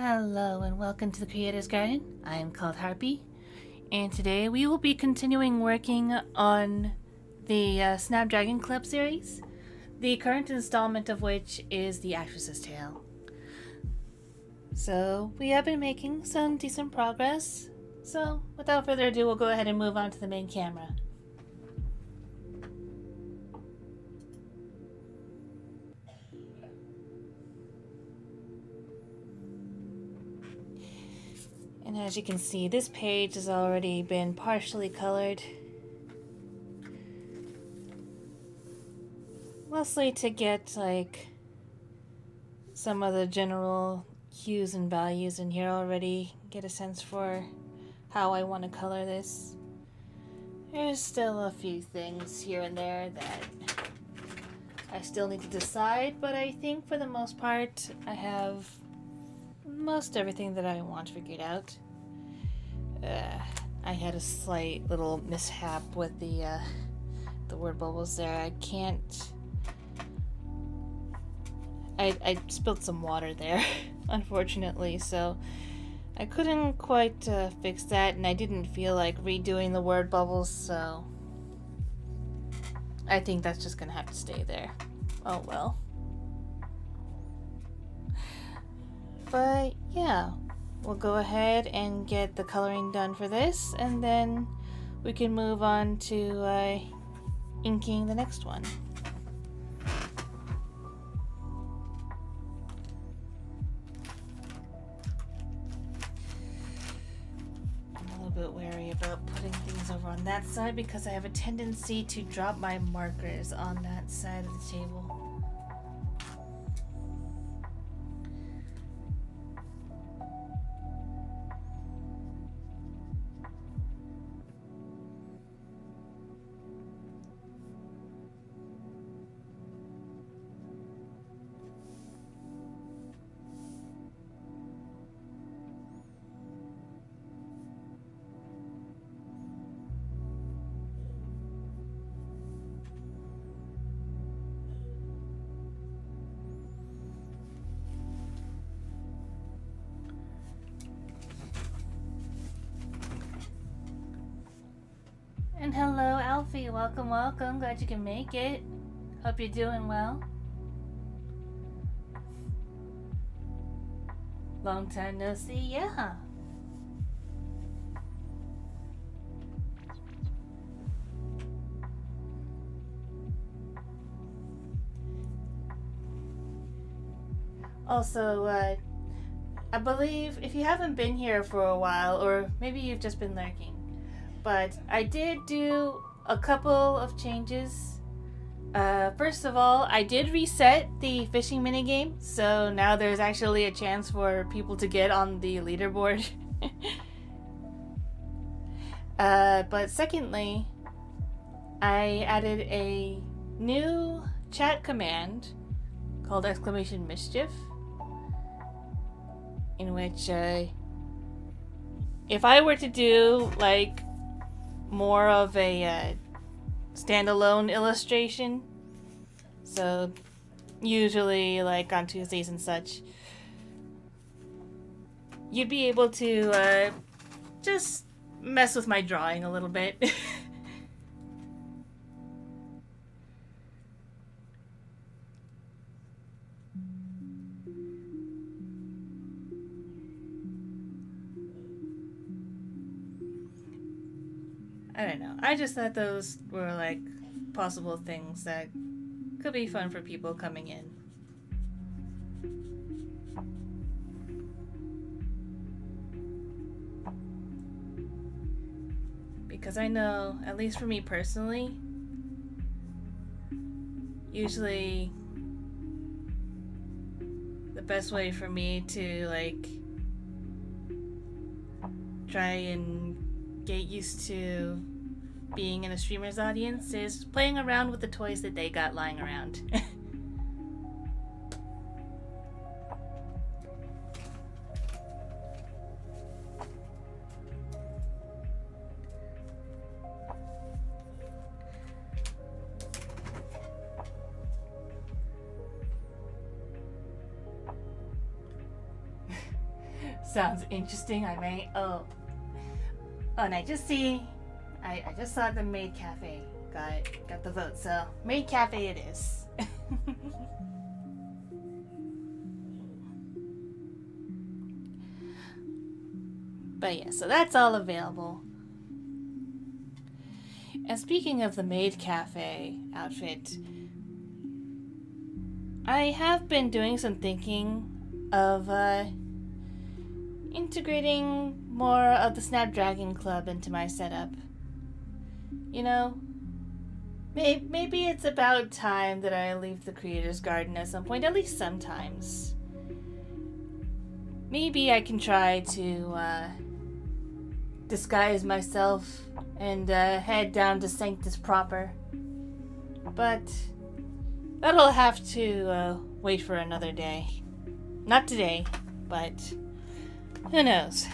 Hello and welcome to the Creator's Garden. I am called Harpy, and today we will be continuing working on the Snapdragon Club series, the current installment of which is The Actress's Tale. So we have been making some decent progress, so without further ado we'll go ahead and move on to the main camera. And as you can see, this page has already been partially colored. Mostly to get like some of the general hues and values in here already, get a sense for how I want to color this. There's still a few things here and there that I still need to decide, but I think for the most part I have most everything that I want figured out. I had a slight little mishap with the word bubbles there. I spilled some water there, unfortunately, so I couldn't quite fix that, and I didn't feel like redoing the word bubbles, so I think that's just gonna have to stay there. Oh well. But yeah, we'll go ahead and get the coloring done for this, and then we can move on to inking the next one. I'm a little bit wary about putting things over on that side because I have a tendency to drop my markers on that side of the table. And hello, Alfie. Welcome, welcome. Glad you can make it. Hope you're doing well. Long time no see, yeah. Also, I believe if you haven't been here for a while, or maybe you've just been lurking, but I did do a couple of changes. First of all, I did reset the fishing minigame, so now there's actually a chance for people to get on the leaderboard. But secondly, I added a new chat command called !mischief, in which if I were to do like more of a standalone illustration, so usually like on Tuesdays and such, you'd be able to just mess with my drawing a little bit. I don't know. I just thought those were like possible things that could be fun for people coming in. Because I know, at least for me personally, usually the best way for me to like try and get used to being in a streamer's audience is playing around with the toys that they got lying around. Sounds interesting. I may. Oh, and I just see. I just saw the maid cafe. Got the vote. So maid cafe it is. But yeah, so that's all available. And speaking of the maid cafe outfit, I have been doing some thinking of integrating more of the Snapdragon Club into my setup. You know, maybe it's about time that I leave the Creator's Garden at some point, at least sometimes. Maybe I can try to disguise myself and head down to Sanctus proper. But that'll have to wait for another day. Not today, but who knows?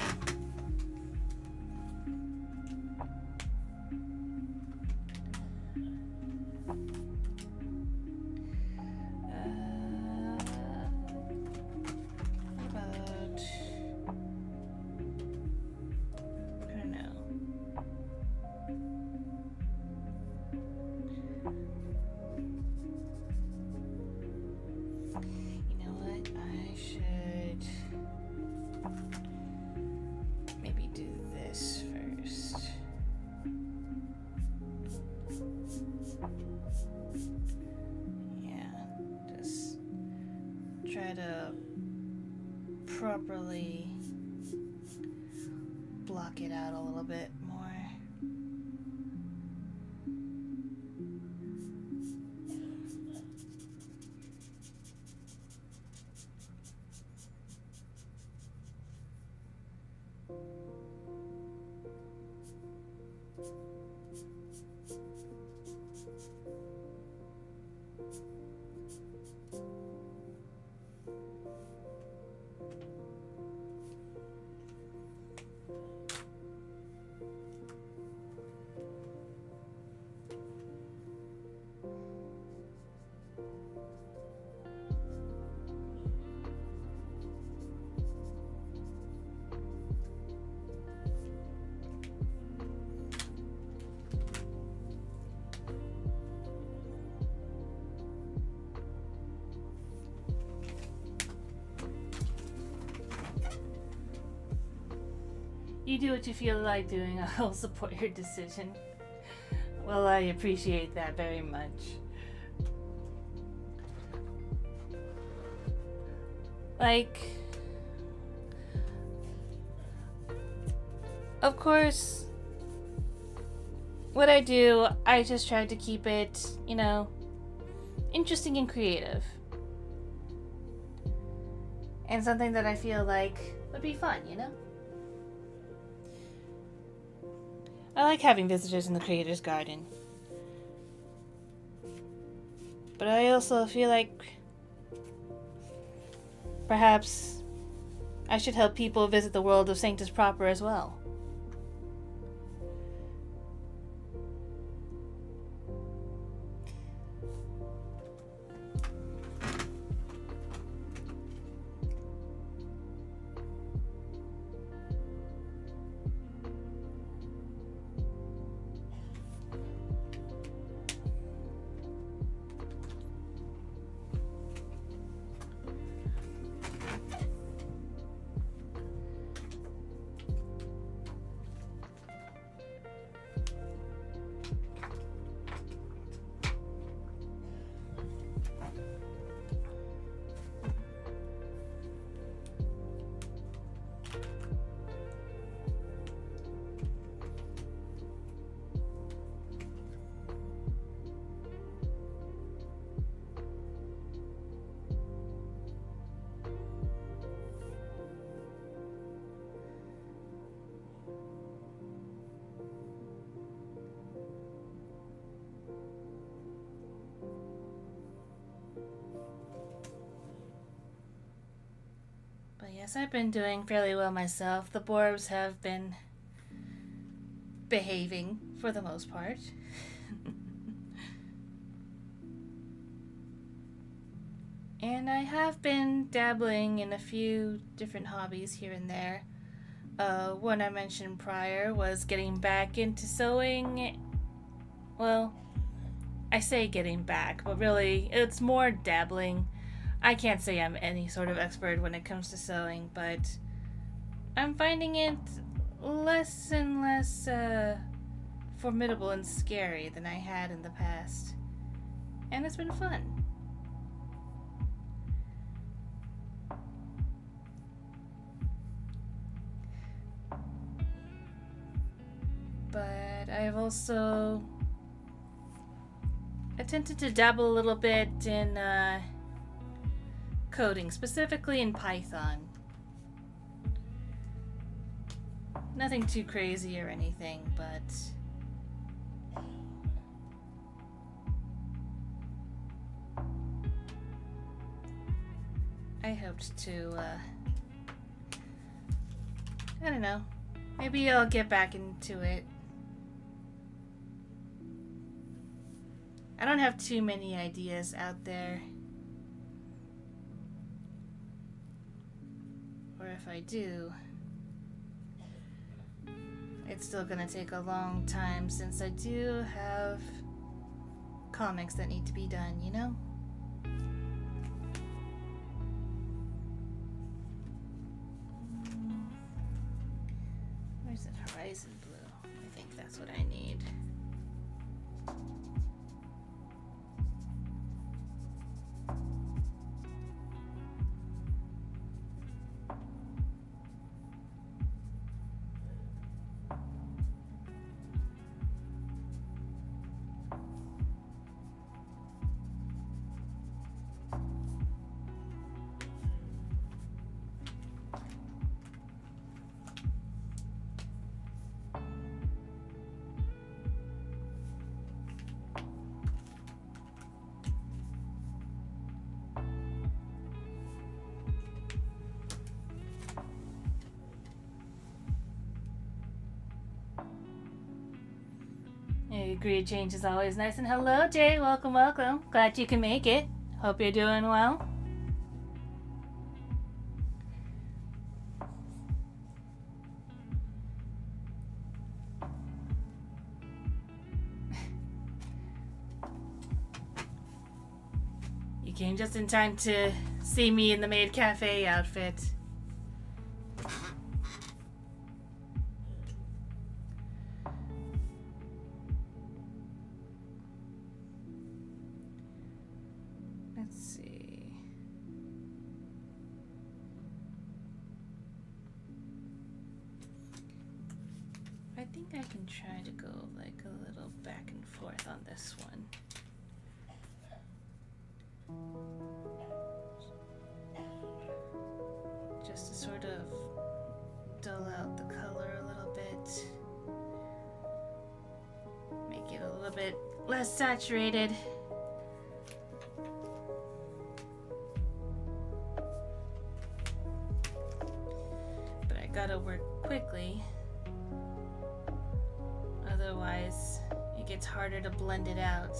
Try to properly block it out a little bit more. You do what you feel like doing. I'll support your decision. Well, I appreciate that very much. Like, of course, what I do, I just try to keep it, interesting and creative. And something that I feel like would be fun, I like having visitors in the Creator's Garden. But I also feel like perhaps I should help people visit the world of Sanctus proper as well. But yes, I've been doing fairly well myself. The Borbs have been behaving for the most part. And I have been dabbling in a few different hobbies here and there. One I mentioned prior was getting back into sewing. Well, I say getting back, but really it's more dabbling. I can't say I'm any sort of expert when it comes to sewing, but I'm finding it less and less formidable and scary than I had in the past. And it's been fun. But I've also attempted to dabble a little bit in coding, specifically in Python. Nothing too crazy or anything, but I hoped to, I don't know, maybe I'll get back into it. I don't have too many ideas out there. Or if I do, it's still gonna take a long time since I do have comics that need to be done, you know? Where's that horizon blue? I think that's what I need. I agree, change is always nice. And hello, Jay. Welcome, welcome. Glad you can make it. Hope you're doing well. You came just in time to see me in the maid cafe outfit. Let's see. I think I can try to go like a little back and forth on this one. Just to sort of dull out the color a little bit. Make it a little bit less saturated. But I gotta work quickly. Otherwise, it gets harder to blend it out.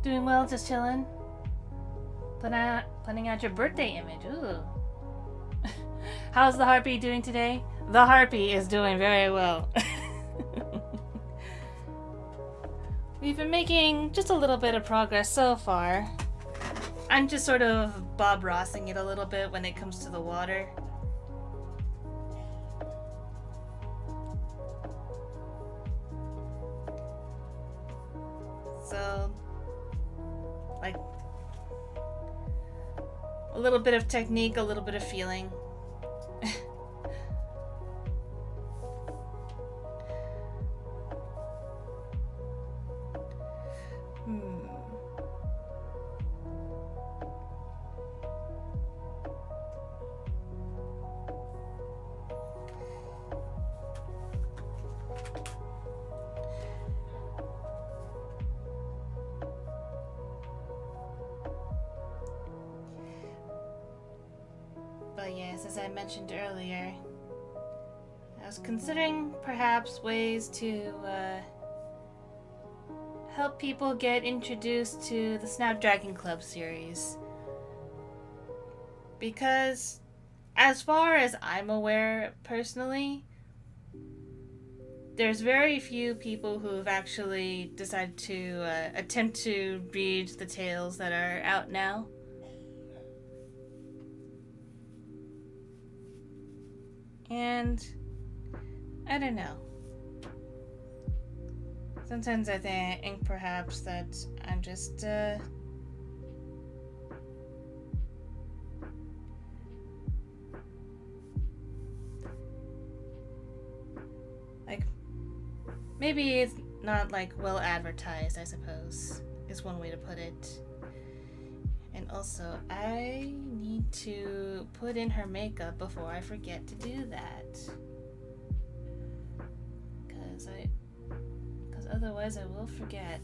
Doing well, just chilling. Planning out your birthday image. Ooh. How's the Harpy doing today? The Harpy is doing very well. We've been making just a little bit of progress so far. I'm just sort of Bob Rossing it a little bit when it comes to the water. So, like, a little bit of technique, a little bit of feeling. But yes, as I mentioned earlier, I was considering perhaps ways to help people get introduced to the Snapdragon Club series. Because, as far as I'm aware personally, there's very few people who've actually decided to attempt to read the tales that are out now. And I don't know. Sometimes I think perhaps that I'm just like, maybe it's not like well advertised, I suppose, is one way to put it. And also, I need to put in her makeup before I forget to do that. Because otherwise I will forget.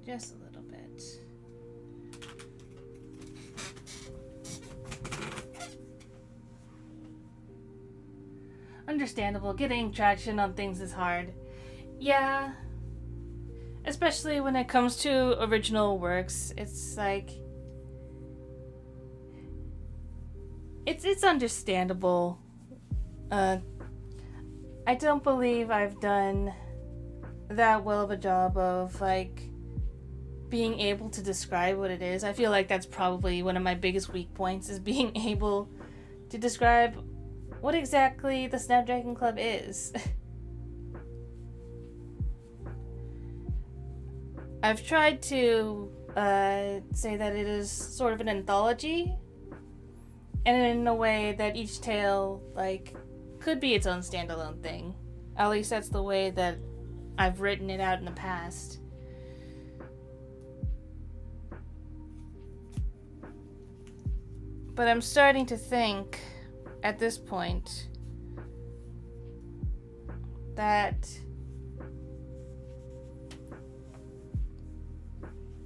Just a little bit. Understandable, getting traction on things is hard. Yeah. Especially when it comes to original works. It's like it's understandable. I don't believe I've done that well of a job of like being able to describe what it is. I feel like that's probably one of my biggest weak points, is being able to describe what exactly the Snapdragon Club is. I've tried to say that it is sort of an anthology, and in a way that each tale like could be its own standalone thing. At least that's the way that I've written it out in the past. But I'm starting to think, at this point, that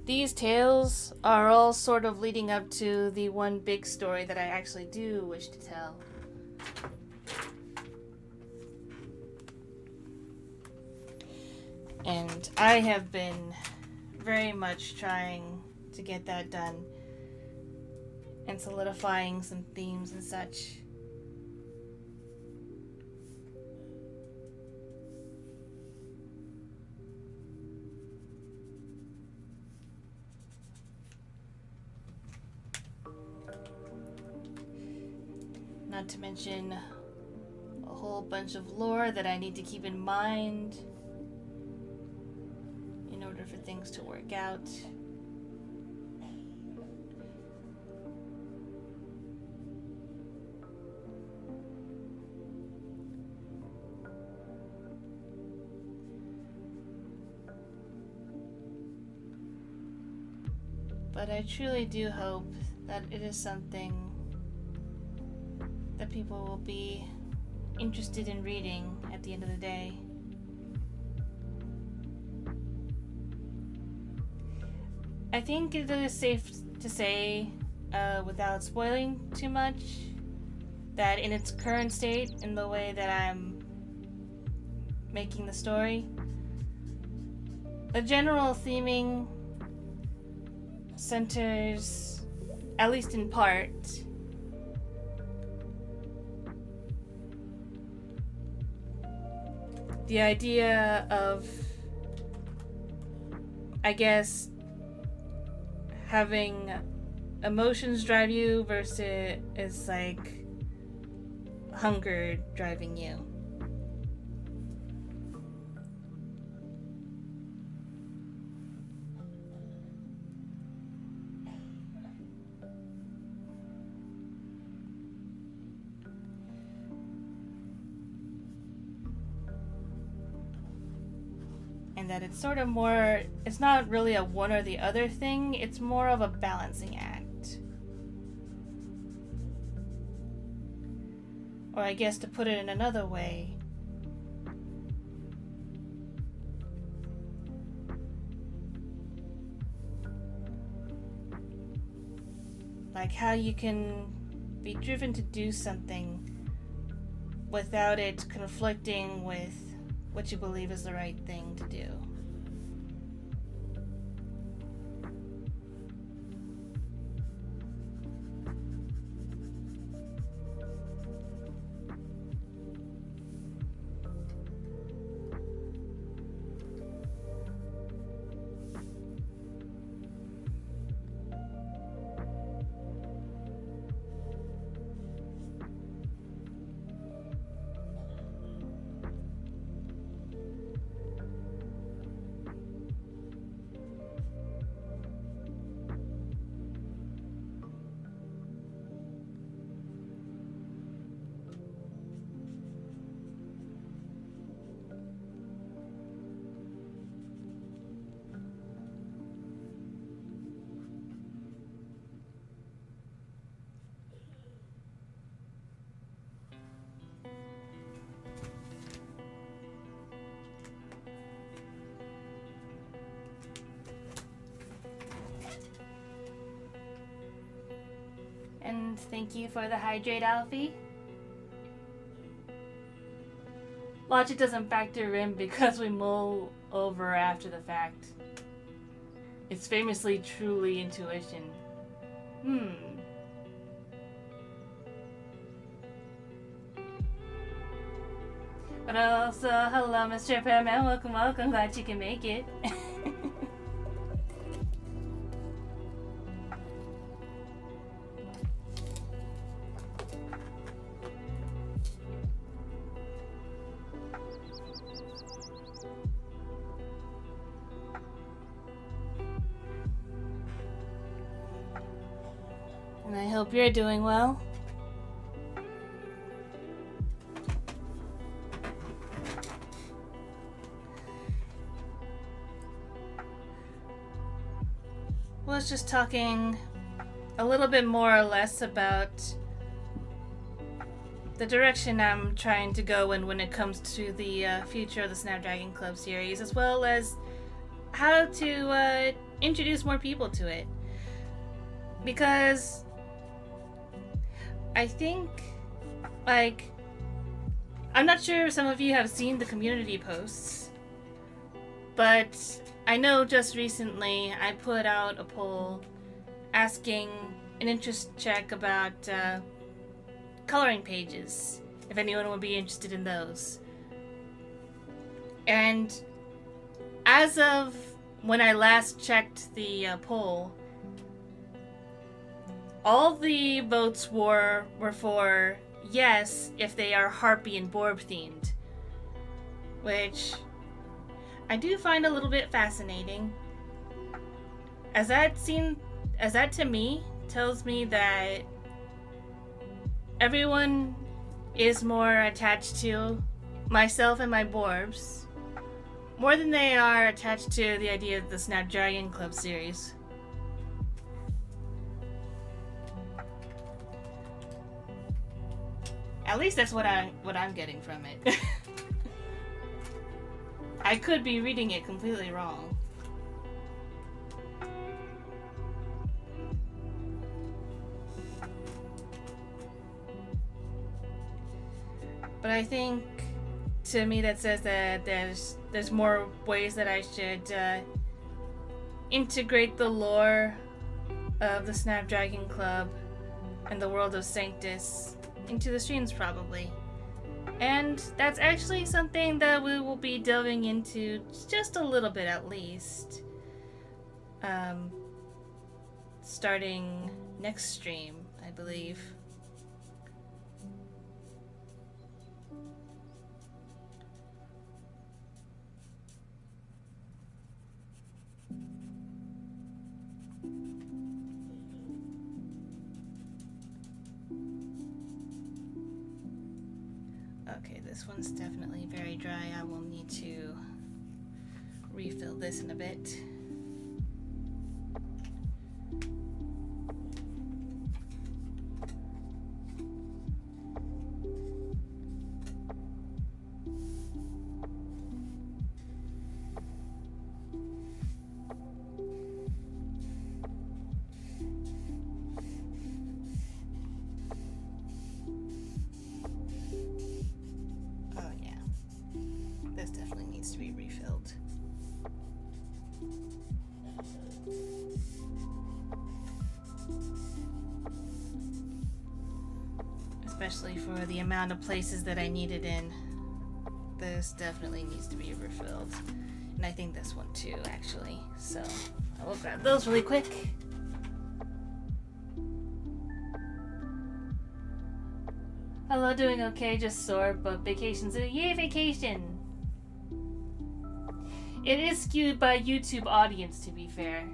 these tales are all sort of leading up to the one big story that I actually do wish to tell. And I have been very much trying to get that done, and solidifying some themes and such. Not to mention a whole bunch of lore that I need to keep in mind in order for things to work out. But I truly do hope that it is something that people will be interested in reading at the end of the day. I think it is safe to say, without spoiling too much, that in its current state, in the way that I'm making the story, the general theming centers, at least in part, the idea of, I guess, having emotions drive you versus like hunger driving you. And that it's sort of more, it's not really a one or the other thing, it's more of a balancing act. Or I guess to put it in another way, like how you can be driven to do something without it conflicting with what you believe is the right thing to do. And thank you for the hydrate, Alfie. Logic doesn't factor in because we mull over after the fact. It's famously truly intuition. But also, hello, Mr. Pearman. Welcome, welcome. Glad you can make it. And I hope you're doing well. Was just talking a little bit more or less about the direction I'm trying to go in when it comes to the future of the Snapdragon Club series, as well as how to introduce more people to it. Because I think, like, I'm not sure if some of you have seen the community posts, but I know just recently I put out a poll asking an interest check about coloring pages, if anyone would be interested in those. And as of when I last checked the poll, all the votes were for yes if they are Harpy and Borb themed, which I do find a little bit fascinating, as that to me tells me that everyone is more attached to myself and my Borbs more than they are attached to the idea of the Snapdragon Club series. At least that's what I'm getting from it. I could be reading it completely wrong. But I think, to me, that says that there's more ways that I should integrate the lore of the Snapdragon Club and the world of Sanctus into the streams, probably. And that's actually something that we will be delving into just a little bit, at least. Starting next stream, I believe. Okay, this one's definitely very dry. I will need to refill this in a bit. Especially for the amount of places that I need it in. This definitely needs to be refilled. And I think this one too, actually. So I will grab those really quick. Hello, doing okay, just sore, but vacation's a yay vacation! It is skewed by YouTube audience, to be fair.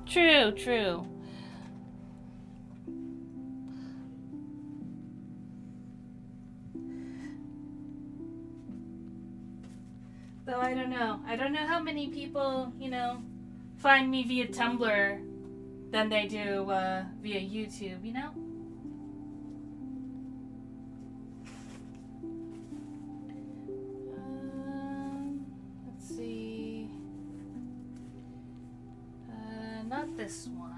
True, true. Though I don't know. I don't know how many people, you know, find me via Tumblr than they do via YouTube, you know? Let's see. Not this one.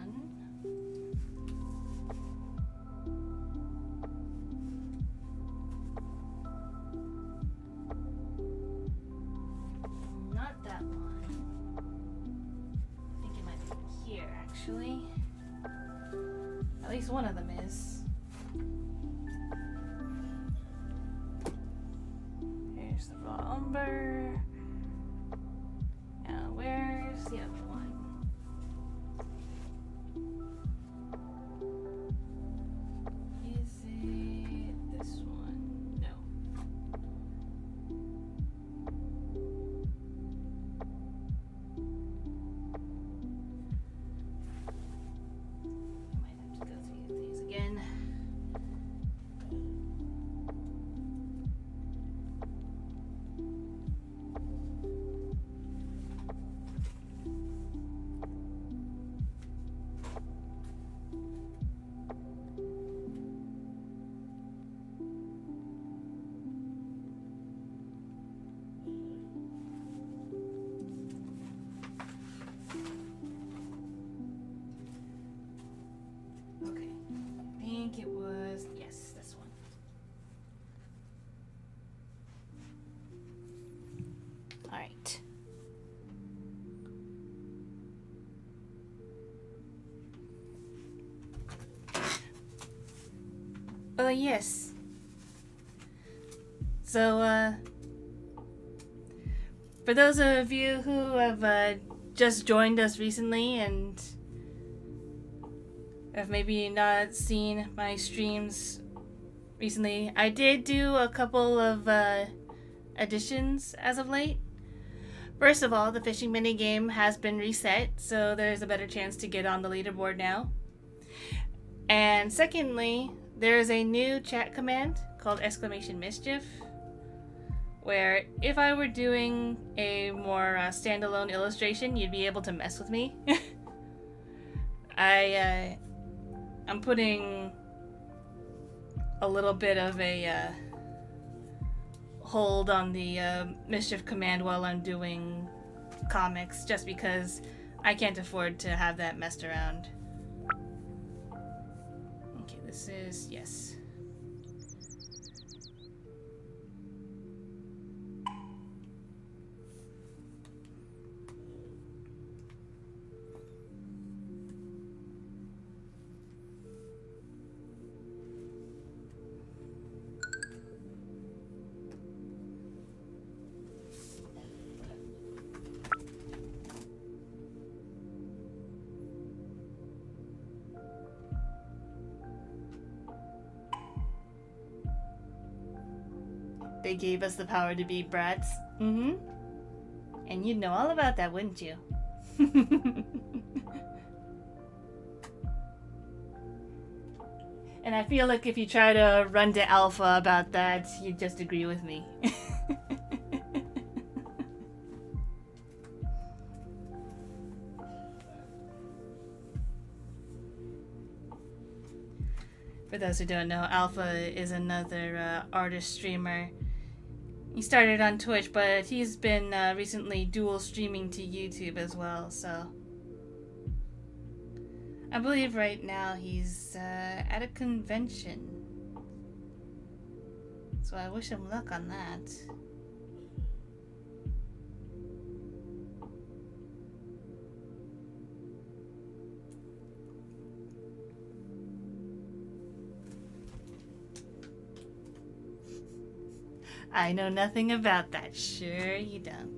Actually, at least one of them is. Here's the raw umber. Now, where's the other one? Is it this one? No. It was, yes, this one. All right. Yes. So, for those of you who have just joined us recently and have maybe not seen my streams recently, I did do a couple of additions as of late. First of all, the fishing minigame has been reset, so there's a better chance to get on the leaderboard now. And secondly, there's a new chat command called !mischief, where if I were doing a more standalone illustration, you'd be able to mess with me. I'm putting a little bit of a hold on the mischief command while I'm doing comics, just because I can't afford to have that messed around. Okay, this is, yes. they gave us the power to be brats. Mm-hmm. And you'd know all about that, wouldn't you? And I feel like if you try to run to Alpha about that, you'd just agree with me. For those who don't know, Alpha is another artist streamer. He started on Twitch, but he's been recently dual streaming to YouTube as well, so... I believe right now he's at a convention. So I wish him luck on that. I know nothing about that. Sure you don't.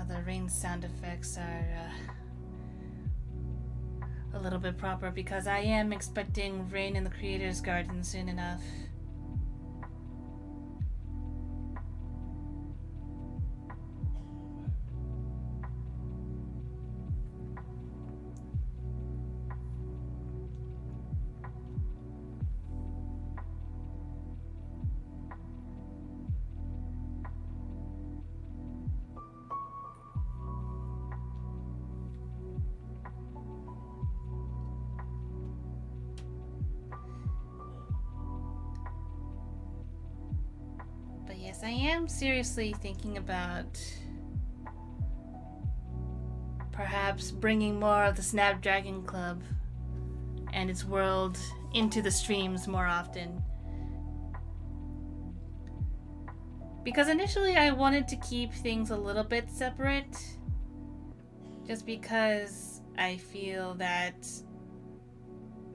The rain sound effects are a little bit proper because I am expecting rain in the Creator's Garden soon enough. Yes, I am seriously thinking about perhaps bringing more of the Snapdragon Club and its world into the streams more often. Because initially I wanted to keep things a little bit separate, just because I feel that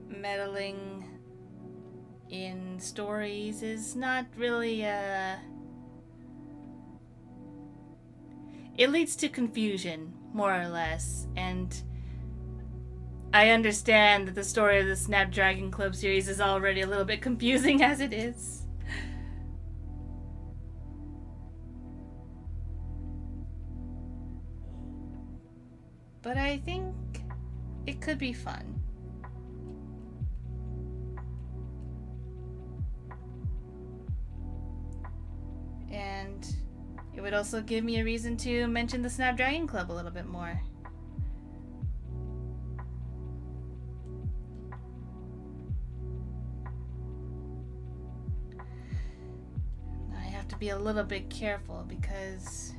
meddling in stories is not really it leads to confusion, more or less, and I understand that the story of the Snapdragon Club series is already a little bit confusing as it is. But I think it could be fun. And it would also give me a reason to mention the Snapdragon Club a little bit more. I have to be a little bit careful because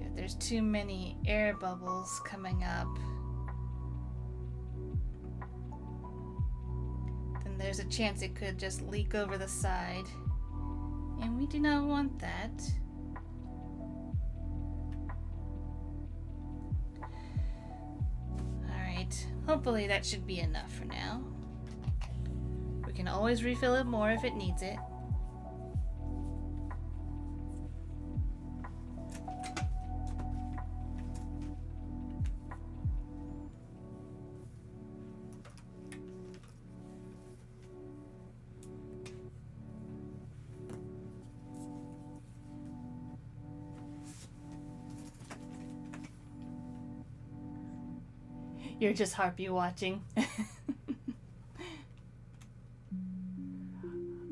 if there's too many air bubbles coming up, then there's a chance it could just leak over the side. And we do not want that. Alright, hopefully that should be enough for now. We can always refill it more if it needs it. You're just Harpy watching.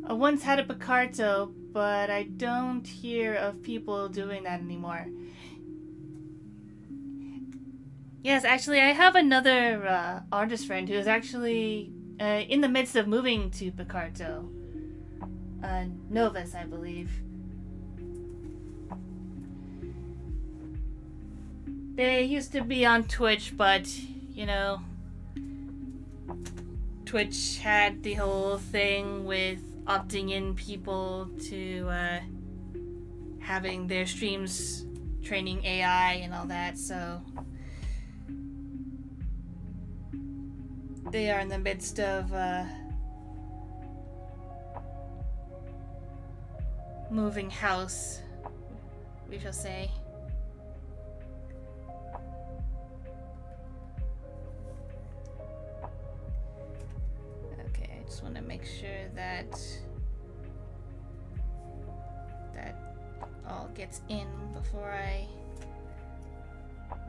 I once had a Picarto, but I don't hear of people doing that anymore. Yes, actually, I have another artist friend who is actually in the midst of moving to Picarto. Novus, I believe. They used to be on Twitch, but, you know, Twitch had the whole thing with opting in people to having their streams training AI and all that, so they are in the midst of moving house, we shall say. Okay, I just want to make sure that all gets in before I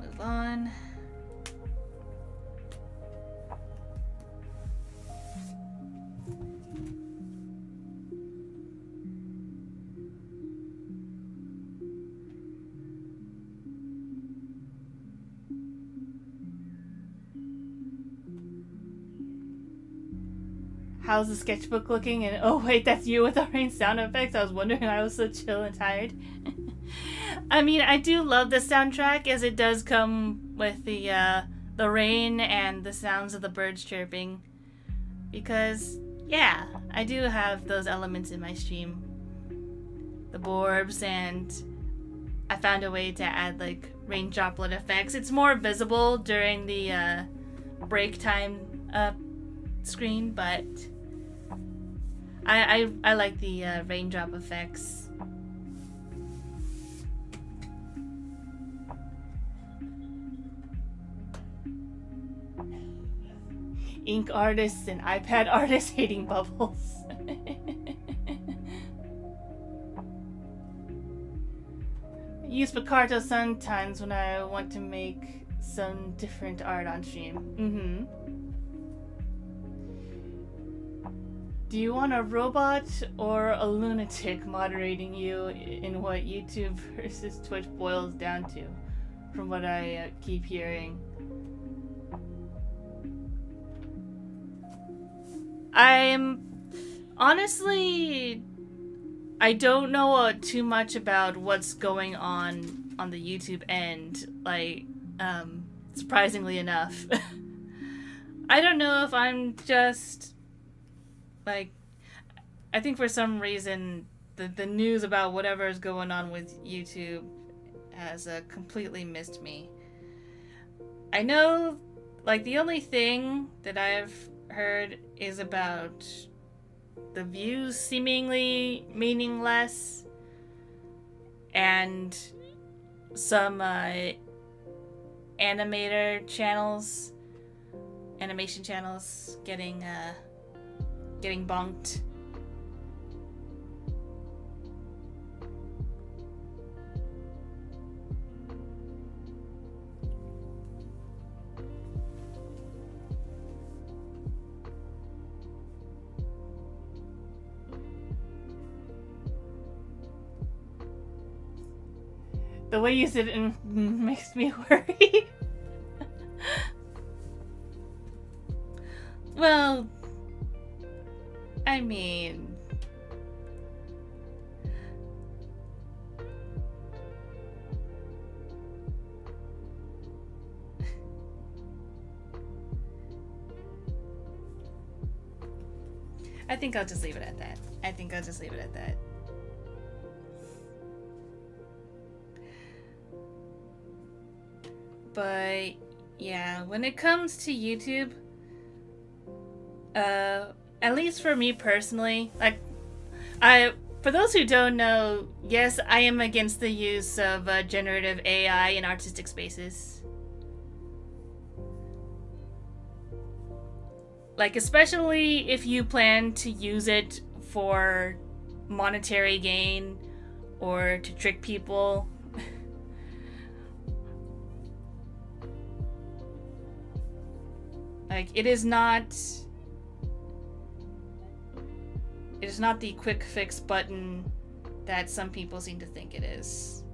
move on. How's the sketchbook looking? And oh wait, that's you with the rain sound effects. I was wondering why I was so chill and tired. I mean, I do love the soundtrack as it does come with the rain and the sounds of the birds chirping. Because yeah, I do have those elements in my stream. The borbs, and I found a way to add like rain droplet effects. It's more visible during the break time screen, but I like the raindrop effects. Ink artists and iPad artists hating bubbles. I use Picarto sometimes when I want to make some different art on stream. Do you want a robot or a lunatic moderating you in what YouTube versus Twitch boils down to, from what I keep hearing? Honestly, I don't know too much about what's going on the YouTube end, like, surprisingly enough. I don't know if I'm just, like, I think for some reason the news about whatever is going on with YouTube has completely missed me. I know, like, the only thing that I've heard is about the views seemingly meaningless and some animation channels getting bonked. The way you said it makes me worry. Well, I mean, I think I'll just leave it at that. But yeah, when it comes to YouTube, at least for me personally, like, for those who don't know, yes, I am against the use of generative AI in artistic spaces. Like, especially if you plan to use it for monetary gain or to trick people. Like, it is not the quick fix button that some people seem to think it is.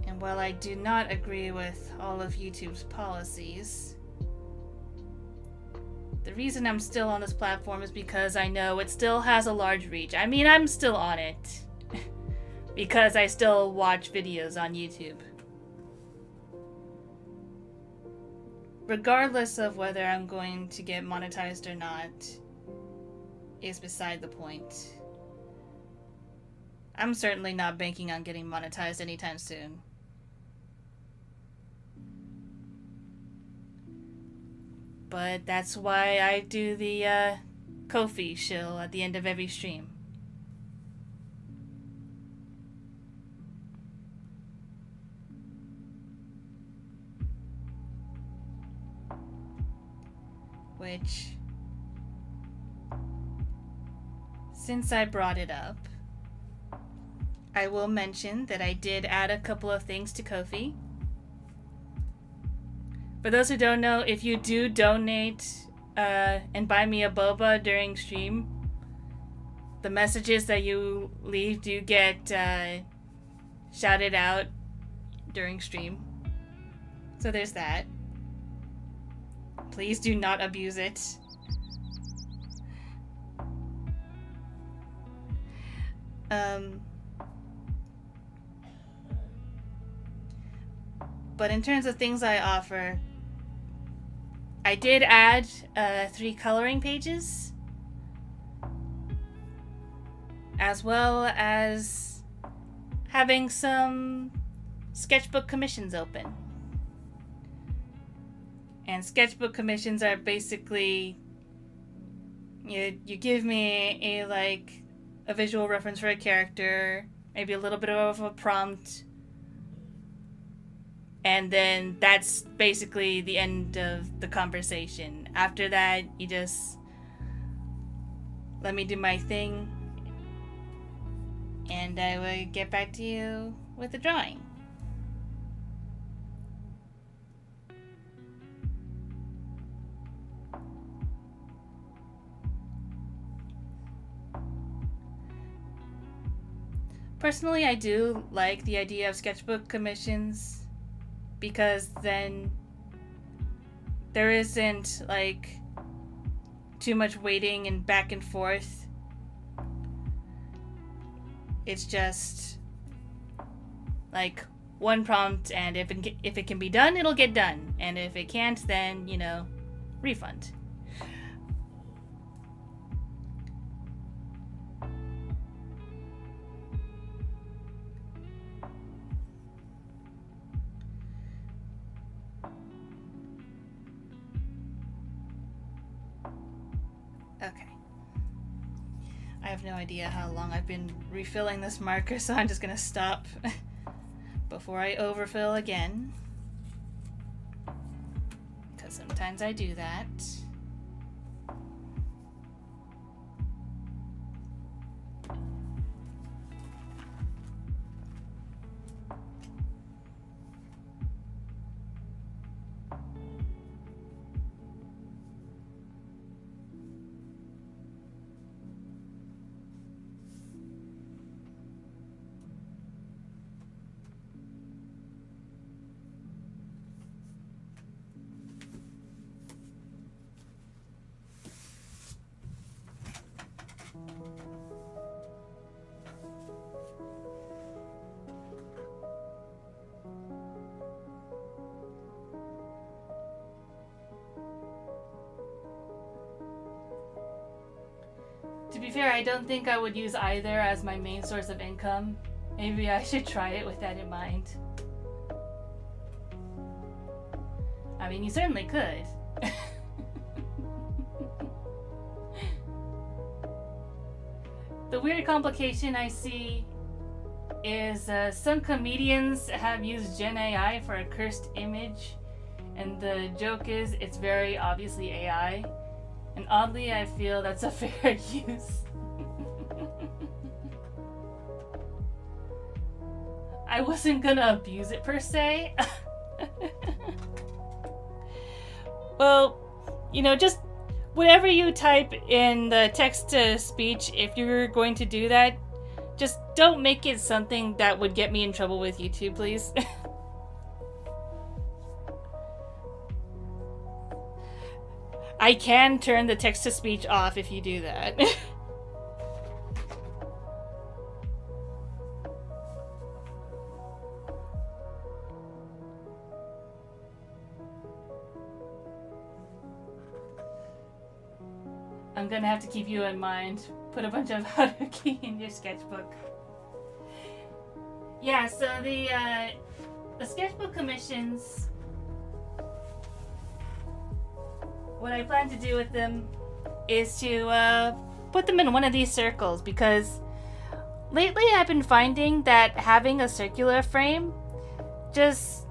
And while I do not agree with all of YouTube's policies, the reason I'm still on this platform is because I know it still has a large reach. I mean, I'm still on it because I still watch videos on YouTube. regardless of whether I'm going to get monetized or not, is beside the point. I'm certainly not banking on getting monetized anytime soon. But that's why I do the Ko-fi shill at the end of every stream. Which, since I brought it up, I will mention that I did add a couple of things to Ko-fi. For those who don't know, if you do donate and buy me a boba during stream, the messages that you leave do get shouted out during stream. So there's that. Please do not abuse it. But in terms of things I offer, I did add 3 coloring pages, as well as having some sketchbook commissions open. And sketchbook commissions are basically, you give me a visual reference for a character, maybe a little bit of a prompt, and then that's basically the end of the conversation. After that, you just let me do my thing, and I will get back to you with the drawing. Personally, I do like the idea of sketchbook commissions, because then there isn't too much waiting and back and forth. It's just one prompt, and if it can be done, it'll get done, and if it can't, then refund. Okay. I have no idea how long I've been refilling this marker, so I'm just gonna stop before I overfill again. Because sometimes I do that. To be fair, I don't think I would use either as my main source of income. Maybe I should try it with that in mind. I mean, you certainly could. The weird complication I see is some comedians have used Gen AI for a cursed image, and the joke is it's very obviously AI. And oddly, I feel that's a fair use. I wasn't gonna abuse it per se. Well, just whatever you type in the text-to-speech, if you're going to do that, just don't make it something that would get me in trouble with YouTube, please. I can turn the text-to-speech off if you do that. I'm gonna have to keep you in mind. Put a bunch of Haruki in your sketchbook. Yeah, so the sketchbook commissions, what I plan to do with them is to put them in one of these circles, because lately I've been finding that having a circular frame just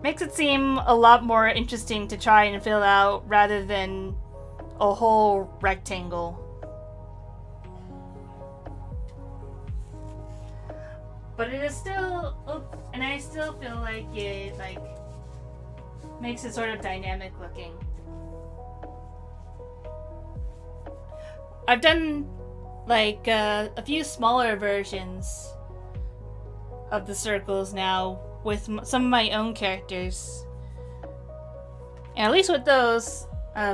makes it seem a lot more interesting to try and fill out rather than a whole rectangle. But it is still, and I still feel like it makes it sort of dynamic looking. I've done a few smaller versions of the circles now with some of my own characters. And at least with those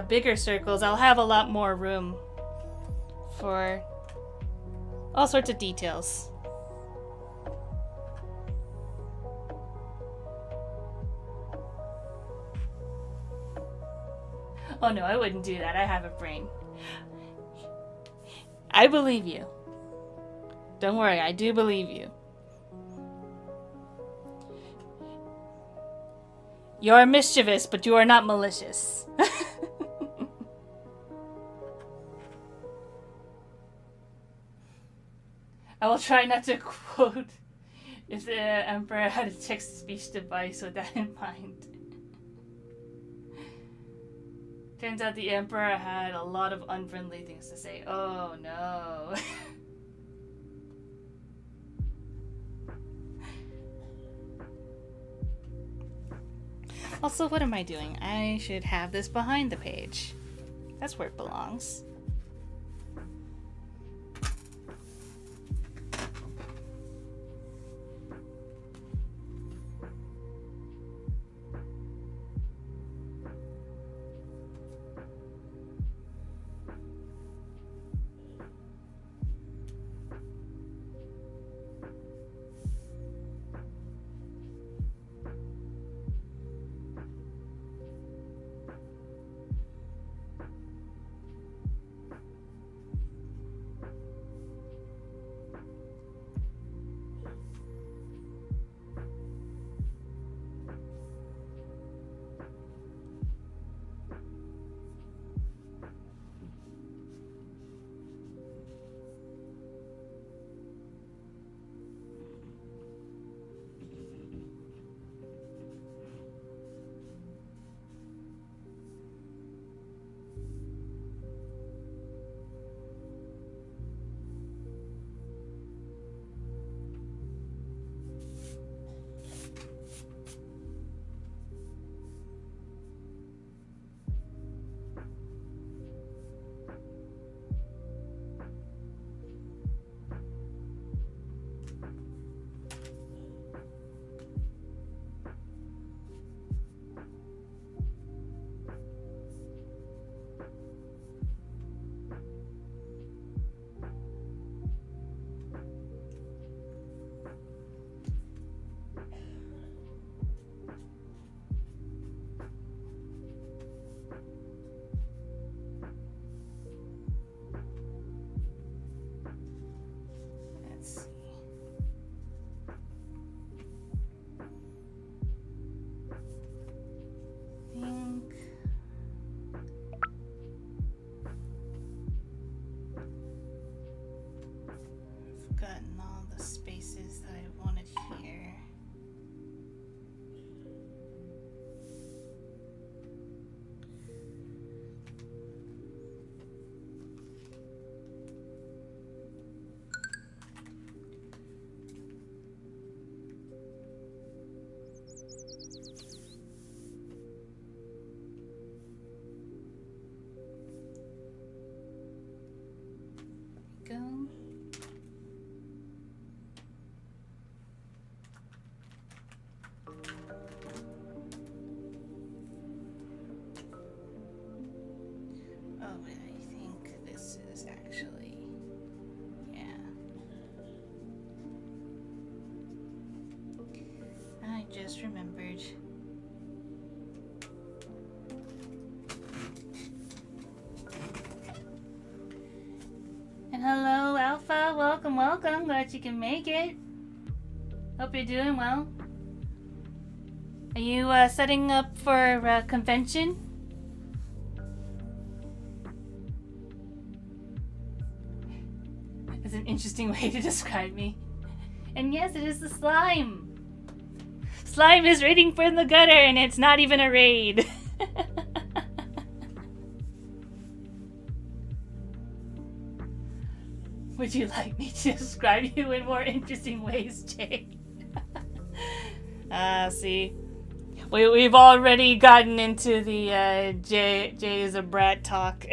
bigger circles, I'll have a lot more room for all sorts of details. Oh no, I wouldn't do that. I have a brain. I believe you. Don't worry, I do believe you. You're mischievous, but you are not malicious. I will try not to quote if the Emperor had a text-to-speech device with that in mind. Turns out the Emperor had a lot of unfriendly things to say. Oh no. Also, what am I doing? I should have this behind the page. That's where it belongs. Gotten all the spaces that I wanted here. Go. Just remembered. Welcome, welcome. Glad you can make it. Hope you're doing well. Are you setting up for a convention? That's an interesting way to describe me. And yes, it is the slime. Slime is raiding from the gutter, and it's not even a raid. Would you like me to describe you in more interesting ways, Jay? See. We've already gotten into the Jay is a brat talk.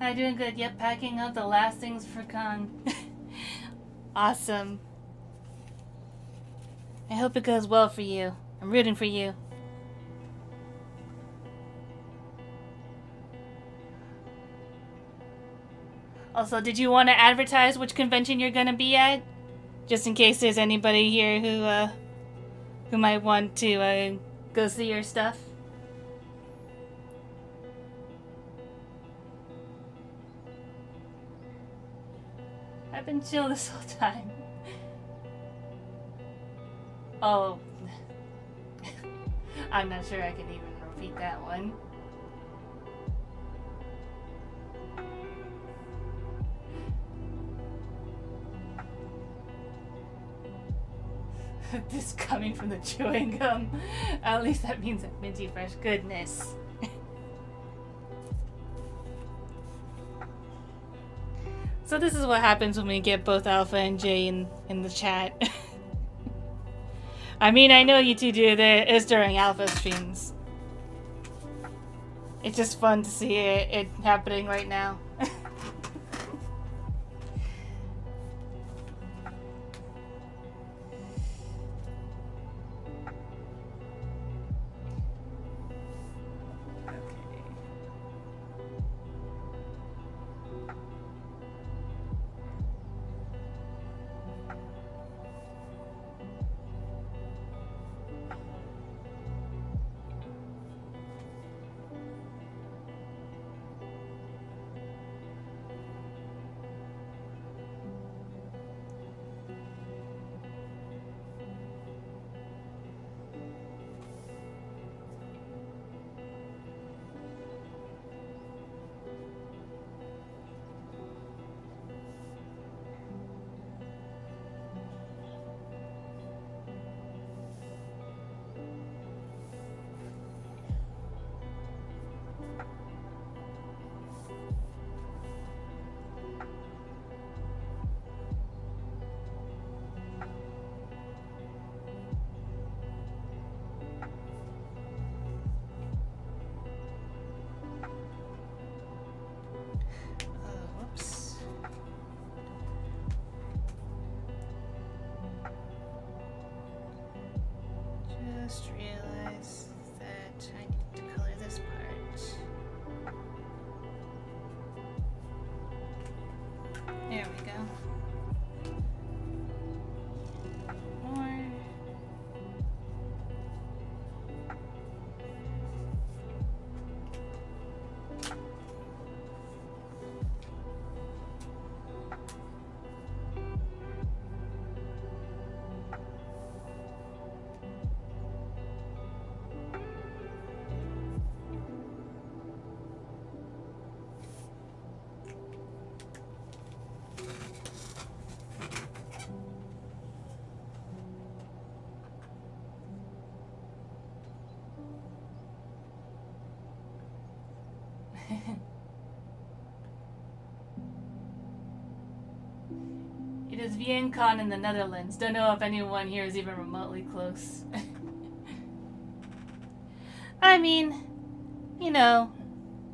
I'm doing good. Yep, packing up the last things for con. Awesome. I hope it goes well for you. I'm rooting for you. Also, did you want to advertise which convention you're gonna be at? Just in case there's anybody here who might want to go see your stuff. I've been chill this whole time. Oh. I'm not sure I can even repeat that one. This coming from the chewing gum. At least that means that minty fresh goodness. So this is what happens when we get both Alpha and Jay in the chat. I mean, I know you two do this during Alpha streams. It's just fun to see it happening right now. There we go. More. It is VNCon in the Netherlands. Don't know if anyone here is even remotely close. I mean, you know,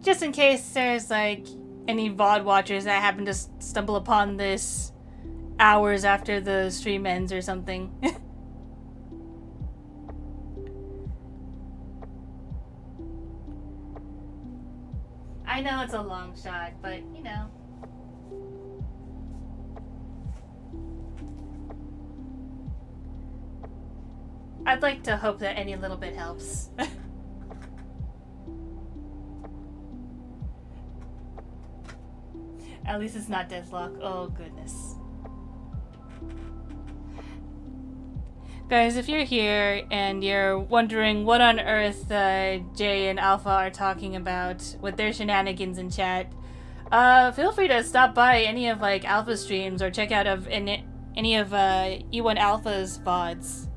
just in case there's like any VOD watchers that happen to stumble upon this hours after the stream ends or something. I know it's a long shot, but you know. I'd like to hope that any little bit helps. At least it's not Deathlock. Oh, goodness. Guys, if you're here and you're wondering what on earth Jay and Alpha are talking about with their shenanigans in chat, feel free to stop by any of like Alpha streams or check out any of E1 Alpha's VODs.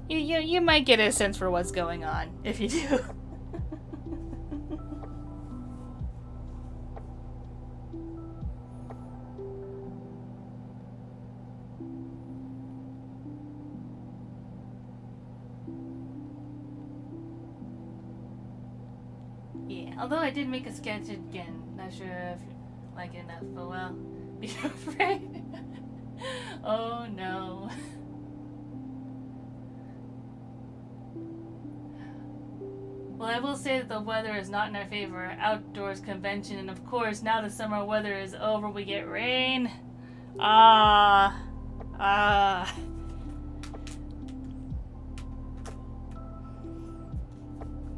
You might get a sense for what's going on if you do. Yeah, although I did make a sketch again. Not sure if you like it enough, but well, be afraid. Oh no. Well, I will say that the weather is not in our favor. Outdoors convention, and of course, now the summer weather is over, we get rain. That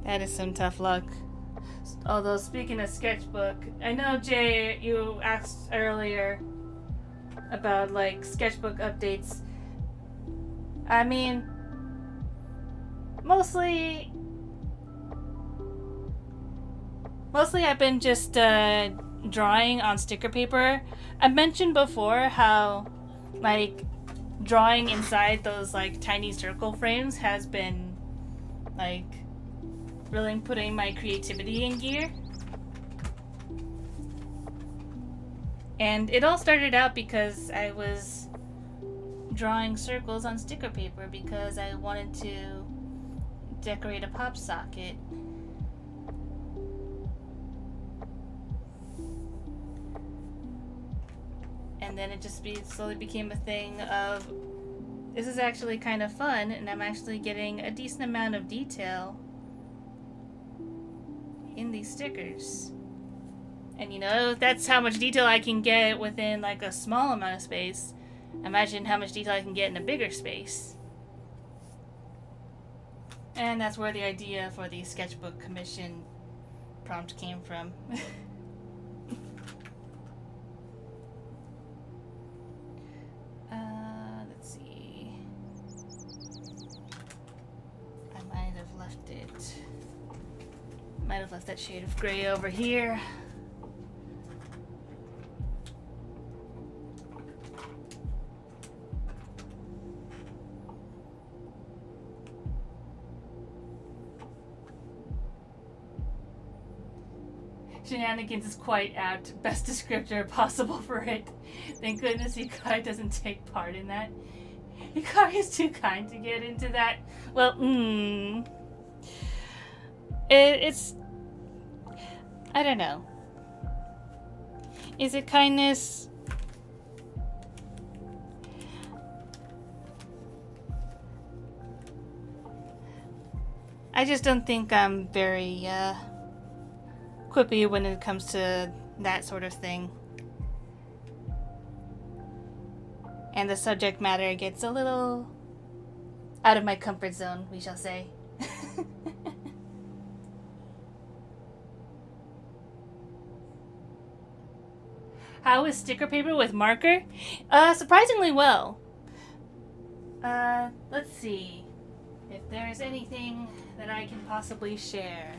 is some tough luck. Although, speaking of sketchbook, I know, Jay, you asked earlier about, like, sketchbook updates. I mean, mostly I've been just drawing on sticker paper. I mentioned before how like drawing inside those like tiny circle frames has been like really putting my creativity in gear. And it all started out because I was drawing circles on sticker paper because I wanted to decorate a pop socket. And then it just slowly became a thing of, this is actually kind of fun, and I'm actually getting a decent amount of detail in these stickers. And you know, that's how much detail I can get within like a small amount of space. Imagine how much detail I can get in a bigger space. And that's where the idea for the sketchbook commission prompt came from. Let's see. I might have left it. Might have left that shade of gray over here. Shenanigans is quite apt. Best descriptor possible for it. Thank goodness Hikari doesn't take part in that. Hikari is too kind to get into that. Well, it's... I don't know. Is it kindness? I just don't think I'm very, quippy when it comes to that sort of thing. and the subject matter gets a little out of my comfort zone, we shall say. How is sticker paper with marker? Surprisingly well. Let's see if there's anything that I can possibly share.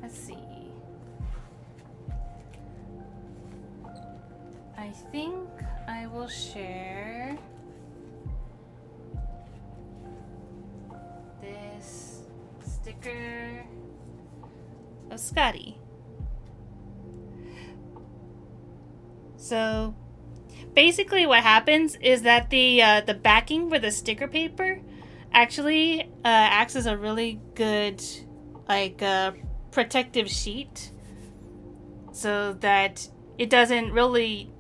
Let's see. I think I will share this sticker of Scotty. So basically what happens is that the backing for the sticker paper actually acts as a really good protective sheet, so that it doesn't really,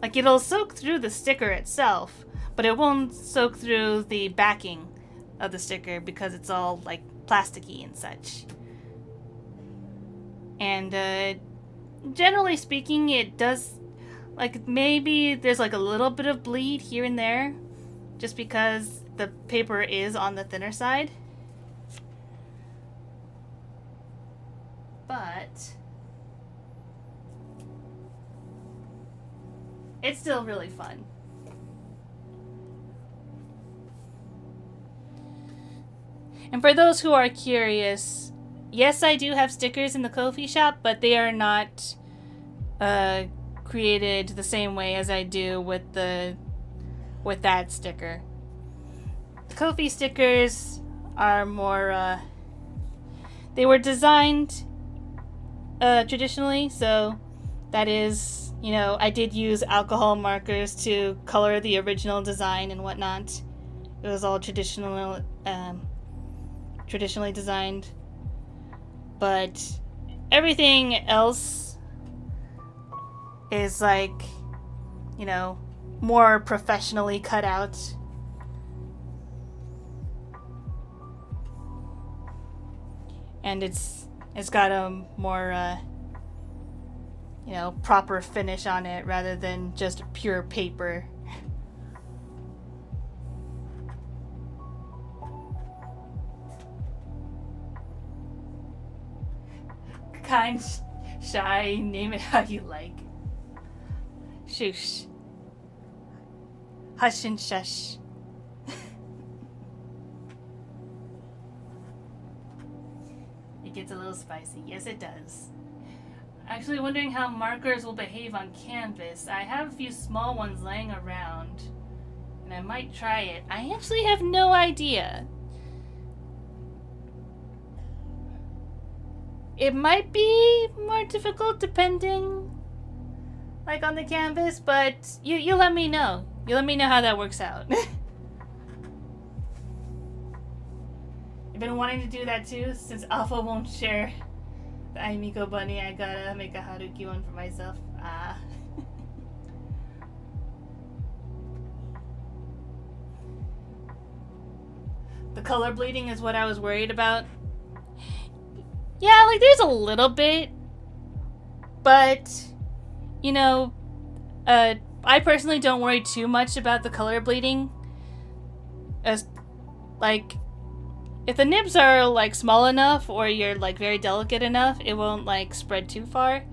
like, it'll soak through the sticker itself, but it won't soak through the backing of the sticker because it's all like plasticky and such. And generally speaking, it does, like, maybe there's like a little bit of bleed here and there just because the paper is on the thinner side. But it's still really fun. And for those who are curious, yes, I do have stickers in the Ko-fi shop, but they are not created the same way as I do with that sticker. The Ko-fi stickers are more they were designed traditionally, so that is, you know, I did use alcohol markers to color the original design and whatnot. It was all traditionally designed, but everything else is, like, you know, more professionally cut out. And it's got a more you know, proper finish on it rather than just pure paper. Kind, shy, name it how you like. Shush. Hush and shush. It gets a little spicy. Yes, it does. Actually wondering how markers will behave on canvas. I have a few small ones laying around, and I might try it. I actually have no idea. It might be more difficult depending, like, on the canvas, but you let me know. You let me know how that works out. I've been wanting to do that too, since Alpha won't share the Aimiko bunny. I gotta make a Haruki one for myself. The color bleeding is what I was worried about. Yeah, like, there's a little bit, but, you know, I personally don't worry too much about the color bleeding. As, like, if the nibs are, like, small enough or you're, like, very delicate enough, it won't, like, spread too far.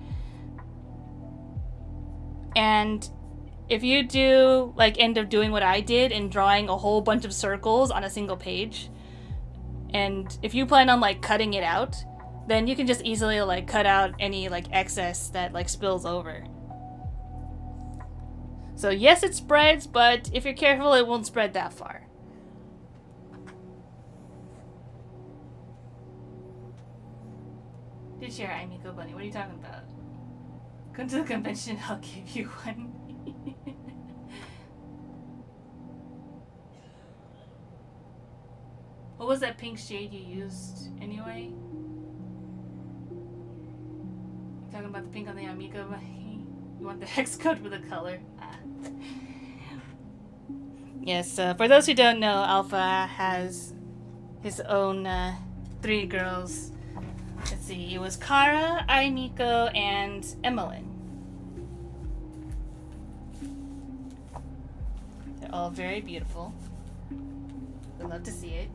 And if you do, like, end up doing what I did and drawing a whole bunch of circles on a single page, and if you plan on, like, cutting it out, then you can just easily, like, cut out any, like, excess that, like, spills over. So yes, it spreads, but if you're careful, it won't spread that far. Did share Aimiko bunny. What are you talking about? Come to the convention, I'll give you one. What was that pink shade you used anyway? Talking about the pink on the Amico, but you want the hex code for the color. Yes, for those who don't know, Alpha has his own 3 girls. Let's see, it was Kara, Aimiko, and Emmeline. They're all very beautiful. I'd love to see it.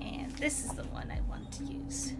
And this is the one I want to use.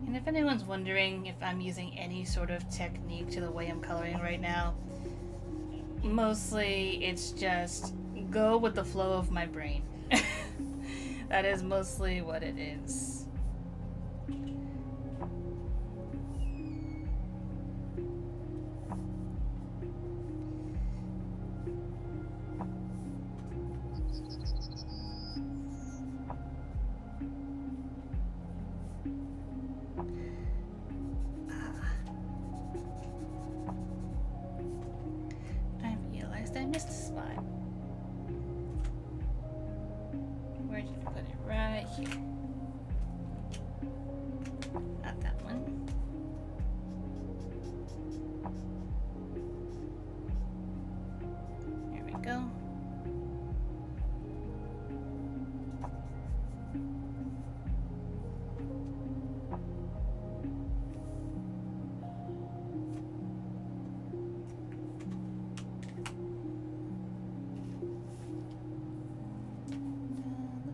And if anyone's wondering if I'm using any sort of technique to the way I'm coloring right now, mostly it's just go with the flow of my brain. That is mostly what it is. I missed a spot. Where did I put it? Right here. Not that one. There we go.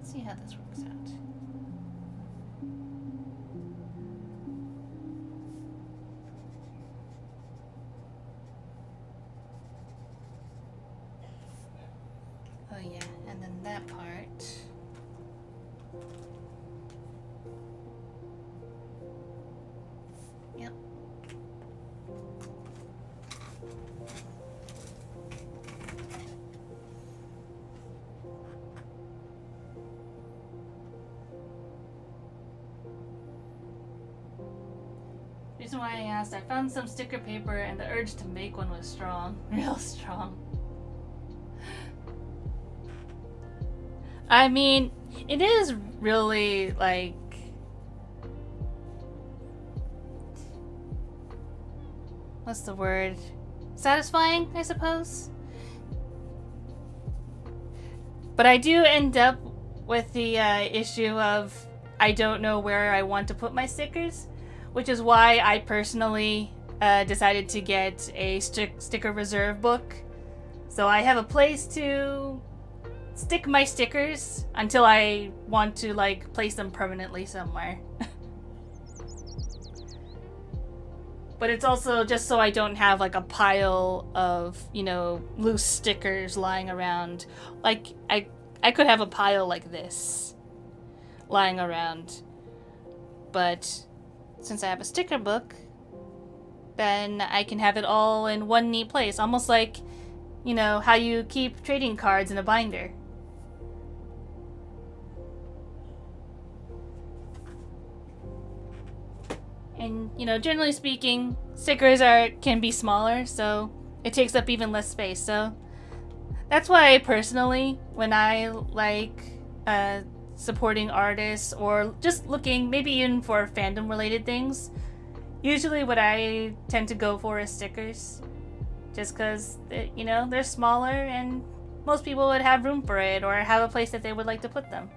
See how this works out. Oh yeah, and then that part. Yep. Reason why I asked, I found some sticker paper and the urge to make one was strong. Real strong. I mean, it is really, like... what's the word? Satisfying, I suppose? But I do end up with the issue of I don't know where I want to put my stickers. Which is why I personally decided to get a sticker reserve book. So I have a place to stick my stickers until I want to, like, place them permanently somewhere. But it's also just so I don't have, like, a pile of, you know, loose stickers lying around. Like, I could have a pile like this lying around. But since I have a sticker book, then I can have it all in one neat place. Almost like, you know, how you keep trading cards in a binder. And, you know, generally speaking, stickers can be smaller, so it takes up even less space. So that's why I personally, when I like supporting artists or just looking maybe even for fandom related things, usually what I tend to go for is stickers, just because, you know, they're smaller and most people would have room for it or have a place that they would like to put them.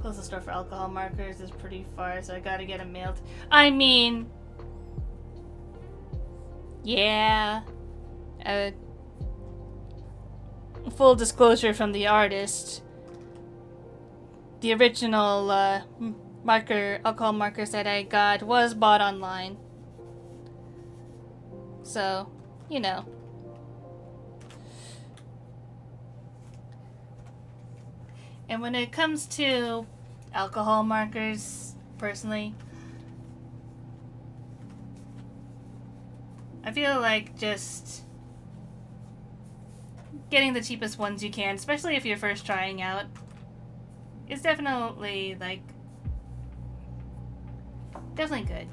Closest store for alcohol markers is pretty far, so I gotta get them mailed. I mean, yeah. Full disclosure from the artist. The original alcohol markers that I got was bought online. So, you know. And when it comes to alcohol markers, personally, I feel like just getting the cheapest ones you can, especially if you're first trying out, is definitely, like, definitely good.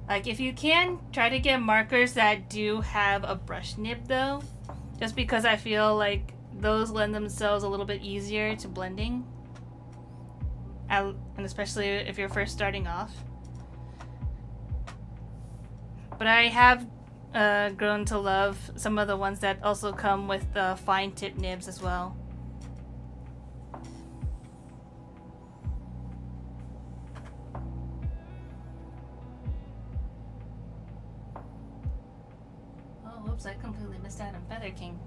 Like, if you can, try to get markers that do have a brush nib, though. Just because I feel like those lend themselves a little bit easier to blending. And especially if you're first starting off. But I have grown to love some of the ones that also come with the fine tip nibs as well. Oh, whoops, I completely missed out on Feather King.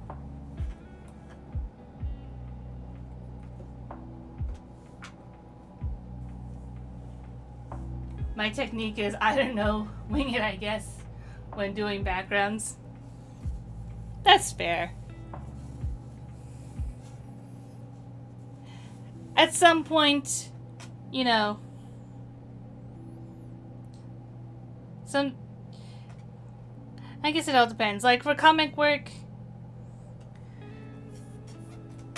My technique is, I don't know, wing it, I guess, when doing backgrounds. That's fair. At some point, you know, I guess it all depends. Like, for comic work,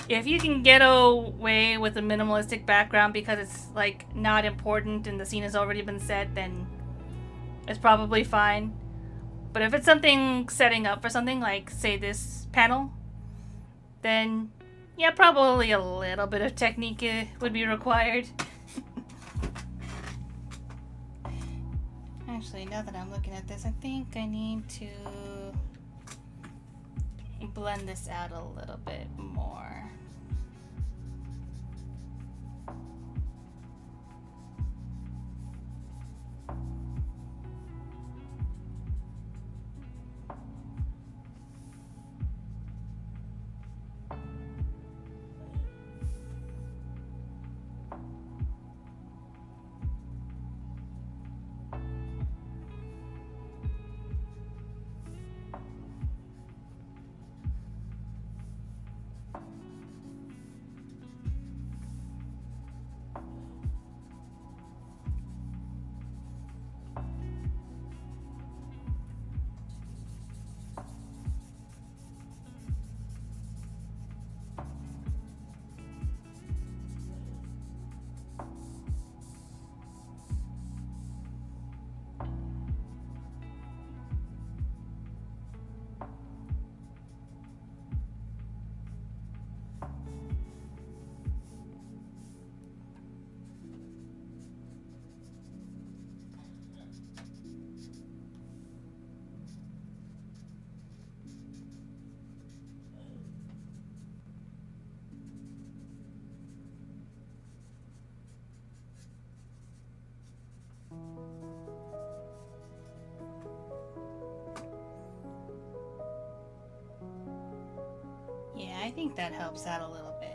if you can get away with a minimalistic background because it's, like, not important and the scene has already been set, then it's probably fine. But if it's something setting up for something, like, say, this panel, then, yeah, probably a little bit of technique would be required. Actually, now that I'm looking at this, I think I need to blend this out a little bit more. Yeah, I think that helps out a little bit.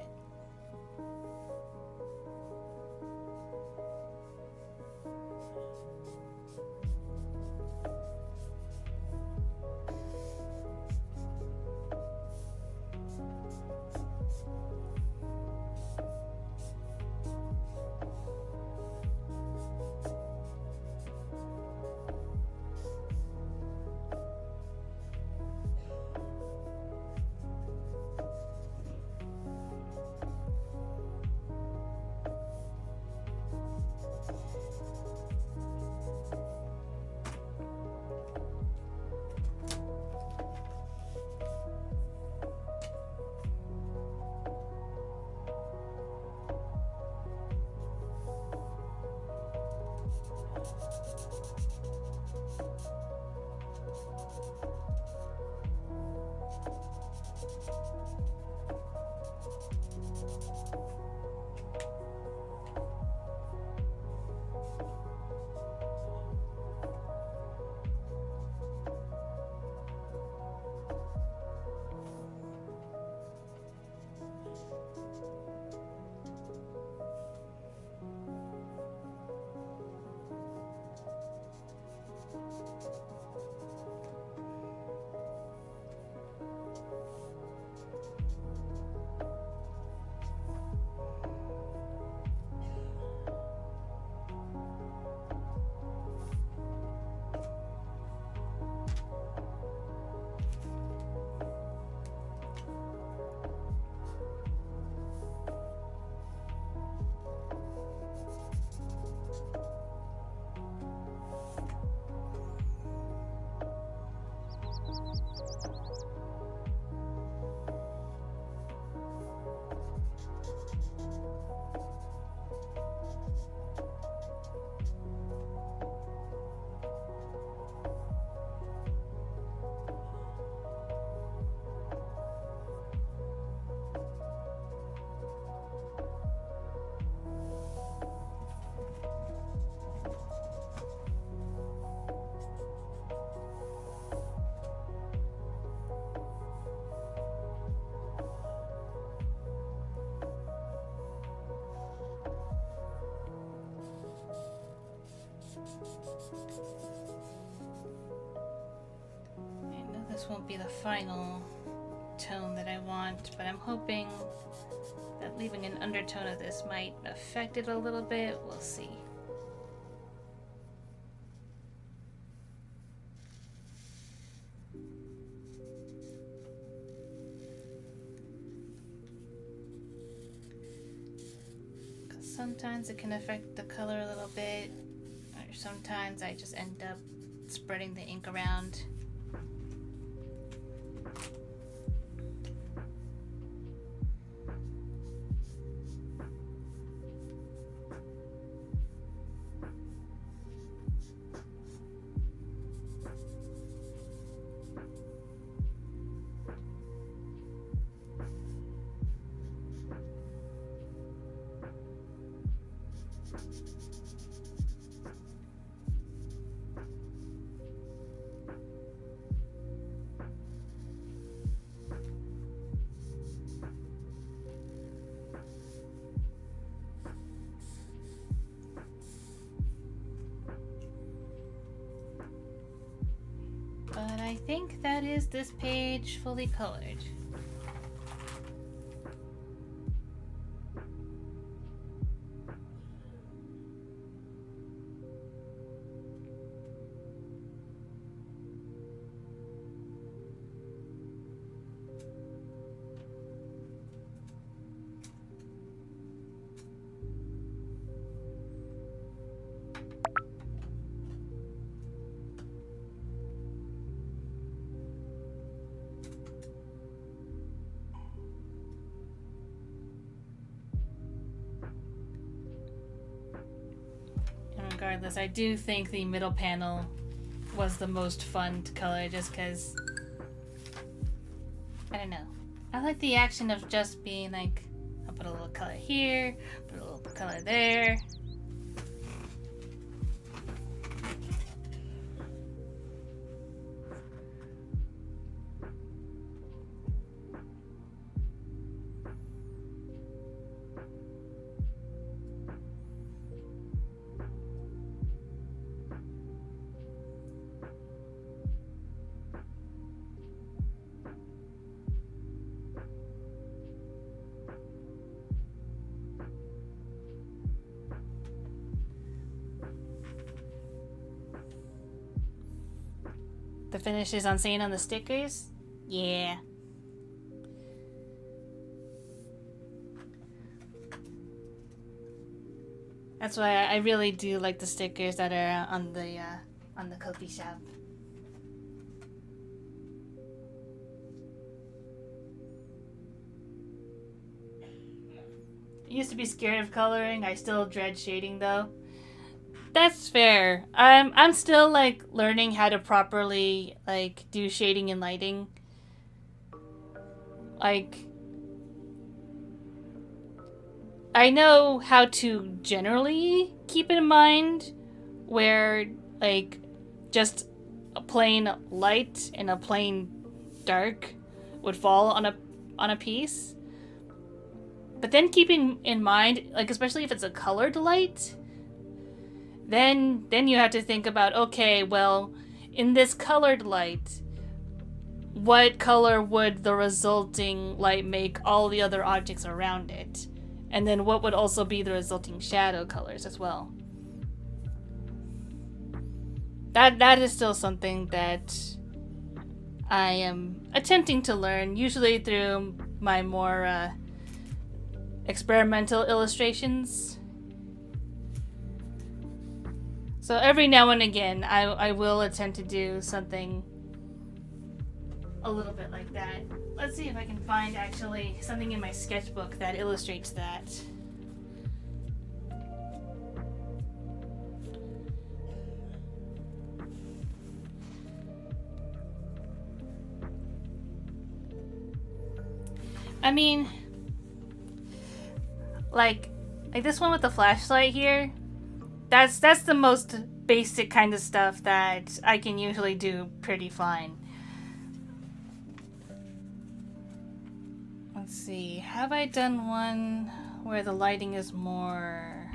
I know this won't be the final tone that I want, but I'm hoping that leaving an undertone of this might affect it a little bit. We'll see. Sometimes it can affect the color a little bit, or sometimes I just end up spreading the ink around. But I think that is this page fully colored. Regardless, I do think the middle panel was the most fun to color just because, I don't know. I like the action of just being like, I'll put a little color here, put a little color there. The finish is on saying on the stickers? Yeah. That's why I really do like the stickers that are on the coffee shop. I used to be scared of coloring. I still dread shading though. That's fair. I'm still like learning how to properly like do shading and lighting. Like I know how to generally keep it in mind where like just a plain light and a plain dark would fall on a piece. But then keeping in mind, like especially if it's a colored light, then you have to think about, okay, well, in this colored light, what color would the resulting light make all the other objects around it? And then what would also be the resulting shadow colors as well? That is still something that I am attempting to learn, usually through my more experimental illustrations. So every now and again, I will attempt to do something a little bit like that. Let's see if I can find actually something in my sketchbook that illustrates that. I mean, like this one with the flashlight here, that's the most basic kind of stuff that I can usually do pretty fine. Let's see, have I done one where the lighting is more...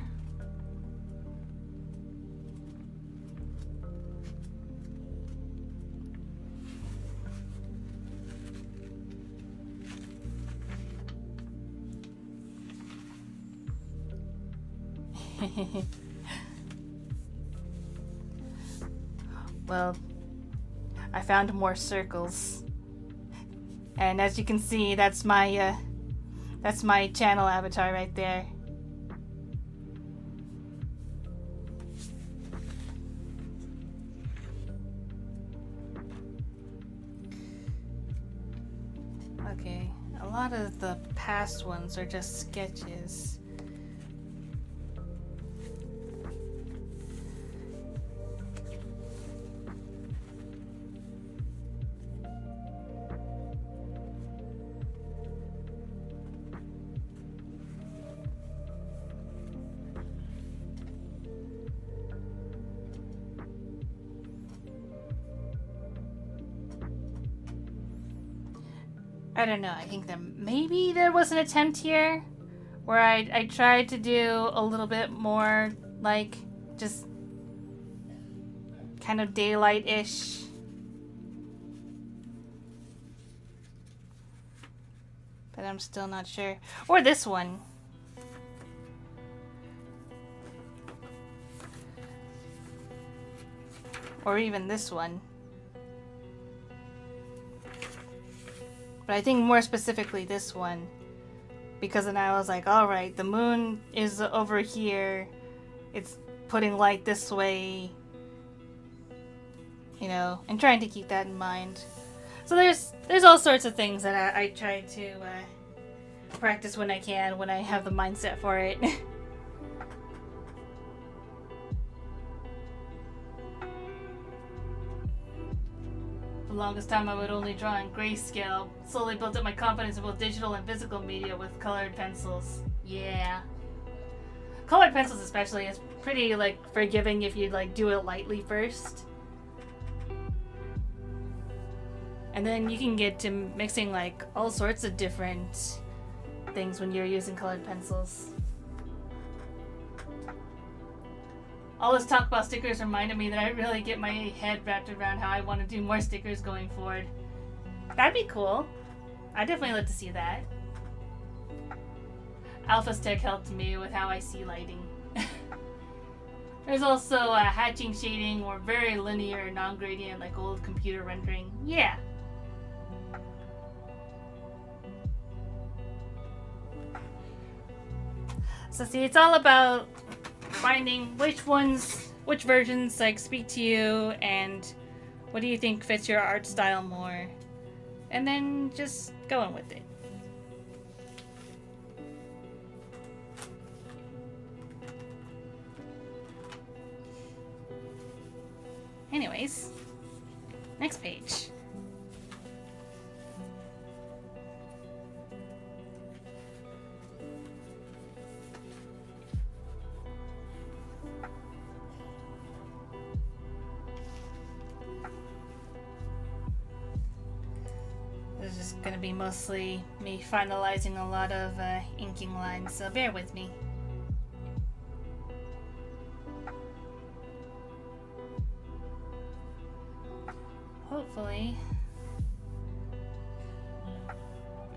Well, I found more circles. And as you can see, that's my channel avatar right there. Okay, a lot of the past ones are just sketches. I don't know, I think that maybe there was an attempt here where I tried to do a little bit more, like, just kind of daylight-ish. But I'm still not sure. Or this one. Or even this one. But I think more specifically this one. Because then I was like, alright, the moon is over here. It's putting light this way. You know, and trying to keep that in mind. So there's all sorts of things that I try to practice when I can, when I have the mindset for it. The longest time I would only draw in grayscale. Slowly built up my confidence in both digital and physical media with colored pencils. Yeah. Colored pencils especially is pretty like forgiving if you like do it lightly first. And then you can get to mixing like all sorts of different things when you're using colored pencils. All this talk about stickers reminded me that I really get my head wrapped around how I want to do more stickers going forward. That'd be cool. I'd definitely like to see that. Alpha's tech helped me with how I see lighting. There's also hatching shading or very linear non-gradient like old computer rendering. Yeah. So see, it's all about finding which versions like speak to you and what do you think fits your art style more, and then just going with it. Anyways, next page. This is just gonna be mostly me finalizing a lot of inking lines, so bear with me. Hopefully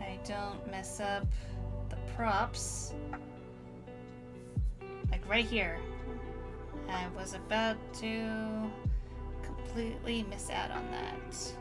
I don't mess up the props. Like right here. I was about to completely miss out on that.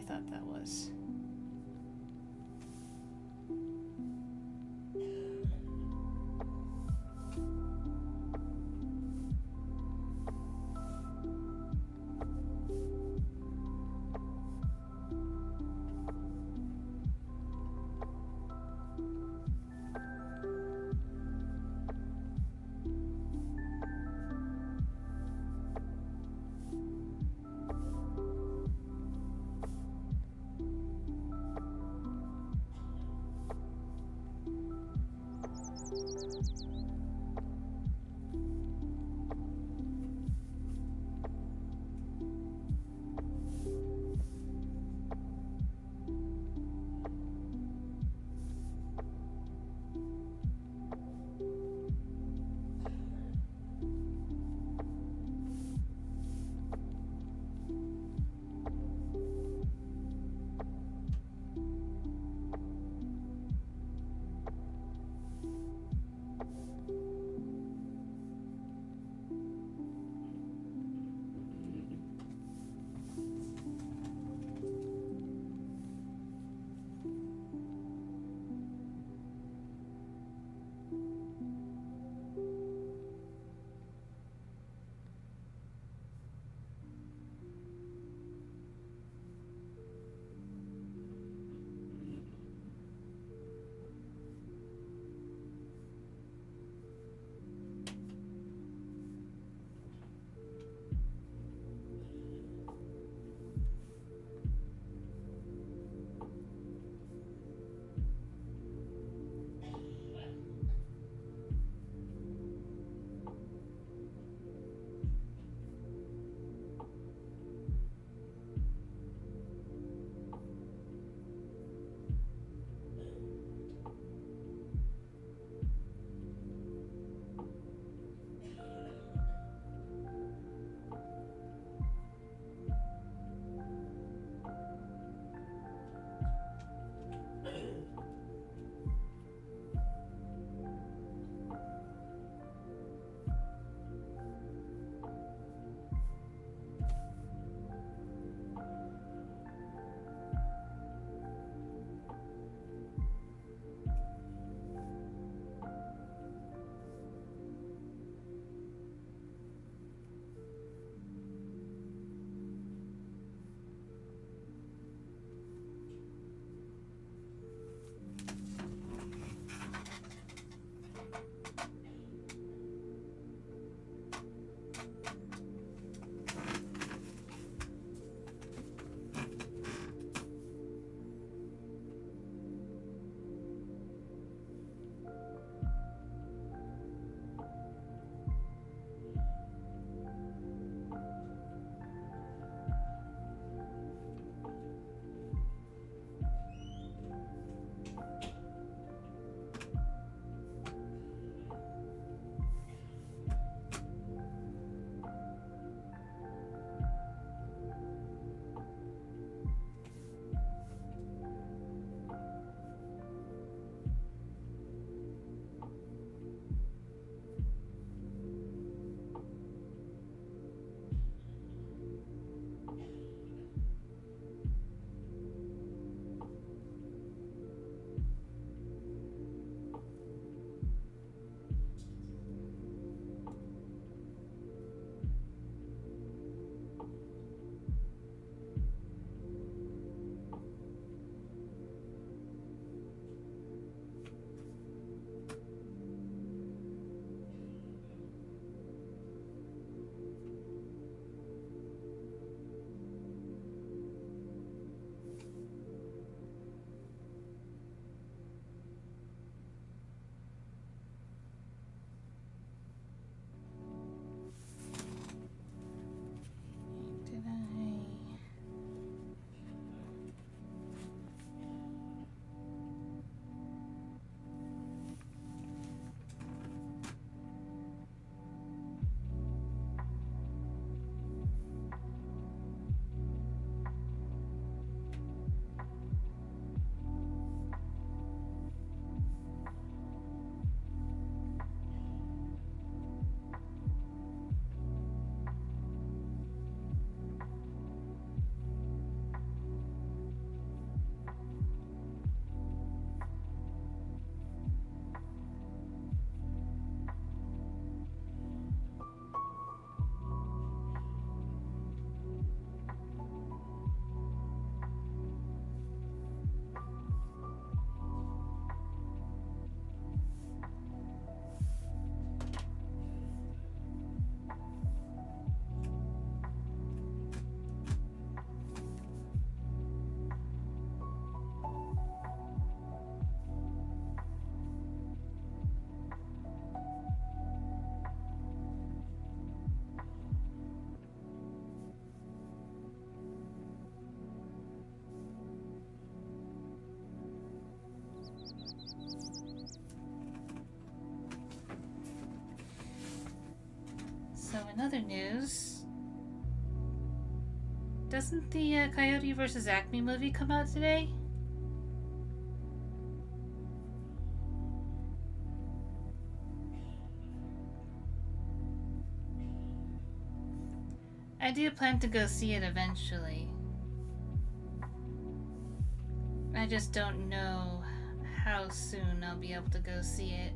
thought that was. In other news, doesn't the Coyote vs. Acme movie come out today? I do plan to go see it eventually. I just don't know how soon I'll be able to go see it.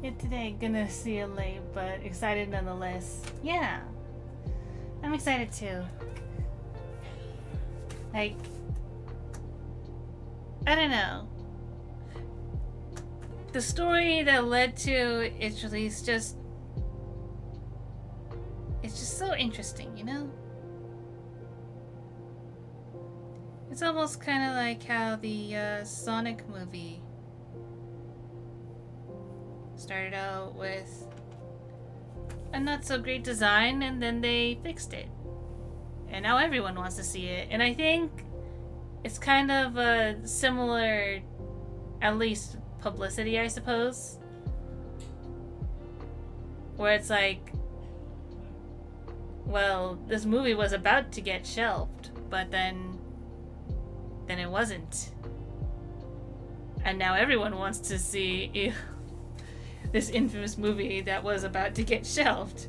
Yet today, gonna see it late, but excited nonetheless. Yeah, I'm excited too. Like, I don't know. The story that led to its release just... It's just so interesting, you know? It's almost kind of like how the Sonic movie started out with a not so great design, and then they fixed it. And now everyone wants to see it. And I think it's kind of a similar, at least publicity, I suppose. Where it's like, well, this movie was about to get shelved, but then it wasn't. And now everyone wants to see this infamous movie that was about to get shelved.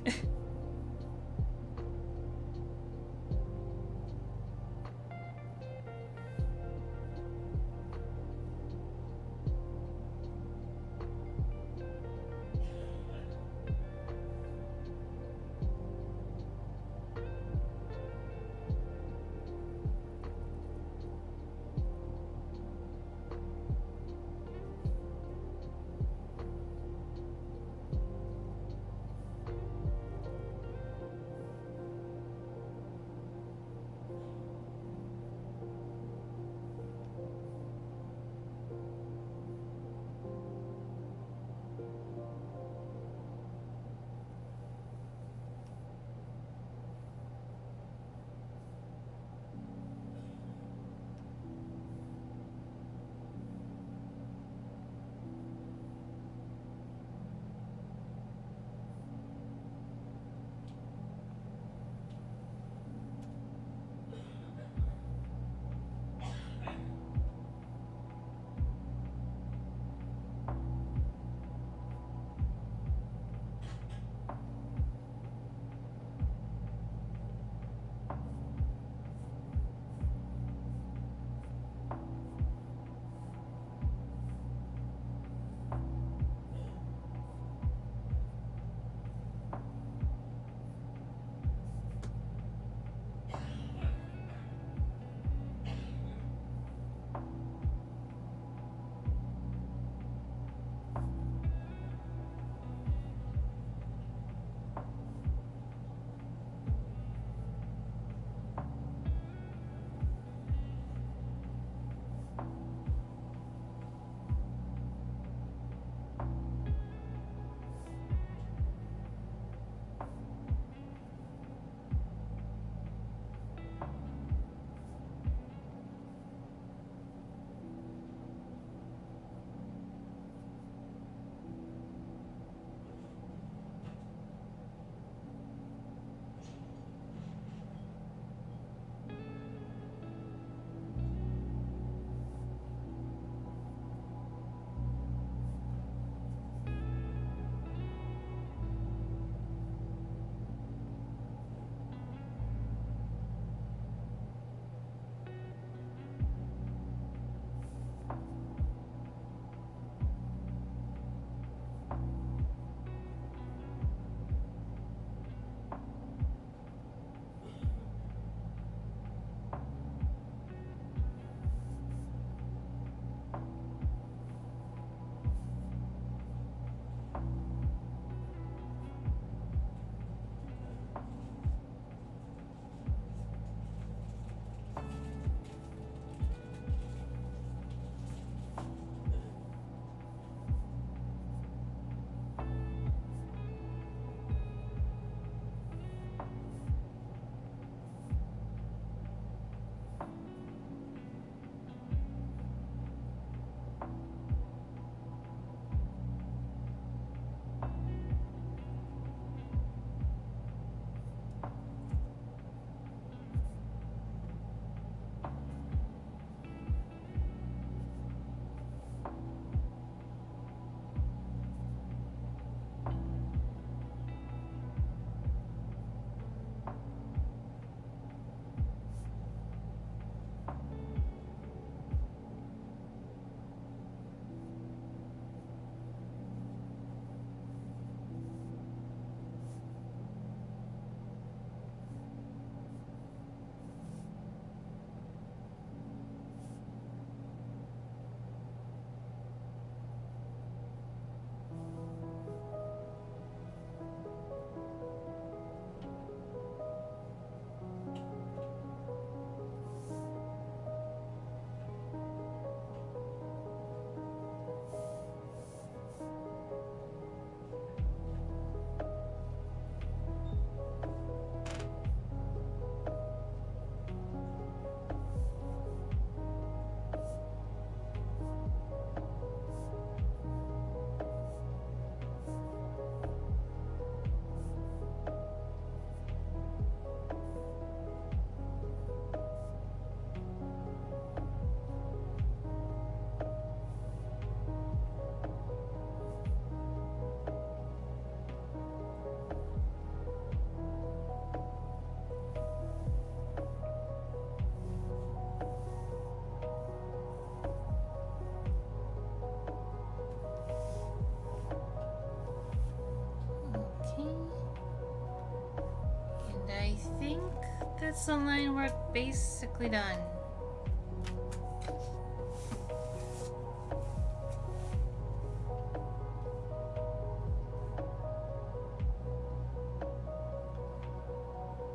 That's the line work basically done.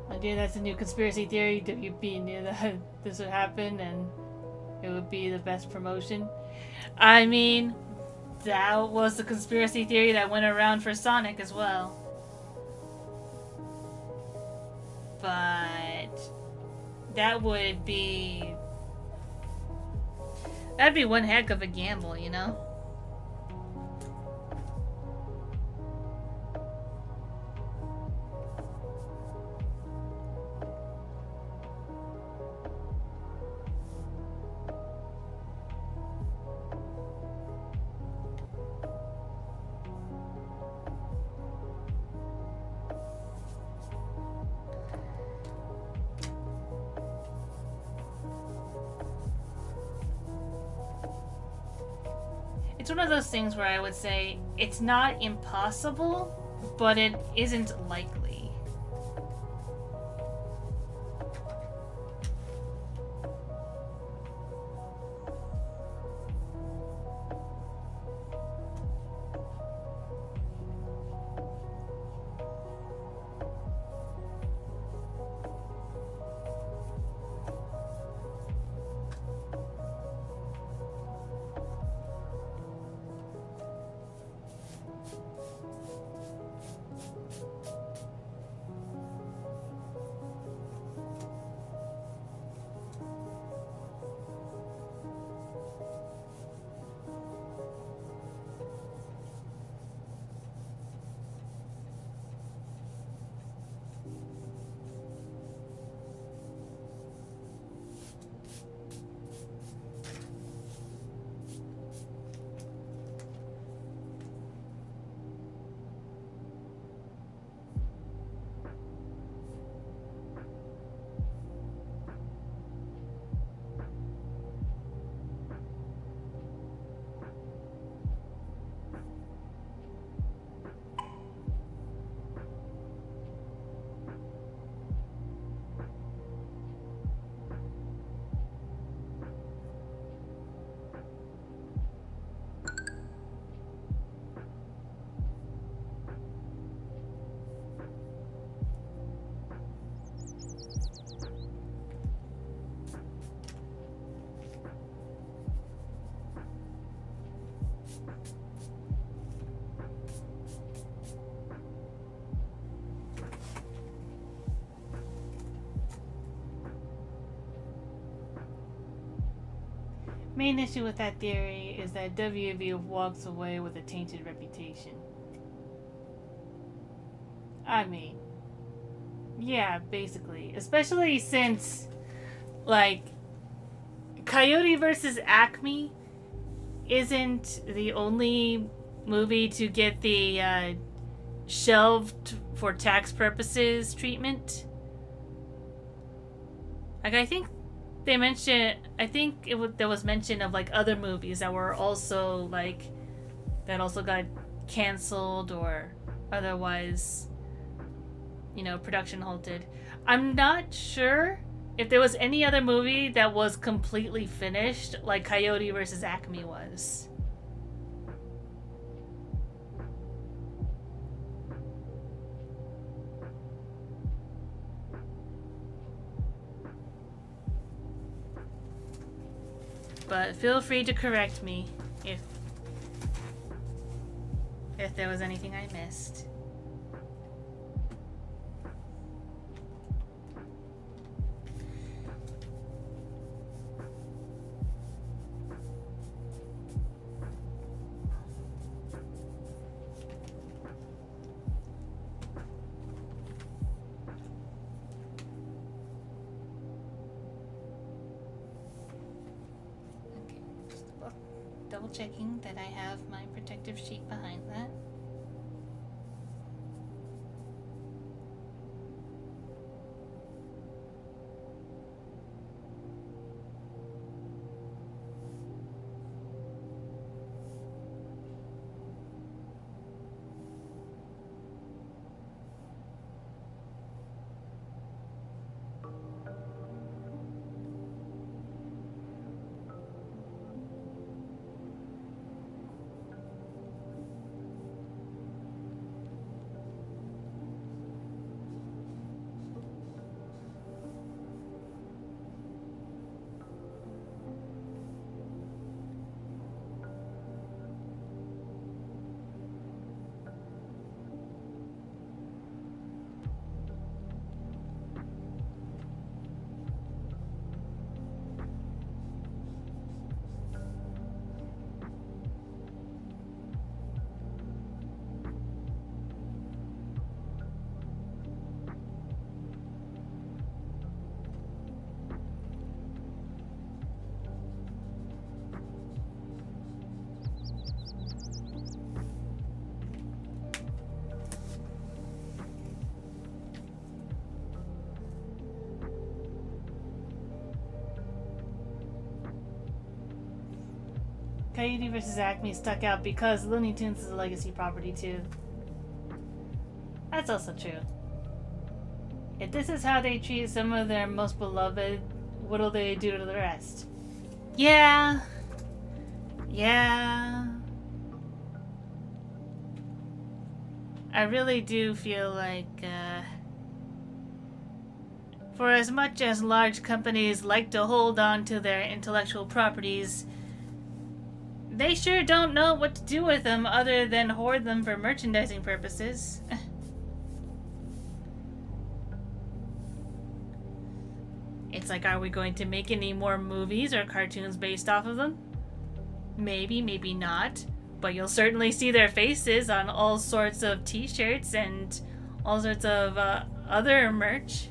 My dear, that's a new conspiracy theory. WB knew that this would happen and it would be the best promotion. I mean, that was the conspiracy theory that went around for Sonic as well. But that would be... that'd be one heck of a gamble, you know? It's one of those things where I would say it's not impossible, but it isn't likely. Main issue with that theory is that WB walks away with a tainted reputation. I mean, yeah, basically. Especially since, like, Coyote versus Acme isn't the only movie to get the shelved for tax purposes treatment. Like, I think they mentioned, there was mention of like other movies that were also like, that also got canceled or otherwise, you know, production halted. I'm not sure if there was any other movie that was completely finished like Coyote versus Acme was. But feel free to correct me if there was anything I missed. Double checking that I have my protective sheet behind that. Coyote vs. Acme stuck out because Looney Tunes is a legacy property too. That's also true. If this is how they treat some of their most beloved, what'll they do to the rest? Yeah. Yeah. I really do feel like, for as much as large companies like to hold on to their intellectual properties, they sure don't know what to do with them other than hoard them for merchandising purposes. It's like, are we going to make any more movies or cartoons based off of them? Maybe, maybe not. But you'll certainly see their faces on all sorts of t-shirts and all sorts of other merch.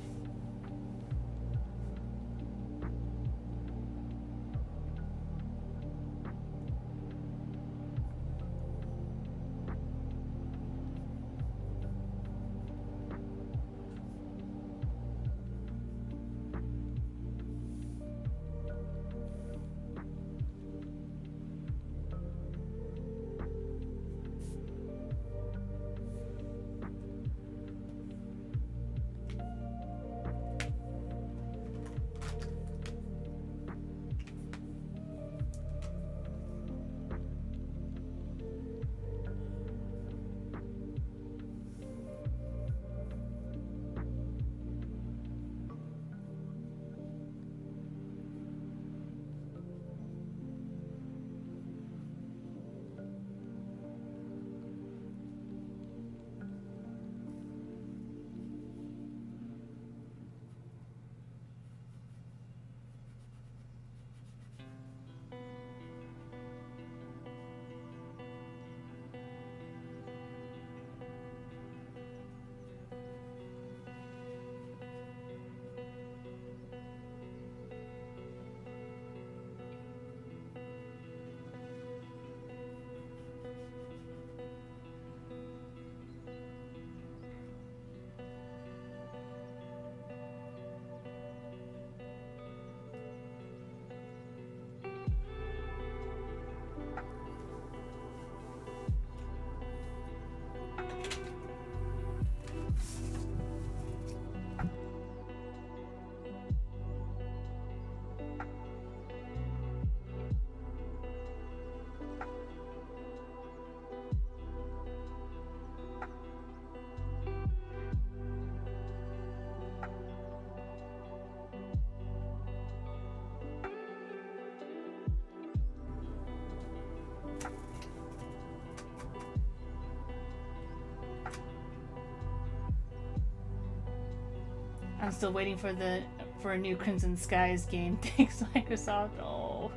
I'm still waiting for a new Crimson Skies game. Thanks, Microsoft. Oh,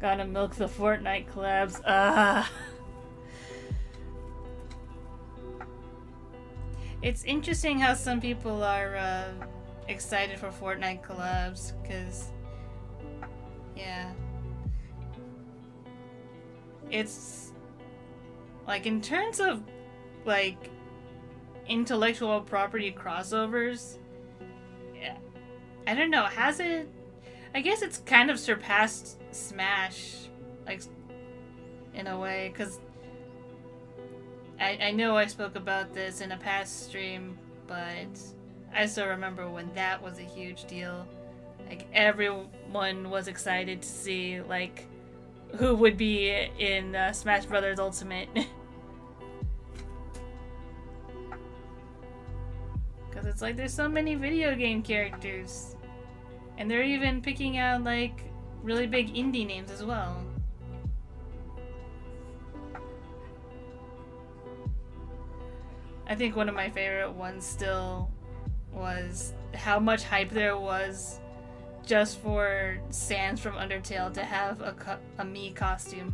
gotta milk the Fortnite collabs. It's interesting how some people are excited for Fortnite collabs, because, yeah, it's like, in terms of like intellectual property crossovers, yeah, I don't know, has it? I guess it's kind of surpassed Smash, like, in a way, because I know I spoke about this in a past stream, but I still remember when that was a huge deal. Like, everyone was excited to see, like, who would be in Smash Brothers Ultimate. Because it's like, there's so many video game characters. And they're even picking out, like, really big indie names as well. I think one of my favorite ones still was how much hype there was just for Sans from Undertale to have a Mii costume.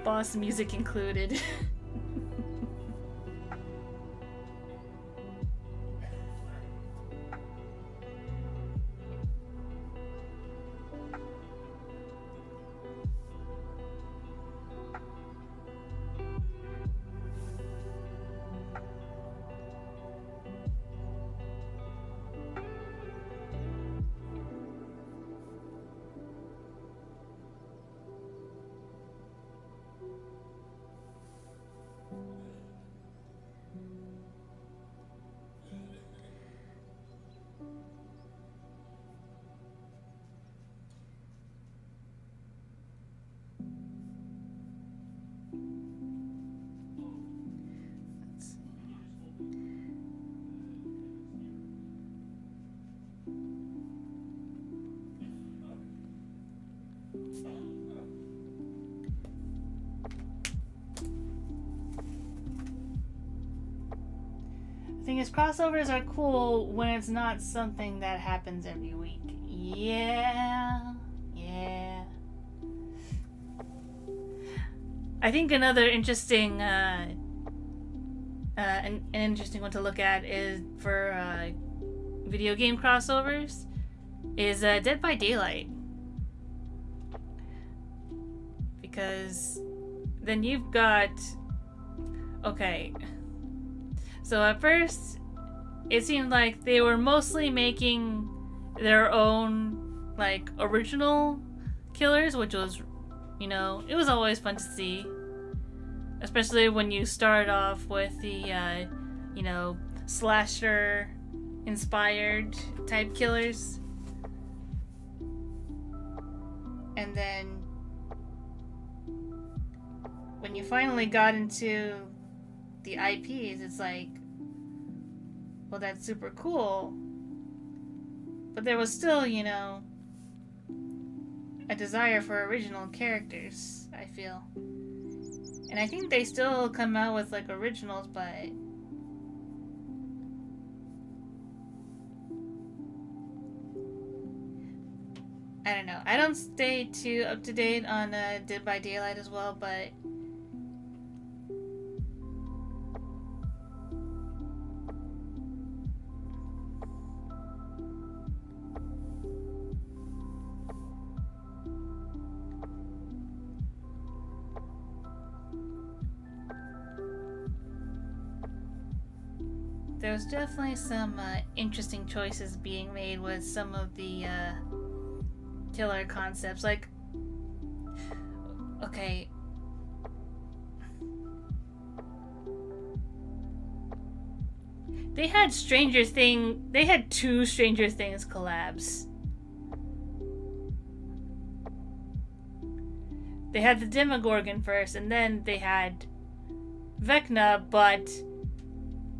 Boss music included. thing is, crossovers are cool when it's not something that happens every week. Yeah. I think another interesting, an interesting one to look at is for video game crossovers is Dead by Daylight, because then you've got okay. So at first, it seemed like they were mostly making their own like original killers, which was, you know, it was always fun to see. Especially when you start off with the, you know, slasher inspired type killers. And then when you finally got into the IPs, it's like, well, that's super cool. But there was still, you know, a desire for original characters, I feel. And I think they still come out with, like, originals, but I don't know. I don't stay too up to date on Dead by Daylight as well, but there's definitely some interesting choices being made with some of the killer concepts. Like, okay, they had they had two Stranger Things collabs. They had the Demogorgon first, and then they had Vecna, but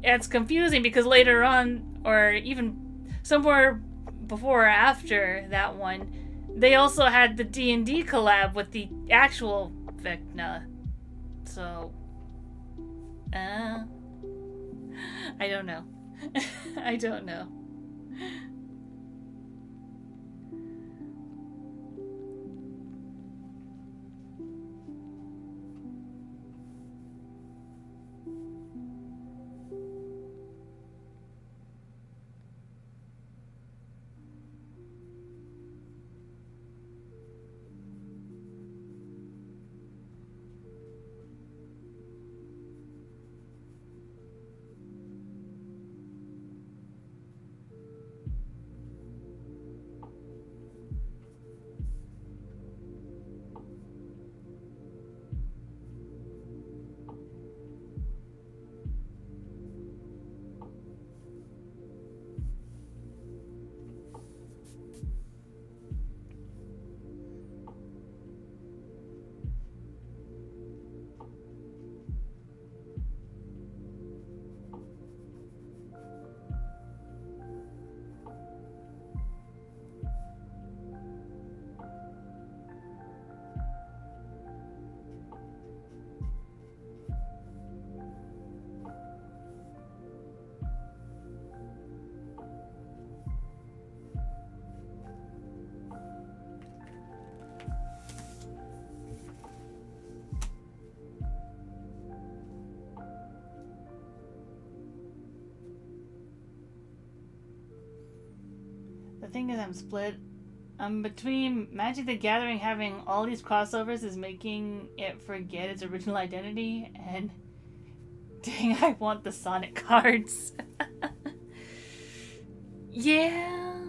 it's confusing because later on, or even somewhere before or after that one, they also had the D&D collab with the actual Vecna. So, I don't know. I don't know. The thing is, I'm split. Between Magic the Gathering having all these crossovers is making it forget its original identity, and dang, I want the Sonic cards. Yeah.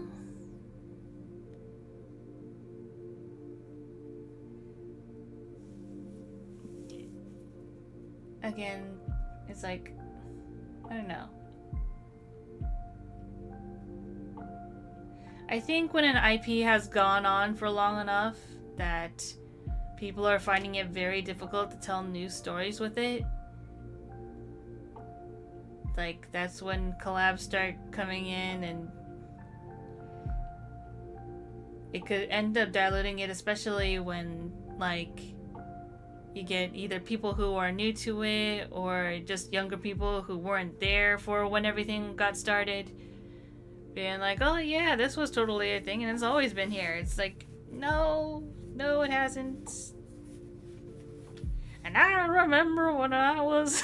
Again, it's like, I don't know. I think when an IP has gone on for long enough that people are finding it very difficult to tell new stories with it, like, that's when collabs start coming in, and it could end up diluting it, especially when, like, You get either people who are new to it or just younger people who weren't there for when everything got started being like, oh yeah, this was totally a thing and it's always been here. It's like, no, it hasn't. And I remember when I was...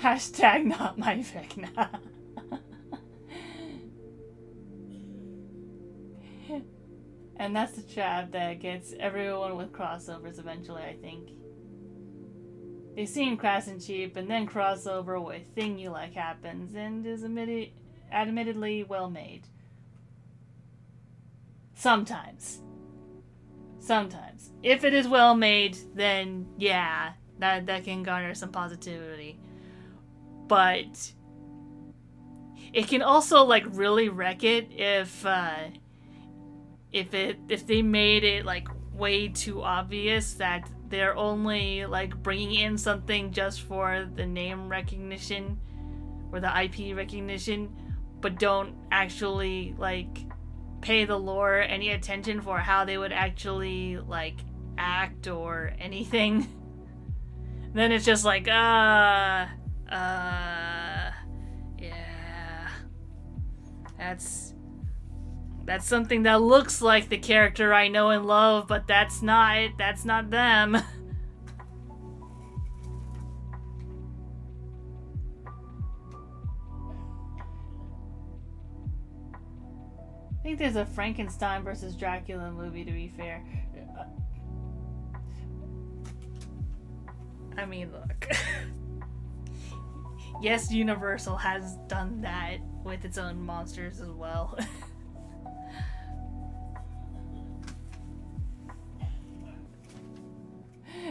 Hashtag not my Vecna. And that's the trap that gets everyone with crossovers eventually, I think. They seem crass and cheap, and then crossover with thing you like happens, and is admittedly well made. Sometimes. If it is well made, then yeah, that can garner some positivity. But it can also like really wreck it if they made it like way too obvious that they're only like bringing in something just for the name recognition or the IP recognition, but don't actually like pay the lore any attention for how they would actually like act or anything. Then it's just like yeah, that's something that looks like the character I know and love, but that's not them. I think there's a Frankenstein versus Dracula movie, to be fair. I mean, look. Yes, Universal has done that with its own monsters as well.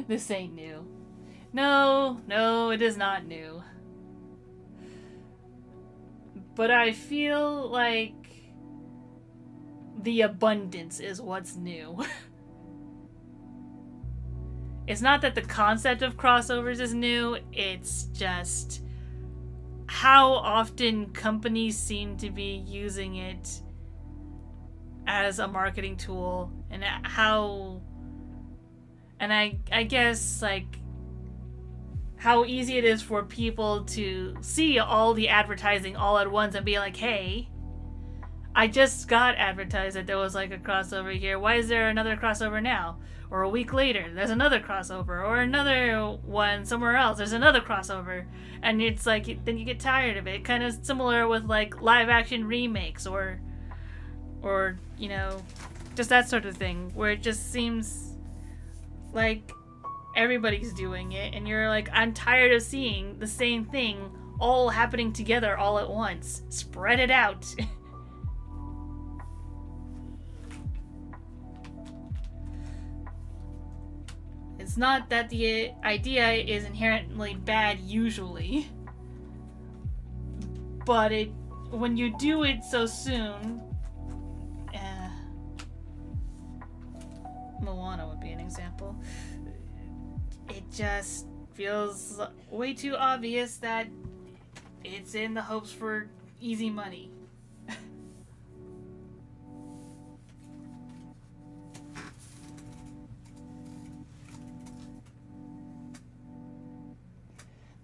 This ain't new. No, it is not new. But I feel like the abundance is what's new. It's not that the concept of crossovers is new, it's just how often companies seem to be using it as a marketing tool, and how, and I guess like how easy it is for people to see all the advertising all at once and be like, hey, I just got advertised that there was like a crossover here. Why is there another crossover now? Or a week later, there's another crossover. Or another one somewhere else, there's another crossover. And it's like, then you get tired of it. Kind of similar with like live action remakes or you know, just that sort of thing. Where it just seems like everybody's doing it. And you're like, I'm tired of seeing the same thing all happening together all at once. Spread it out. It's not that the idea is inherently bad usually, but when you do it so soon, Moana would be an example, it just feels way too obvious that it's in the hopes for easy money.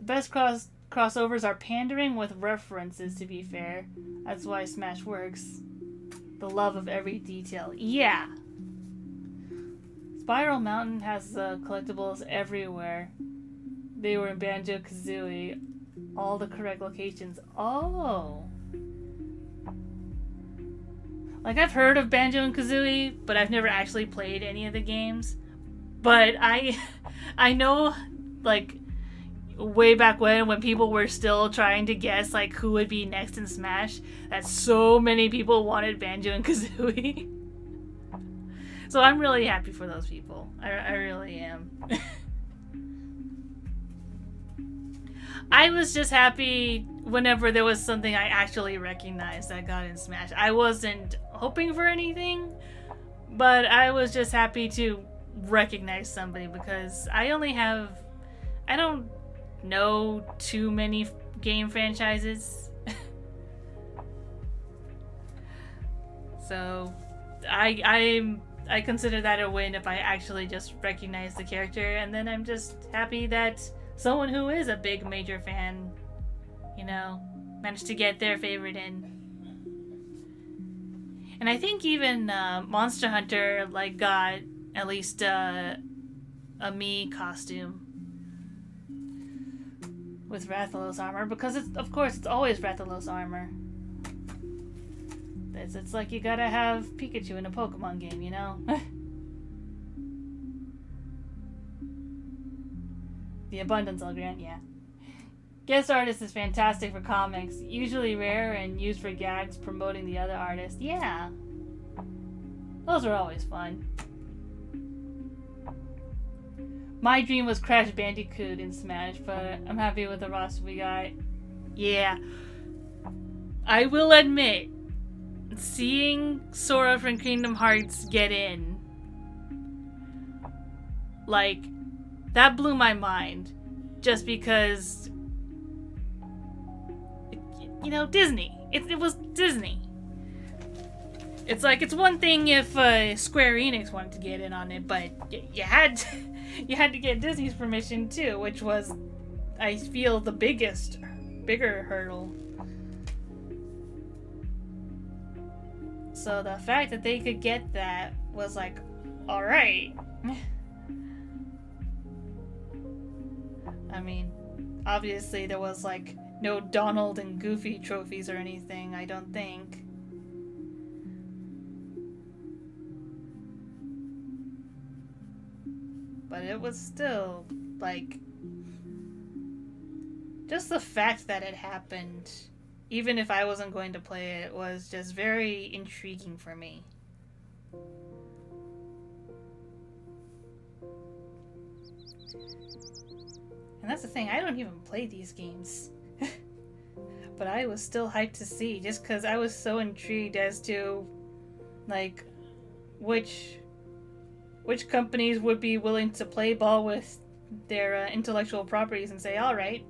Best crossovers are pandering with references, to be fair. That's why Smash works. The love of every detail. Yeah! Spiral Mountain has collectibles everywhere. They were in Banjo-Kazooie. All the correct locations. Oh! Like, I've heard of Banjo and Kazooie, but I've never actually played any of the games. But I know, like, way back when people were still trying to guess like who would be next in Smash, that so many people wanted Banjo and Kazooie. So I'm really happy for those people. I really am. I was just happy whenever there was something I actually recognized that got in Smash. I wasn't hoping for anything, but I was just happy to recognize somebody because I don't know too many game franchises. So I consider that a win if I actually just recognize the character, and then I'm just happy that someone who is a big major fan, you know, managed to get their favorite in. And I think even Monster Hunter like got at least a Mii costume with Rathalos armor, because of course it's always Rathalos armor. It's like you gotta have Pikachu in a Pokemon game, you know? The abundance I'll grant, yeah. Guest artist is fantastic for comics, usually rare and used for gags promoting the other artist. Yeah. Those are always fun. My dream was Crash Bandicoot in Smash, but I'm happy with the roster we got. Yeah. I will admit, seeing Sora from Kingdom Hearts get in, like, that blew my mind. Just because, you know, Disney. It was Disney. It's like, it's one thing if Square Enix wanted to get in on it, but you had to get Disney's permission too, which was, I feel, the bigger hurdle. So the fact that they could get that was like, alright. I mean, obviously there was like no Donald and Goofy trophies or anything, I don't think. But it was still, like, just the fact that it happened, even if I wasn't going to play it, was just very intriguing for me. And that's the thing, I don't even play these games. But I was still hyped to see, just because I was so intrigued as to, like, which companies would be willing to play ball with their intellectual properties and say, alright,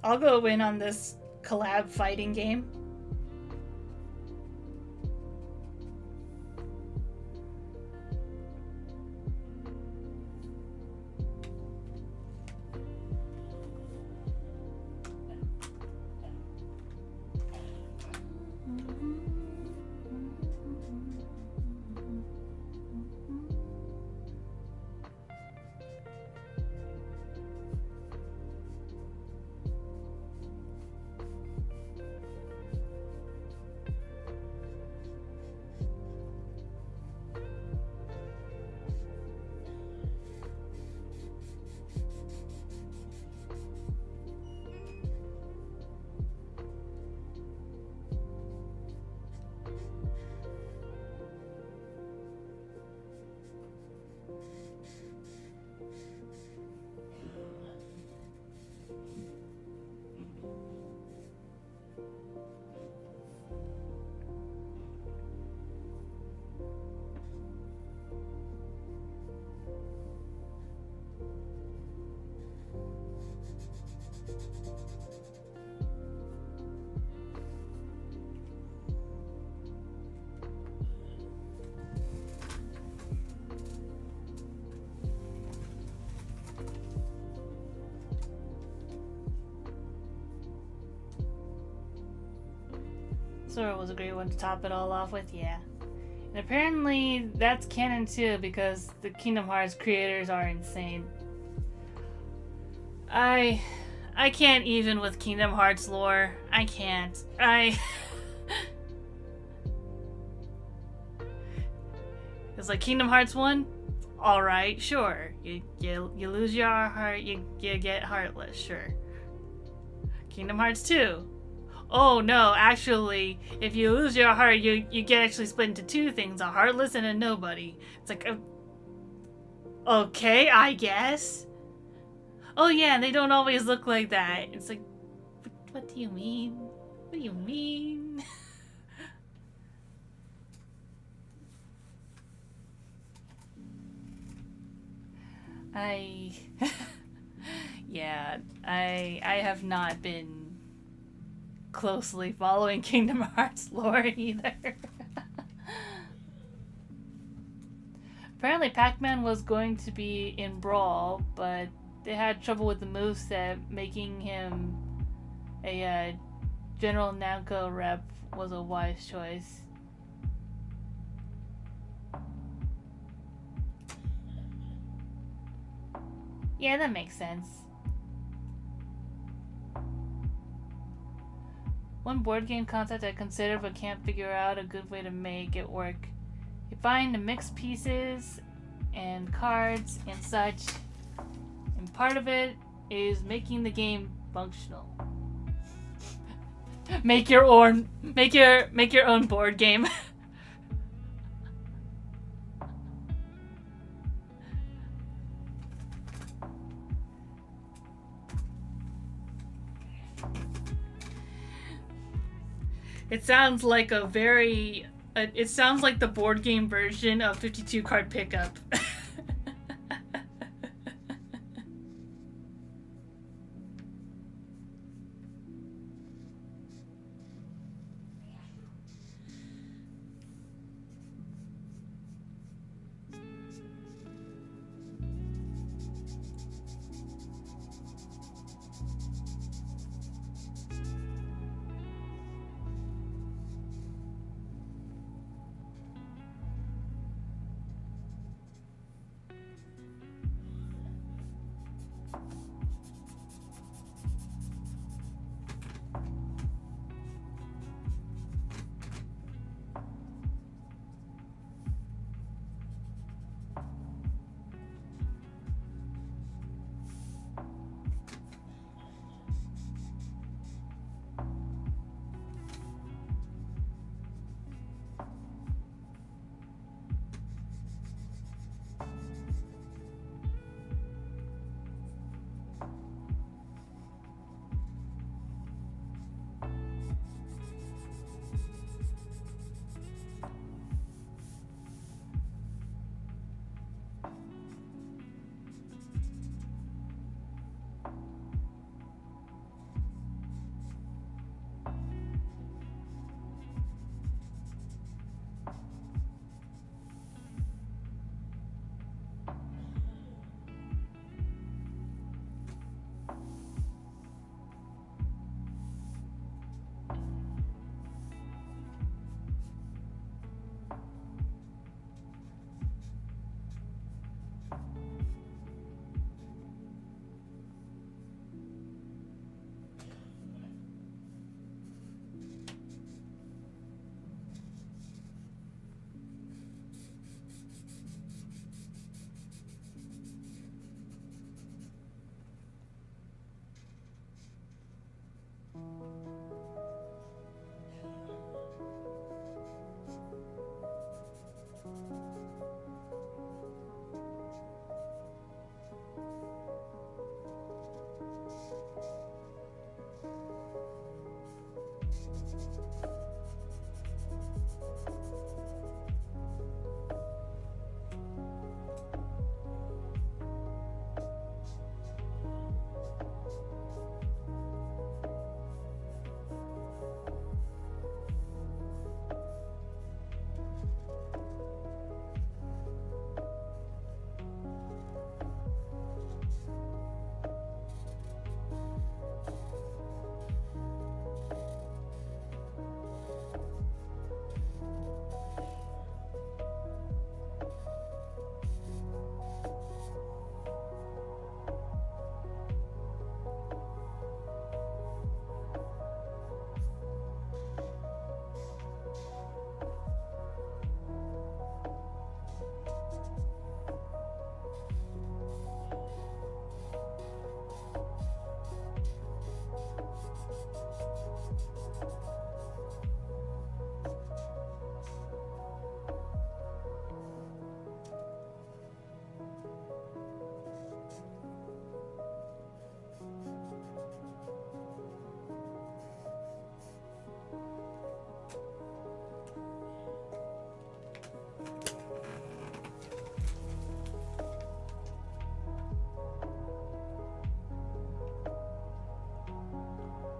I'll go in on this collab fighting game. Sora was a great one to top it all off with, yeah. And apparently that's canon too, because the Kingdom Hearts creators are insane. I can't even with Kingdom Hearts lore. I can't. It's like Kingdom Hearts 1? Alright, sure. You lose your heart, you get heartless, sure. Kingdom Hearts 2. Oh no, actually, if you lose your heart, you get actually split into two things, a heartless and a nobody. It's like, okay, I guess. Oh yeah, and they don't always look like that. It's like, what do you mean? What do you mean? Yeah, I have not been closely following Kingdom Hearts lore either. Apparently Pac-Man was going to be in Brawl, but they had trouble with the moveset, making him a General Namco rep was a wise choice. Yeah, that makes sense. One board game concept I consider but can't figure out a good way to make it work. You find the mixed pieces and cards and such, and part of it is making the game functional. Make your own board game. It sounds like it sounds like the board game version of 52 card pickup.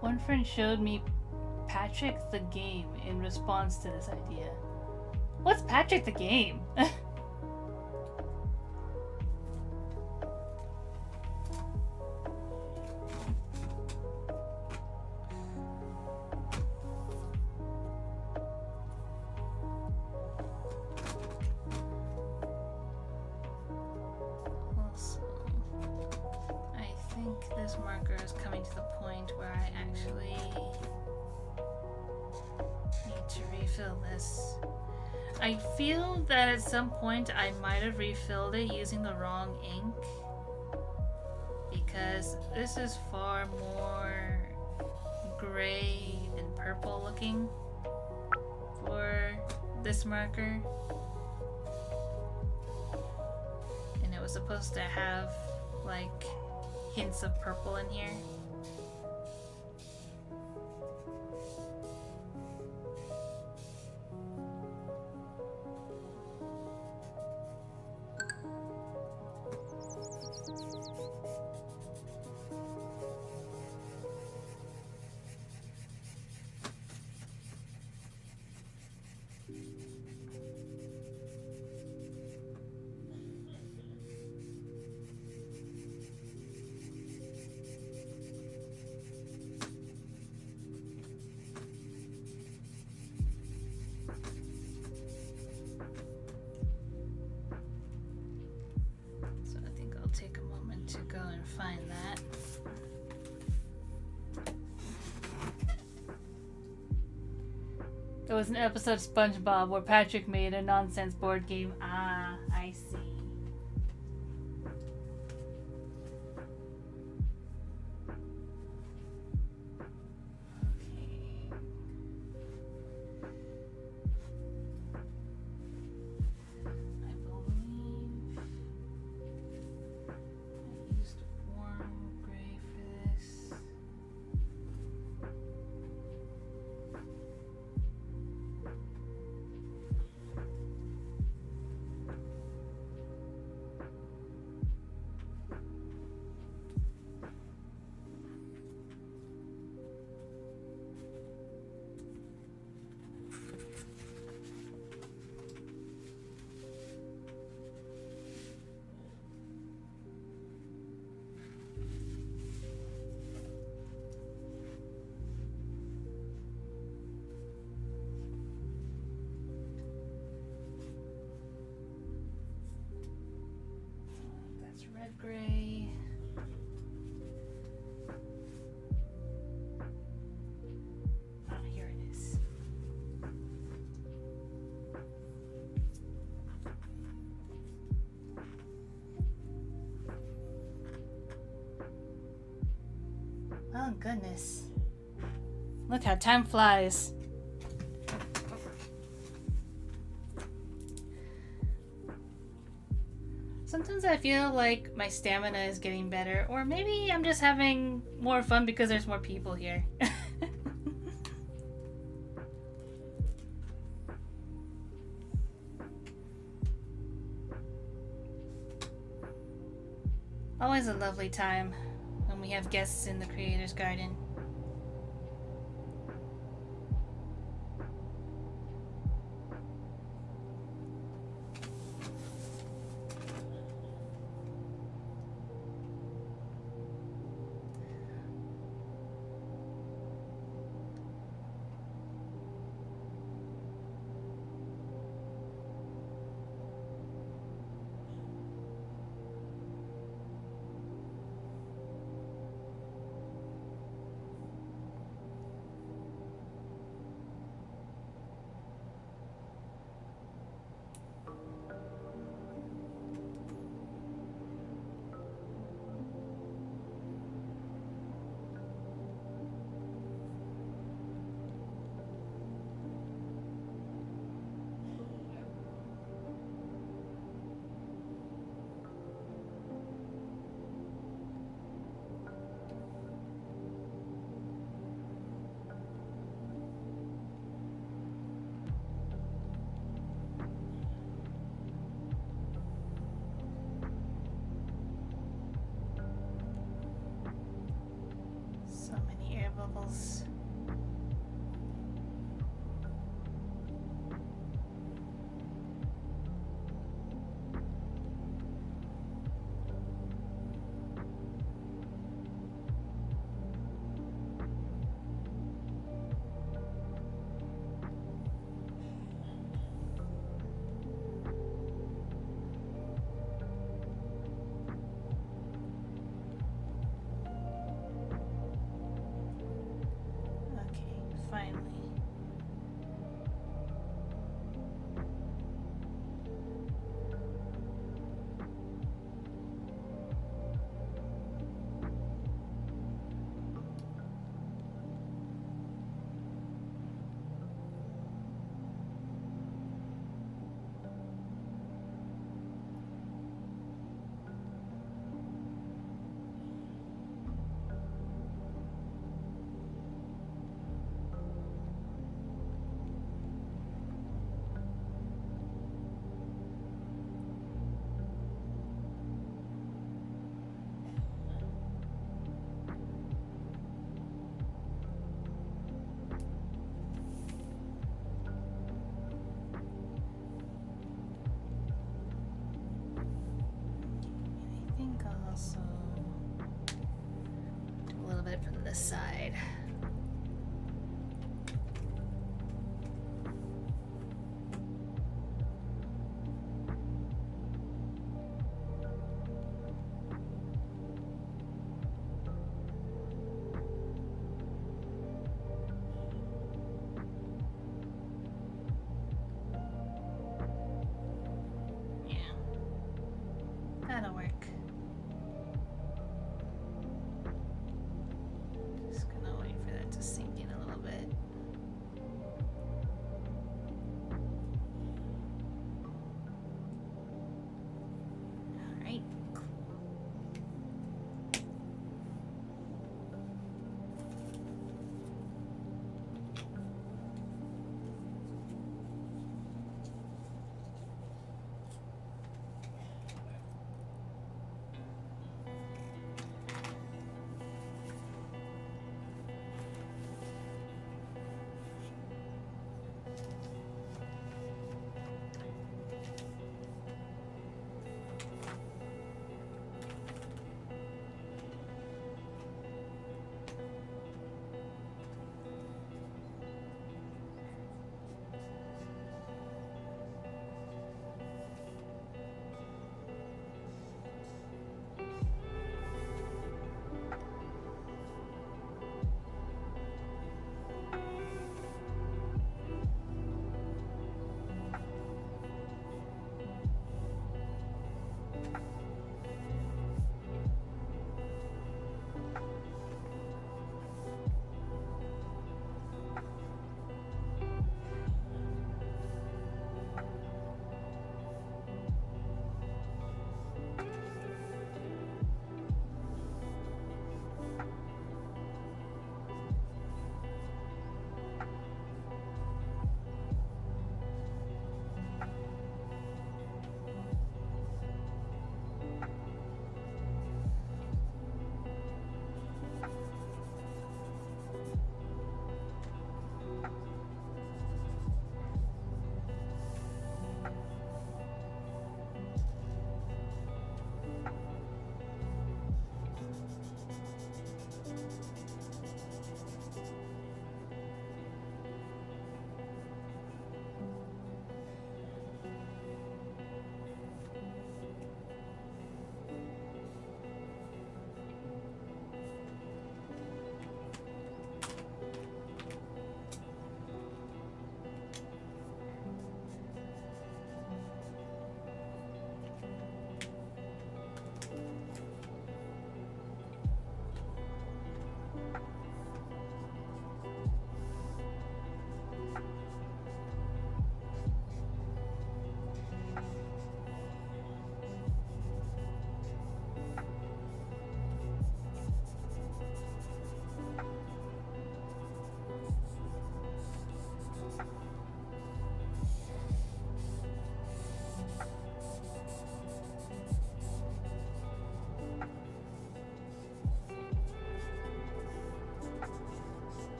One friend showed me Patrick the Game in response to this idea. What's Patrick the Game? this marker is coming to the point where I actually need to refill this. I feel that at some point I might have refilled it using the wrong ink, because this is far more gray than purple looking for this marker, and it was supposed to have like hints of purple in here. Take a moment to go and find that. There was an episode of SpongeBob where Patrick made a nonsense board game. Ah, I see. Red gray. Ah, here it is. Oh goodness. Look how time flies. Sometimes I feel like my stamina is getting better, or maybe I'm just having more fun because there's more people here. Always a lovely time when we have guests in the Creator's Garden. Bubbles.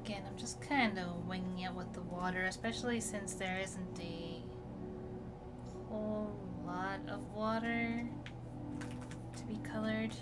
Again, I'm just kind of winging it with the water, especially since there isn't a whole lot of water to be colored.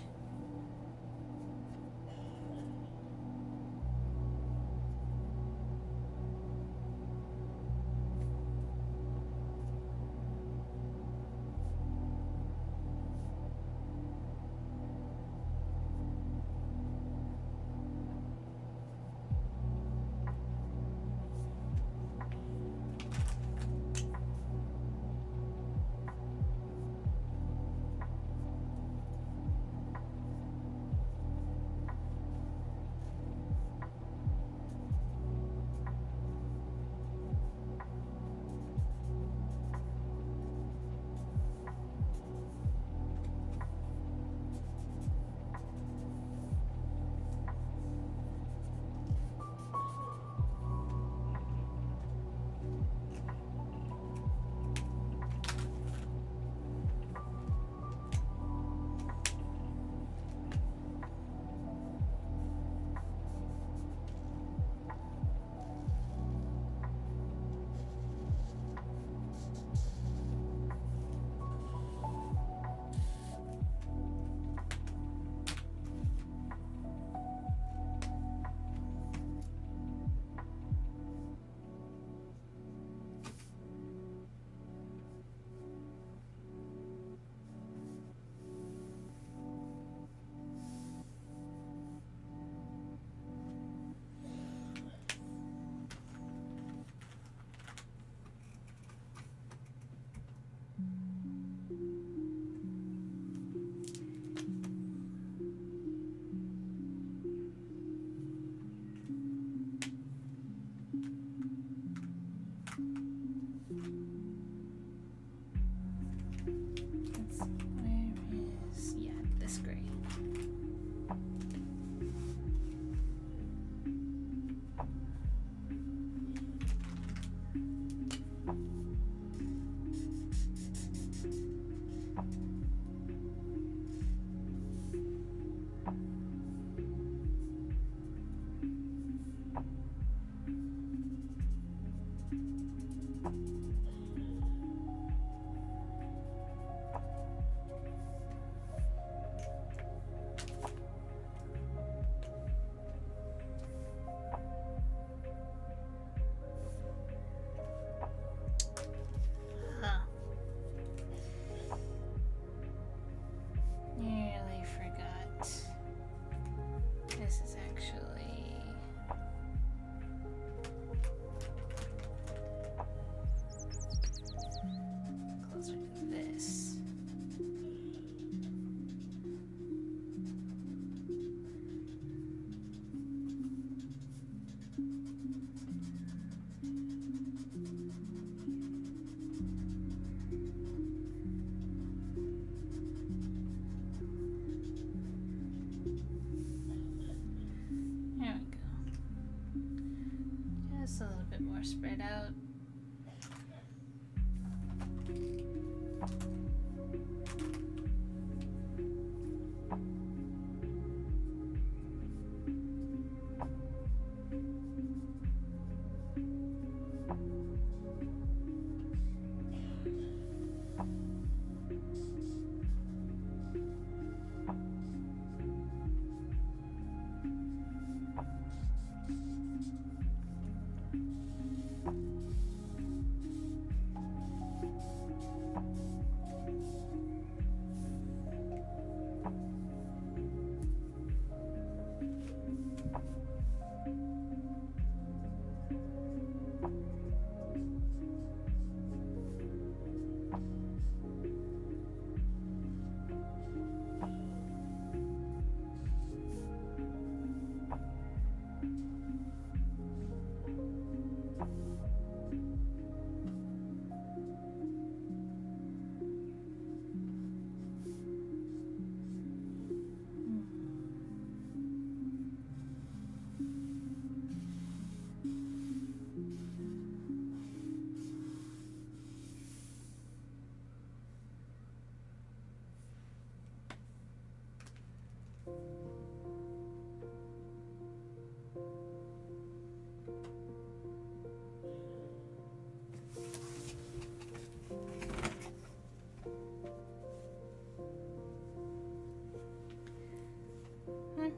Just a little bit more spread out.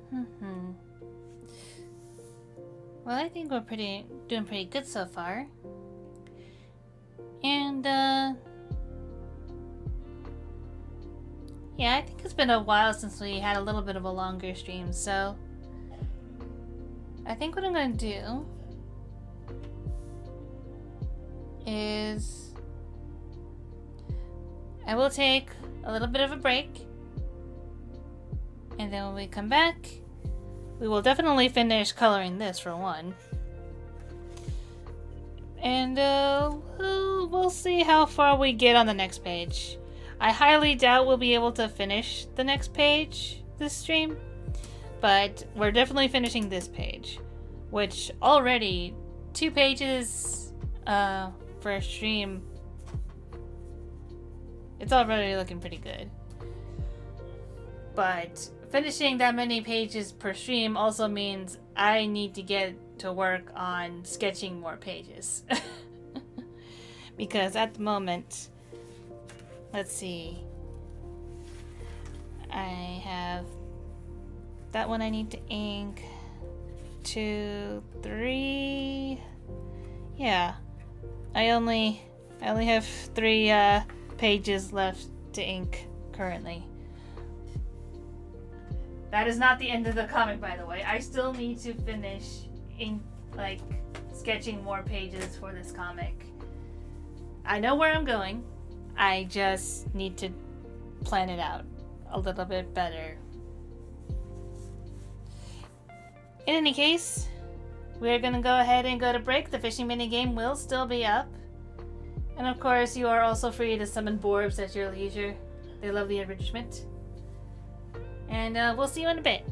Hmm. Well, I think we're doing pretty good so far. And yeah, I think it's been a while since we had a little bit of a longer stream, so I think what I'm gonna do is I will take a little bit of a break, and then when we come back, we will definitely finish coloring this for one. And we'll see how far we get on the next page. I highly doubt we'll be able to finish the next page this stream, but we're definitely finishing this page, which already 2 pages for a stream. It's already looking pretty good. But finishing that many pages per stream also means I need to get to work on sketching more pages. Because at the moment, let's see, I have that one I need to ink, 2, 3, yeah, I only have 3 pages left to ink currently. That is not the end of the comic, by the way. I still need to finish sketching more pages for this comic. I know where I'm going. I just need to plan it out a little bit better. In any case, we're gonna go ahead and go to break. The fishing minigame will still be up. And of course, you are also free to summon Borbs at your leisure. They love the enrichment. And we'll see you in a bit.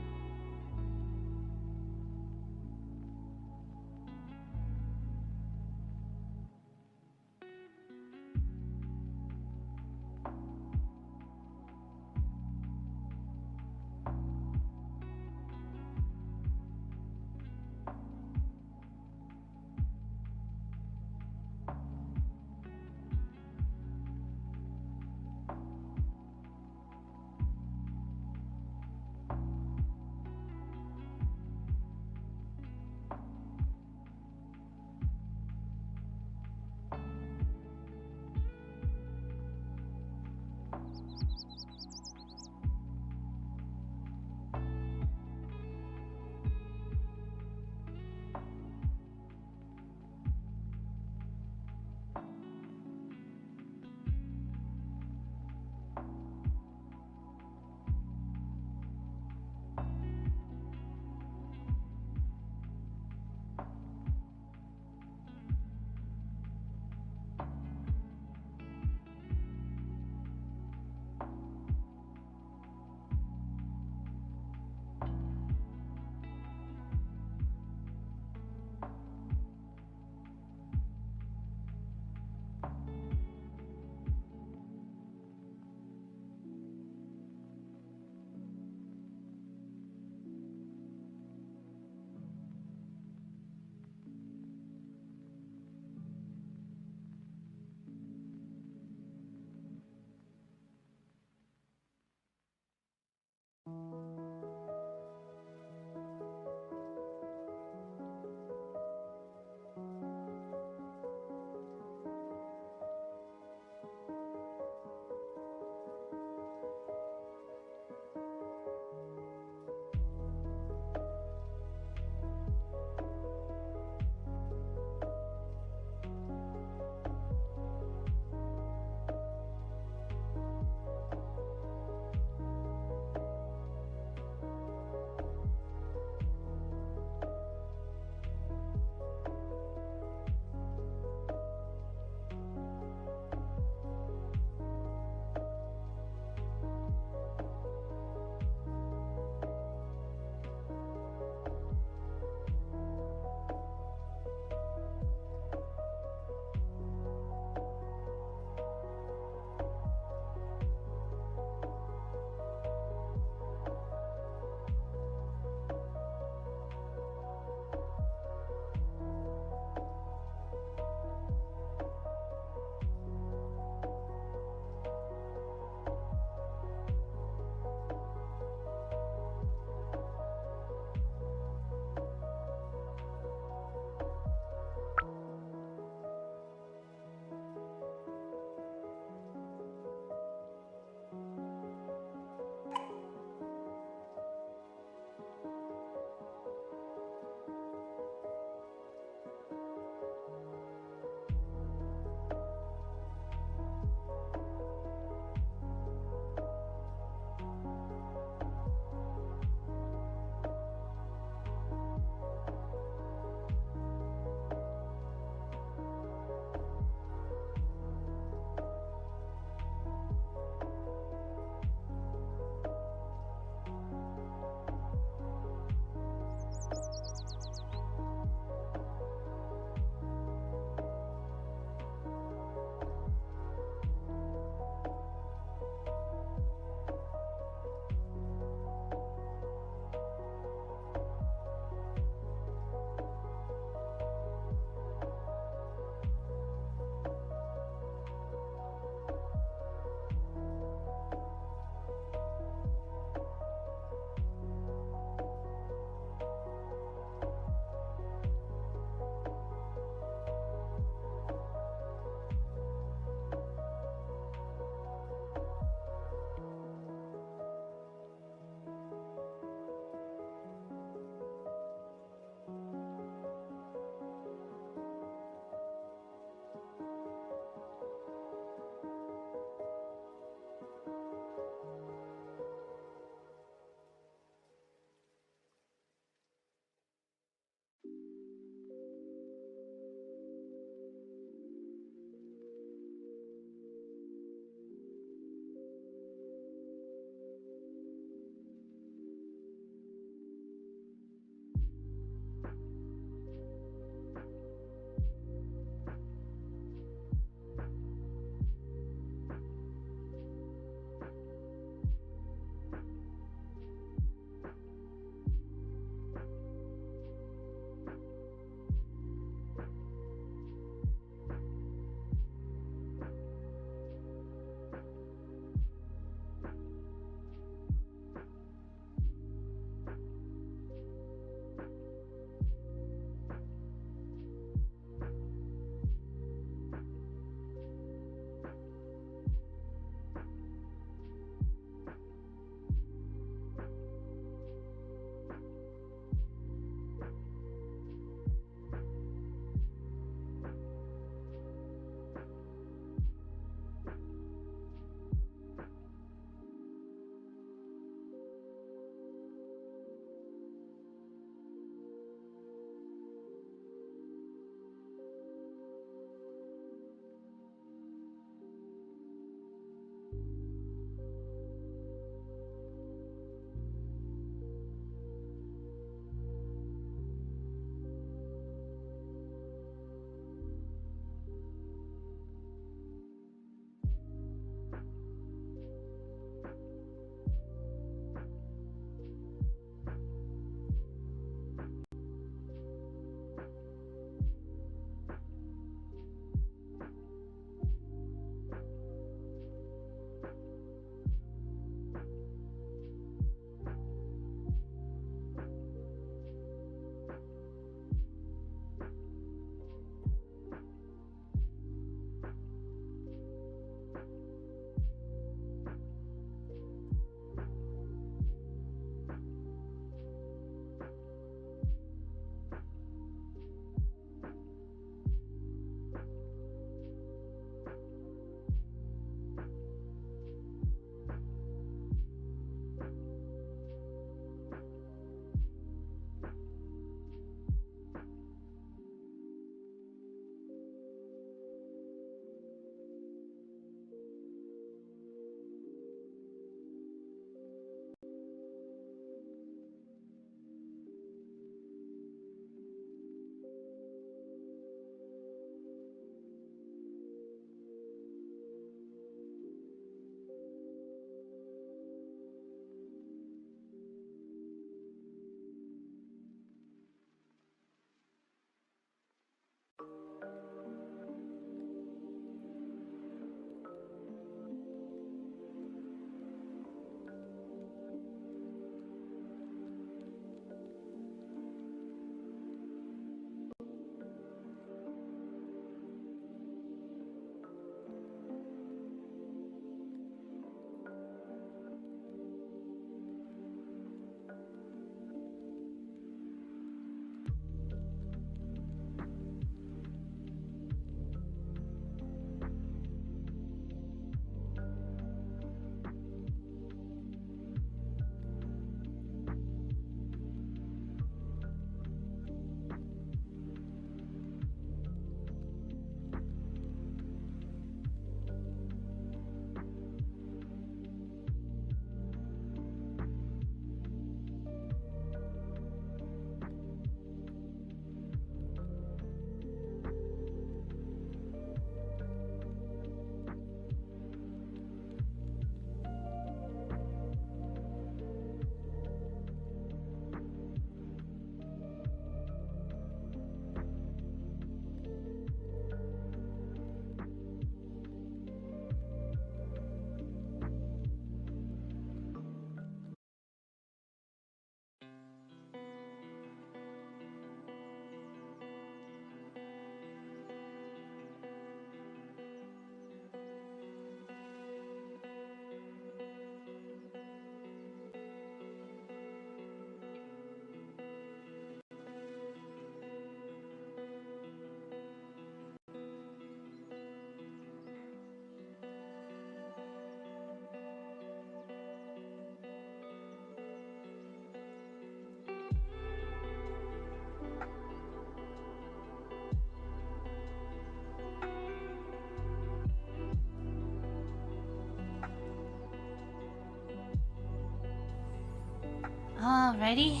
Alrighty.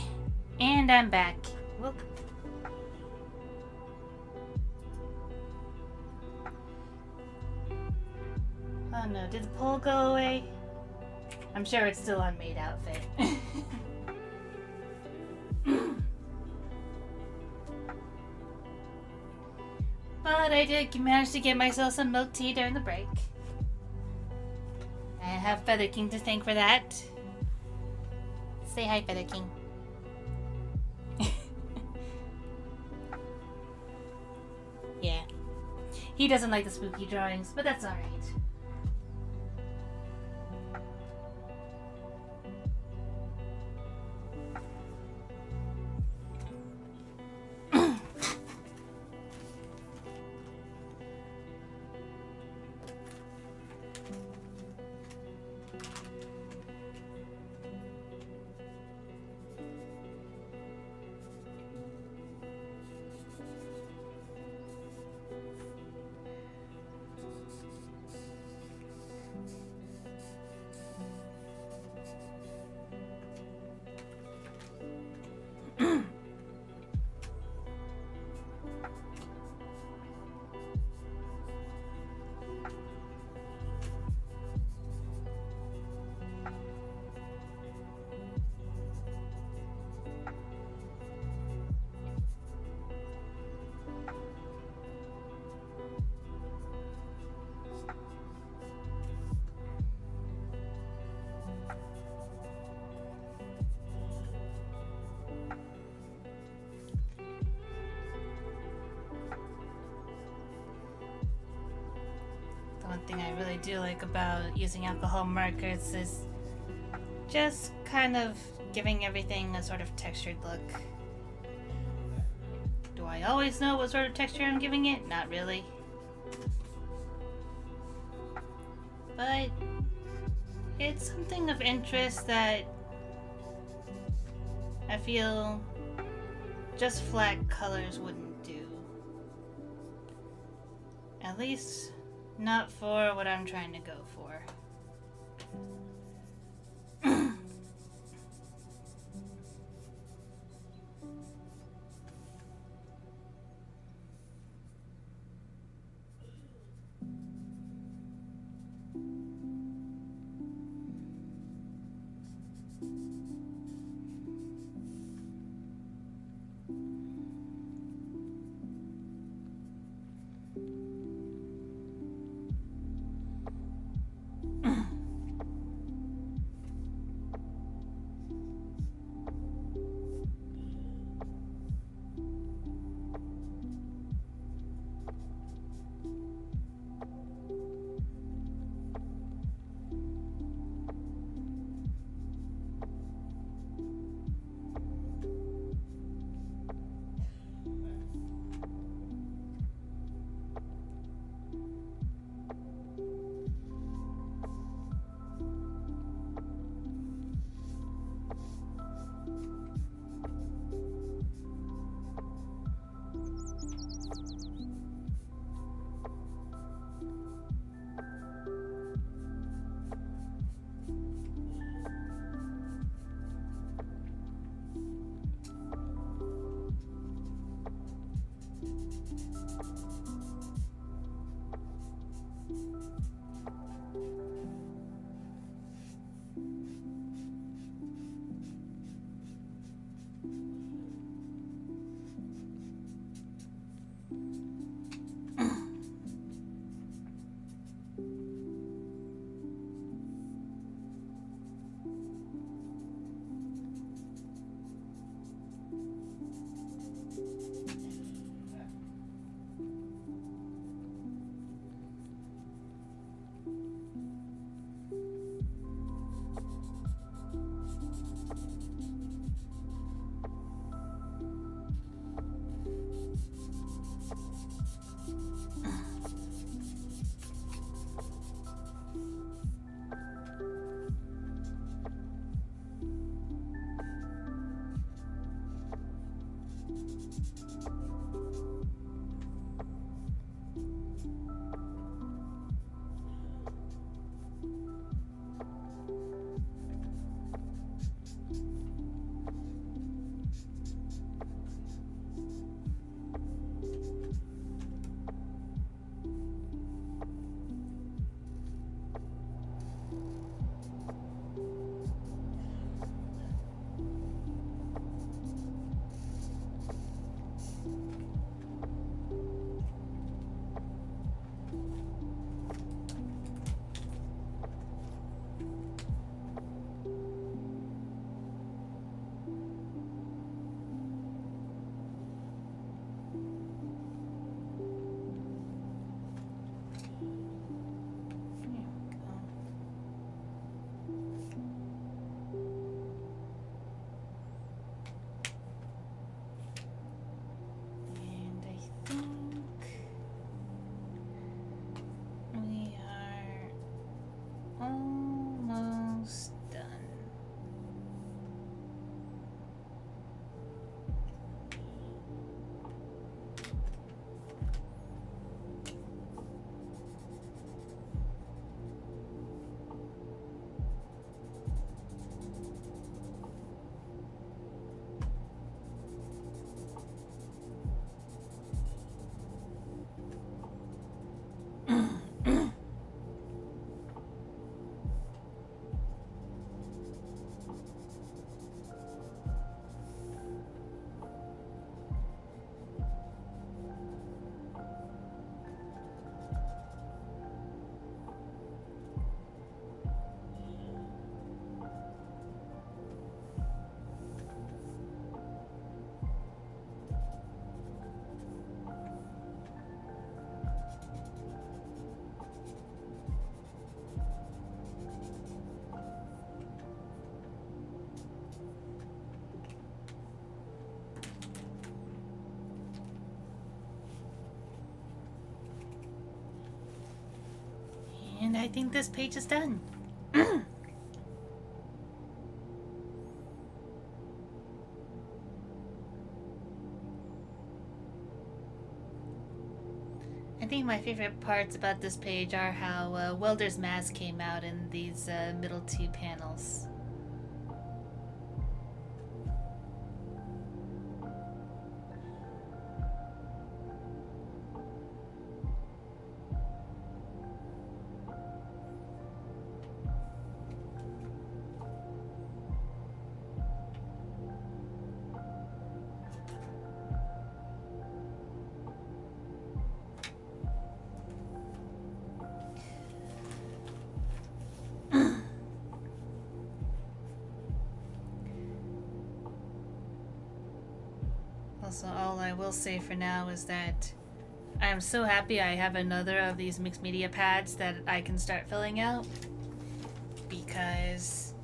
And I'm back. Whoop. Oh no, did the pole go away? I'm sure it's still on maid outfit. But I did manage to get myself some milk tea during the break. I have Feather King to thank for that. Say hi, Feather King. Yeah. He doesn't like the spooky drawings, but that's alright. One thing I really do like about using alcohol markers is just kind of giving everything a sort of textured look. Do I always know what sort of texture I'm giving it? Not really. But it's something of interest that I feel just flat colors wouldn't do. At least not for what I'm trying to go for. And I think this page is done. I think my favorite parts about this page are how Welder's Mask came out in these middle two panels. Also, all I will say for now is that I am so happy I have another of these mixed media pads that I can start filling out, because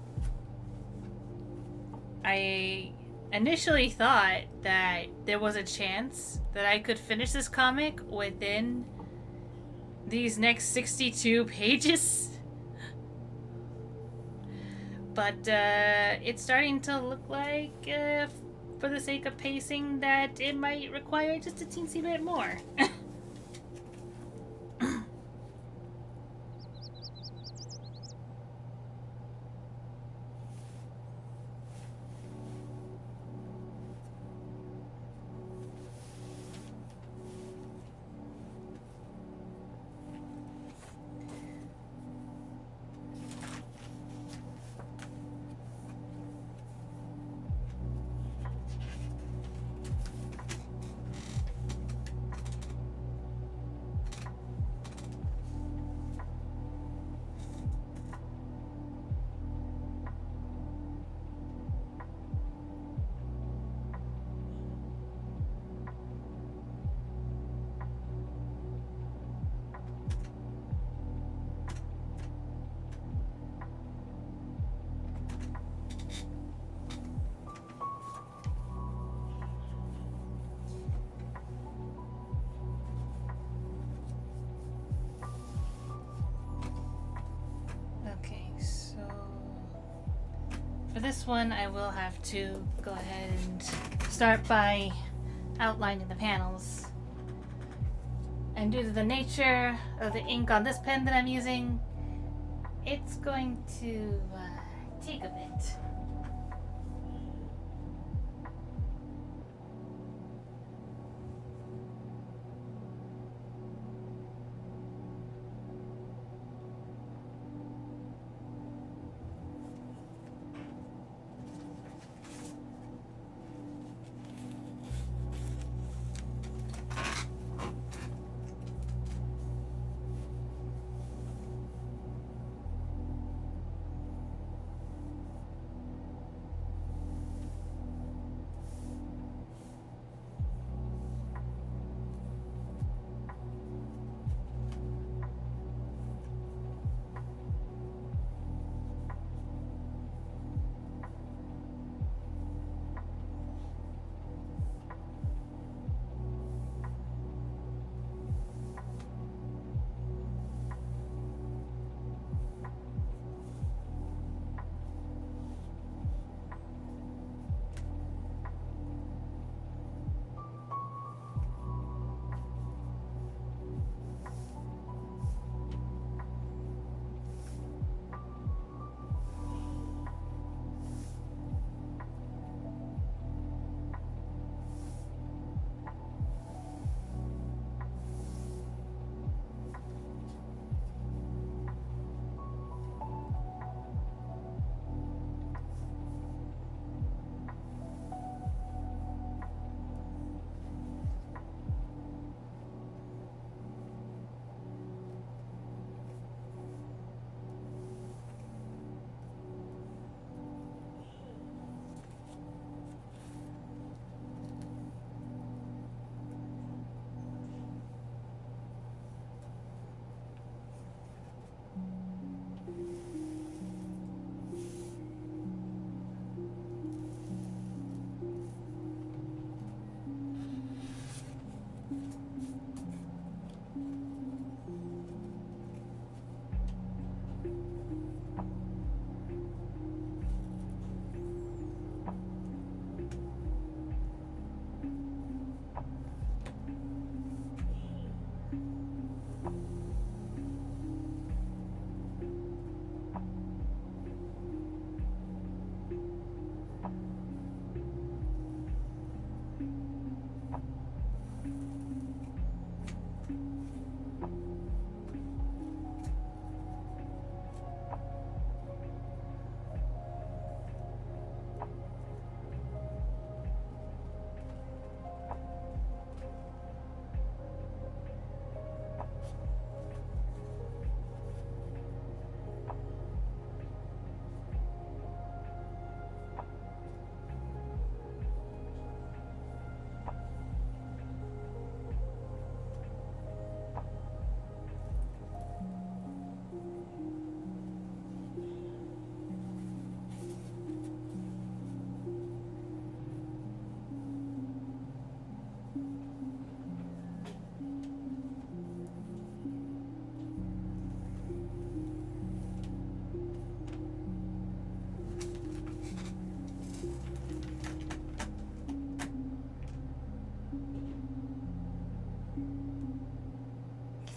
I initially thought that there was a chance that I could finish this comic within these next 62 pages. But it's starting to look like, for the sake of pacing, that it might require just a teensy bit more. For this one, I will have to go ahead and start by outlining the panels. And due to the nature of the ink on this pen that I'm using, it's going to take a bit.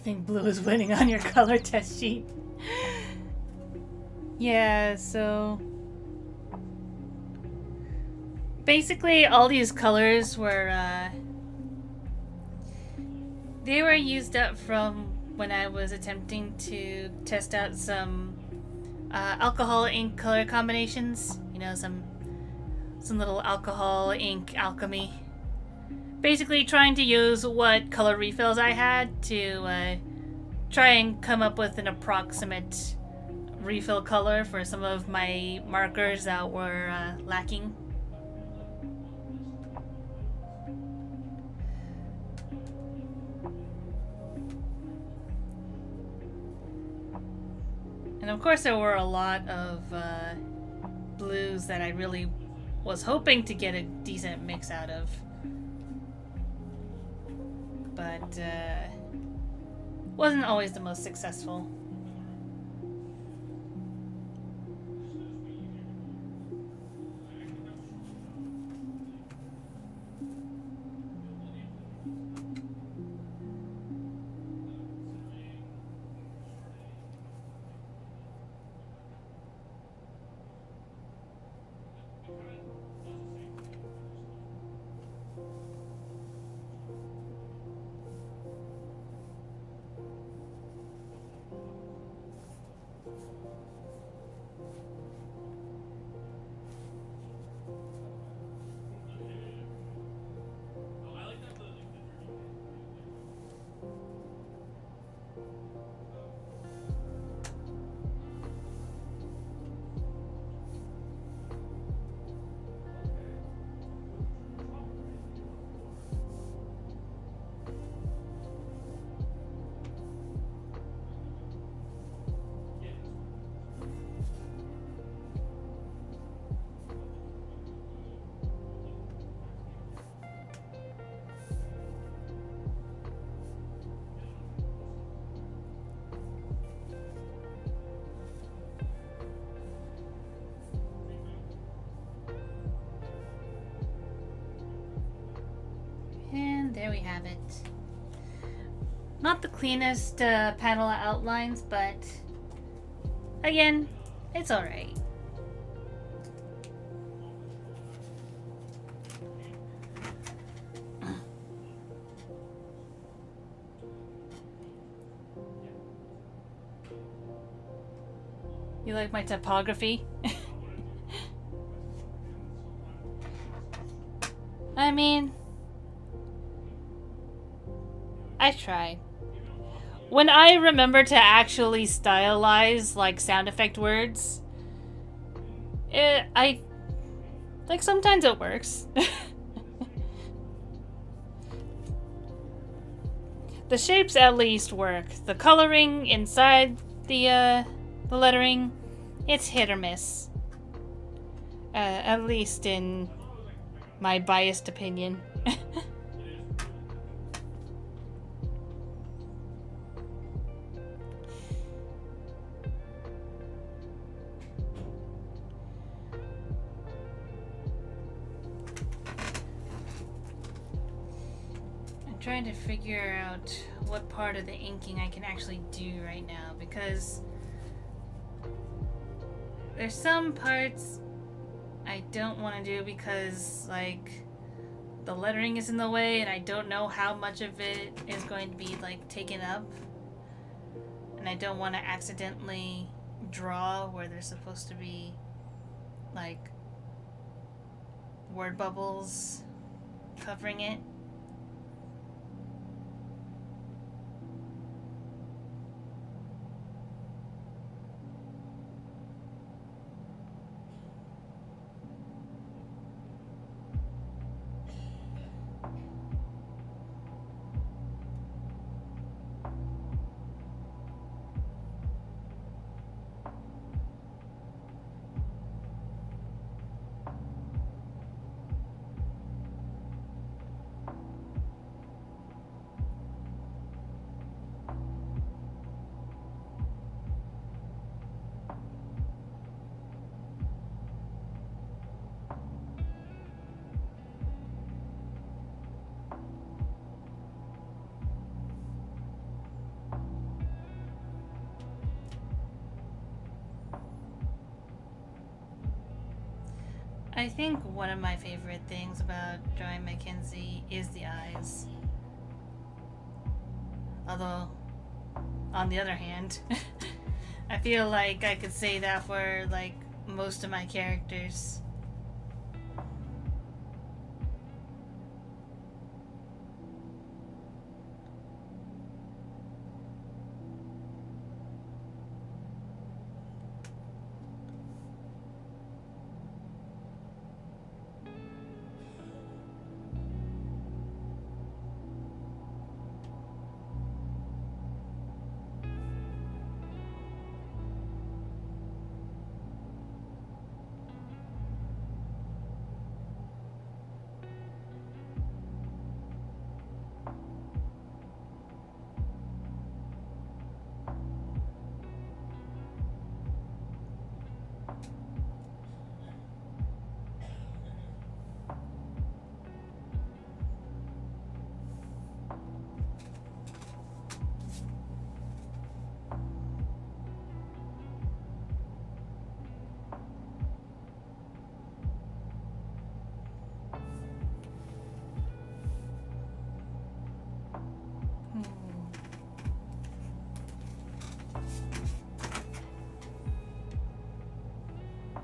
think blue is winning on your color test sheet. Yeah, so basically all these colors were they were used up from when I was attempting to test out some alcohol ink color combinations. You know, some little alcohol ink alchemy. Basically trying to use what color refills I had to try and come up with an approximate refill color for some of my markers that were lacking. And of course there were a lot of blues that I really was hoping to get a decent mix out of. But wasn't always the most successful. And there we have it. Not the cleanest panel outlines, but again, it's alright. You like my typography? I mean, I try. When I remember to actually stylize like sound effect words, I like sometimes it works. The shapes at least work. The coloring inside the lettering, it's hit or miss. At least in my biased opinion. Trying to figure out what part of the inking I can actually do right now, because there's some parts I don't want to do because like the lettering is in the way and I don't know how much of it is going to be like taken up, and I don't want to accidentally draw where there's supposed to be like word bubbles covering it. I think one of my favorite things about drawing Mackenzie is the eyes. Although, on the other hand, I feel like I could say that for like most of my characters.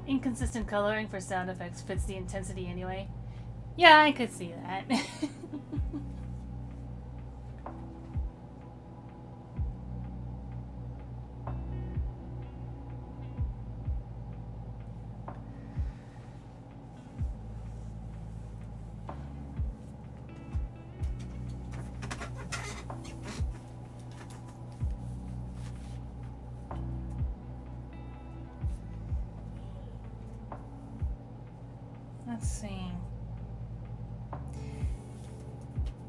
Inconsistent coloring for sound effects fits the intensity anyway. Yeah, I could see that. Let's see.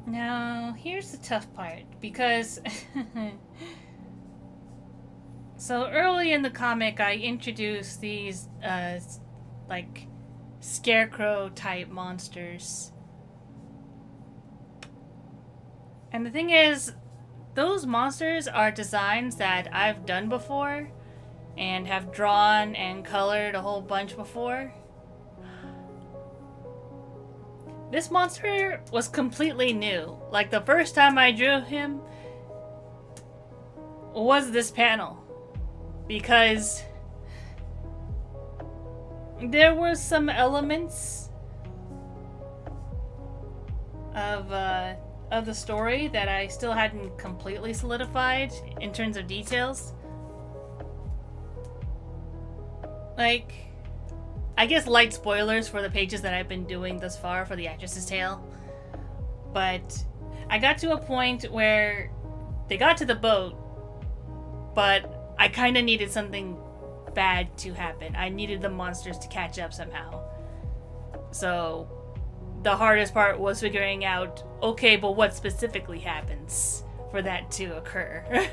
Now, here's the tough part, because so early in the comic I introduced these like scarecrow type monsters. And the thing is, those monsters are designs that I've done before and have drawn and colored a whole bunch before. This monster was completely new. Like, the first time I drew him was this panel. Because there were some elements of the story that I still hadn't completely solidified in terms of details. Like, I guess light spoilers for the pages that I've been doing thus far for the Actress's Tale. But I got to a point where they got to the boat, but I kind of needed something bad to happen. I needed the monsters to catch up somehow. So the hardest part was figuring out, okay, but what specifically happens for that to occur?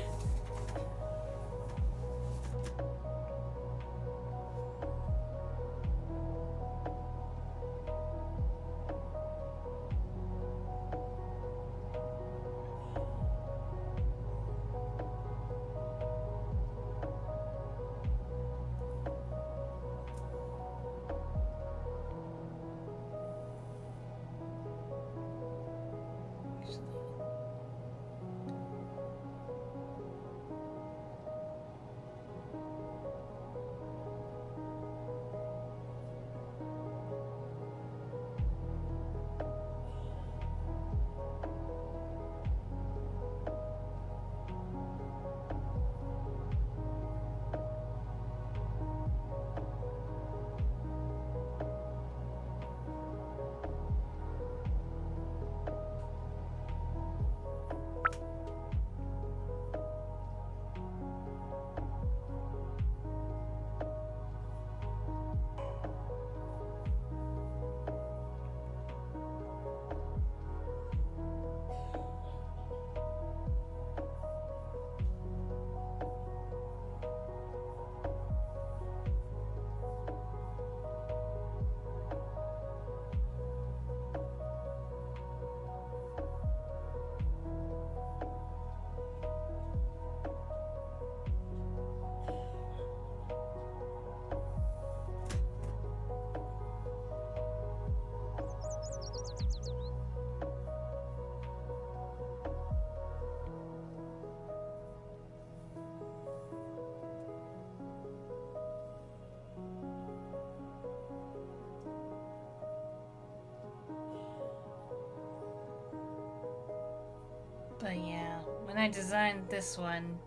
But yeah, when I designed this one,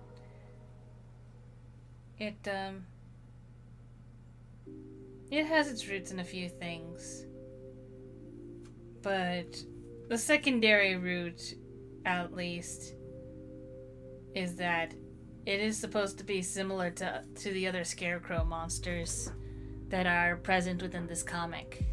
it it has its roots in a few things. But the secondary root, at least, is that it is supposed to be similar to the other scarecrow monsters that are present within this comic.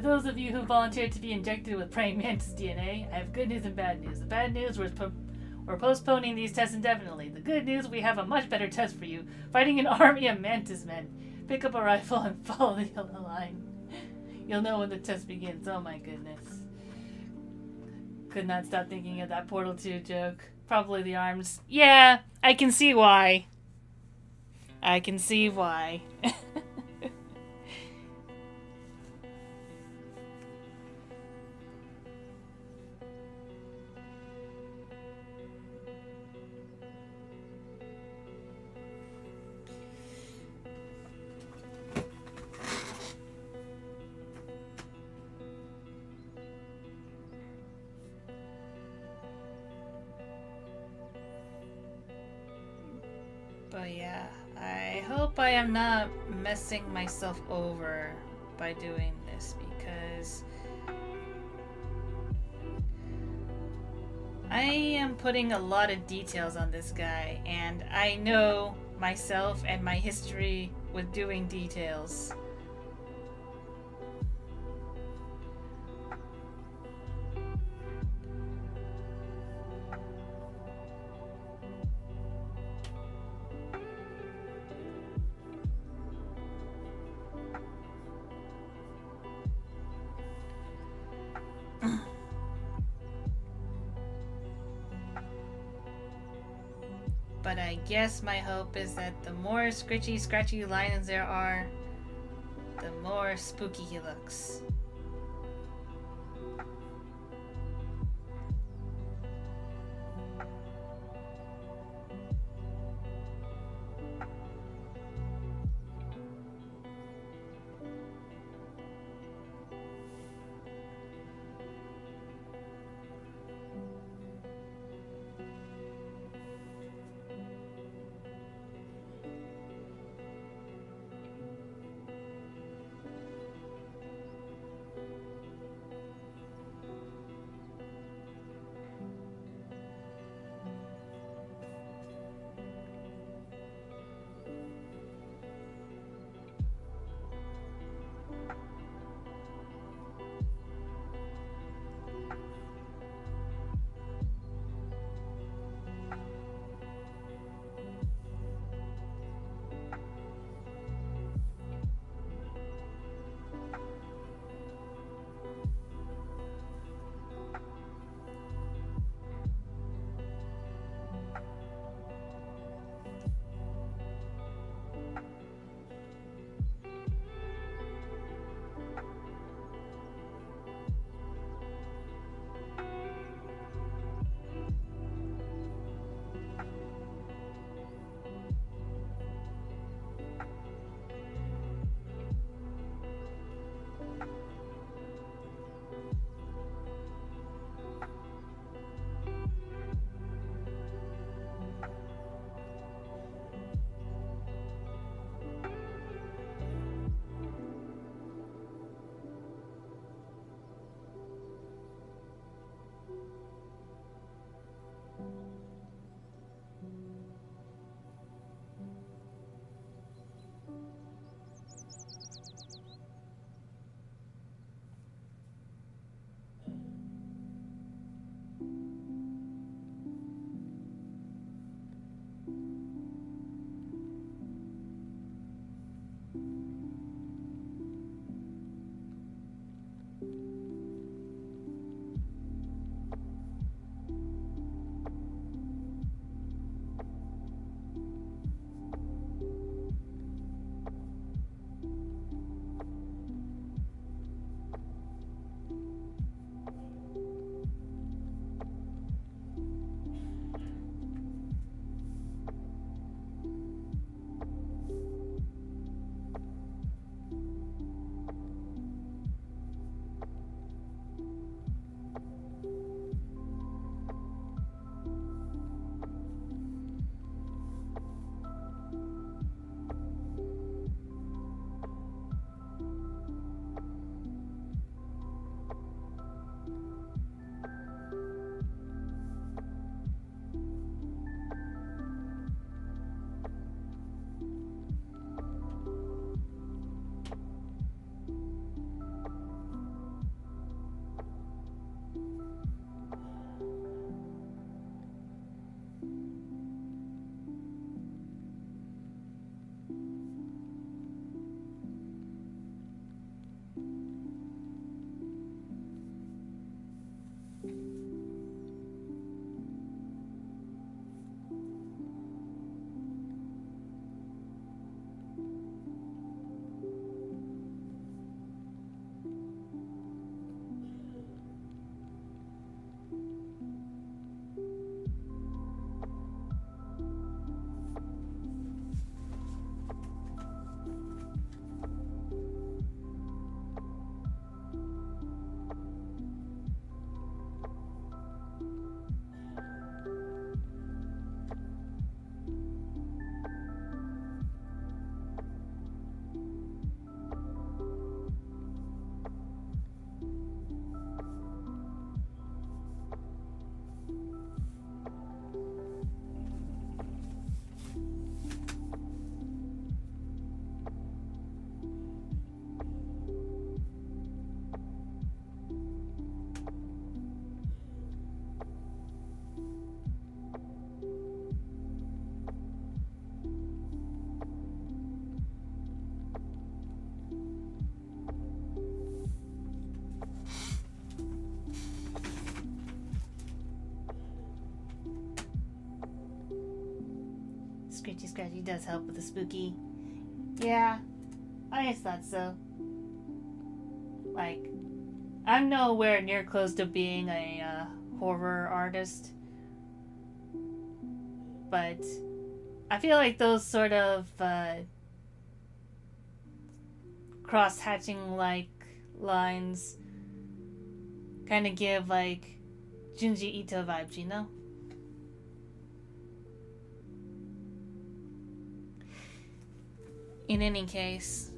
For those of you who volunteered to be injected with praying mantis DNA, I have good news and bad news. The bad news, we're postponing these tests indefinitely. The good news, we have a much better test for you. Fighting an army of mantis men. Pick up a rifle and follow the yellow line. You'll know when the test begins. Oh my goodness. Could not stop thinking of that Portal 2 joke. Probably the arms. Yeah, I can see why. I can see why. But yeah, I hope I am not messing myself over by doing this, because I am putting a lot of details on this guy, and I know myself and my history with doing details. But I guess my hope is that the more scratchy lines there are, the more spooky he looks. Scritchy Scratchy does help with the spooky. Yeah, I just thought so. Like, I'm nowhere near close to being a horror artist, but I feel like those sort of cross-hatching like lines kind of give like Junji Ito vibes, you know? In any case,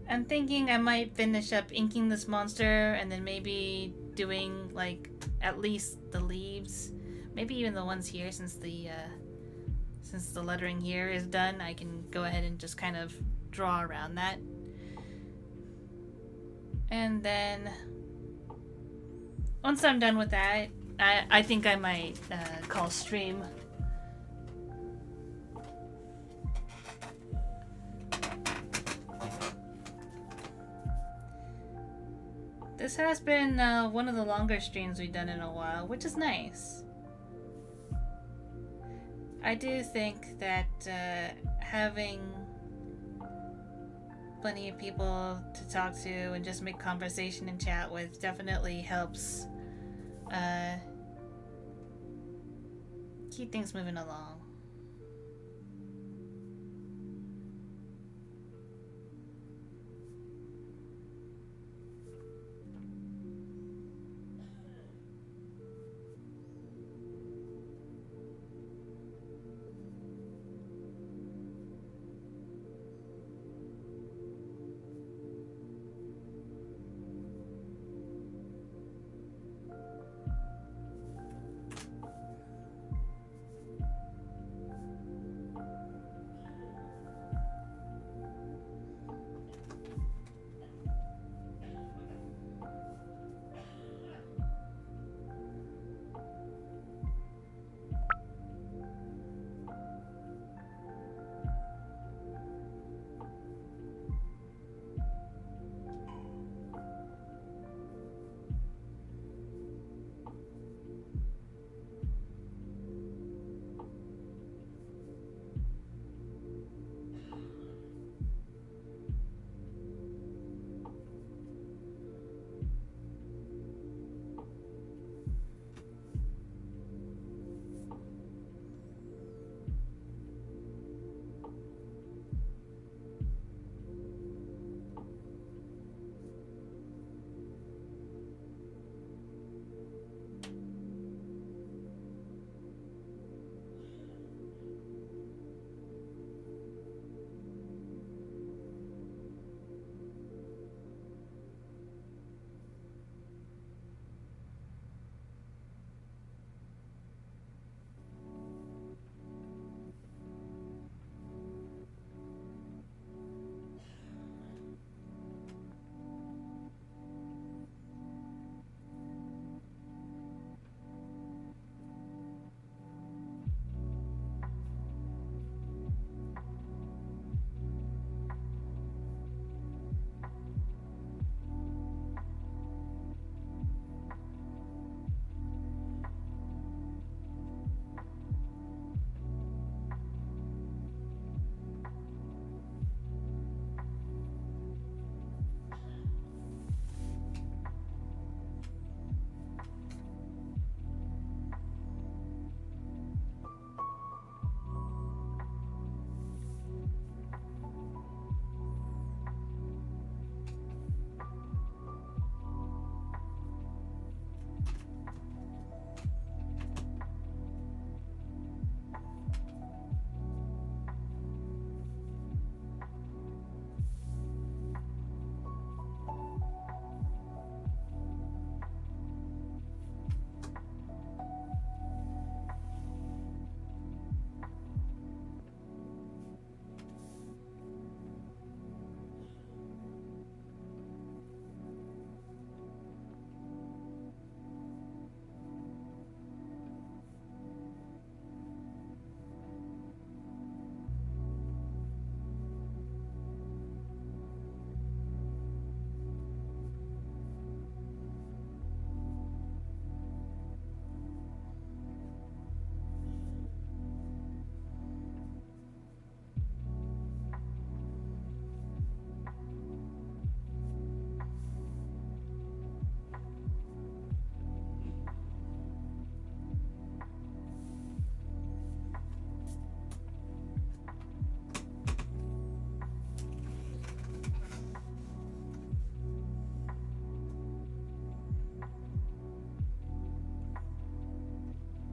I'm thinking I might finish up inking this monster and then maybe doing like at least the leaves, maybe even the ones here since the lettering here is done. I can go ahead and just kind of draw around that. And then once I'm done with that, I think I might call stream. This has been one of the longer streams we've done in a while, which is nice. I do think that having plenty of people to talk to and just make conversation and chat with definitely helps keep things moving along.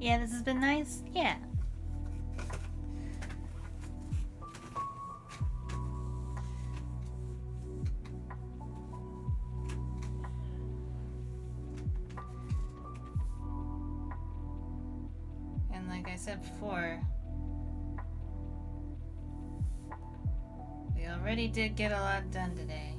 Yeah, this has been nice? Yeah. And like I said before, we already did get a lot done today.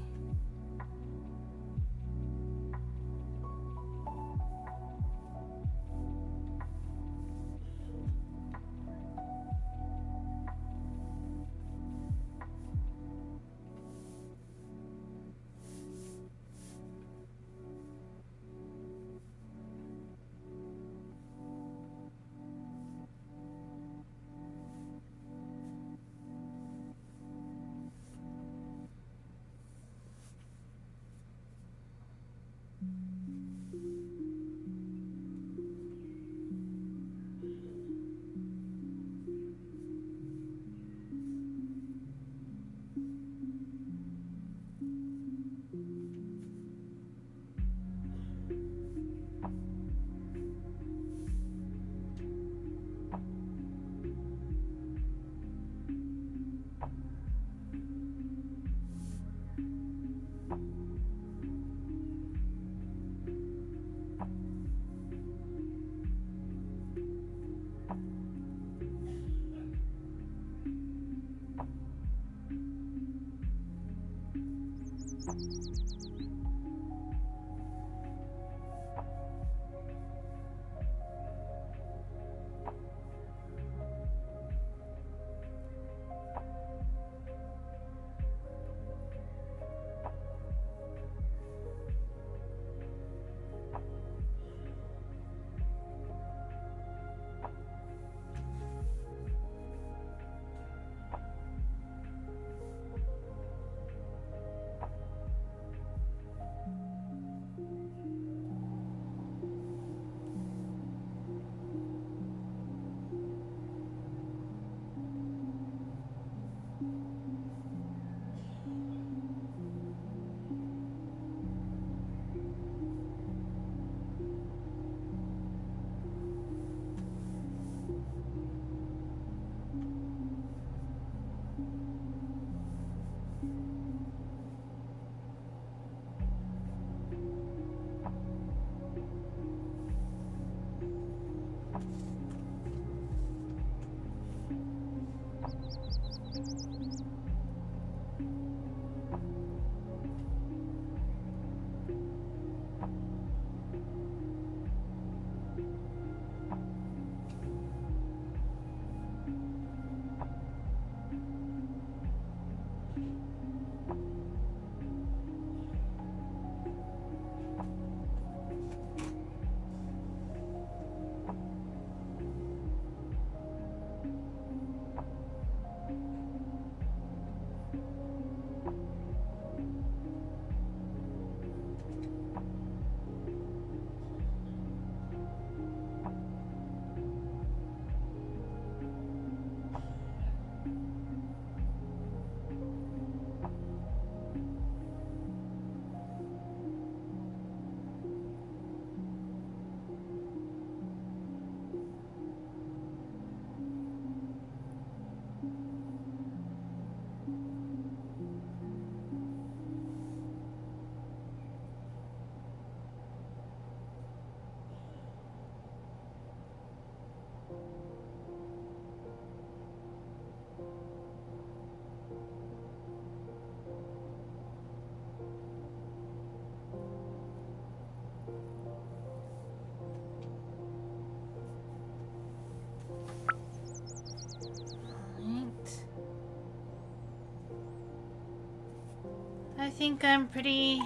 I think I'm pretty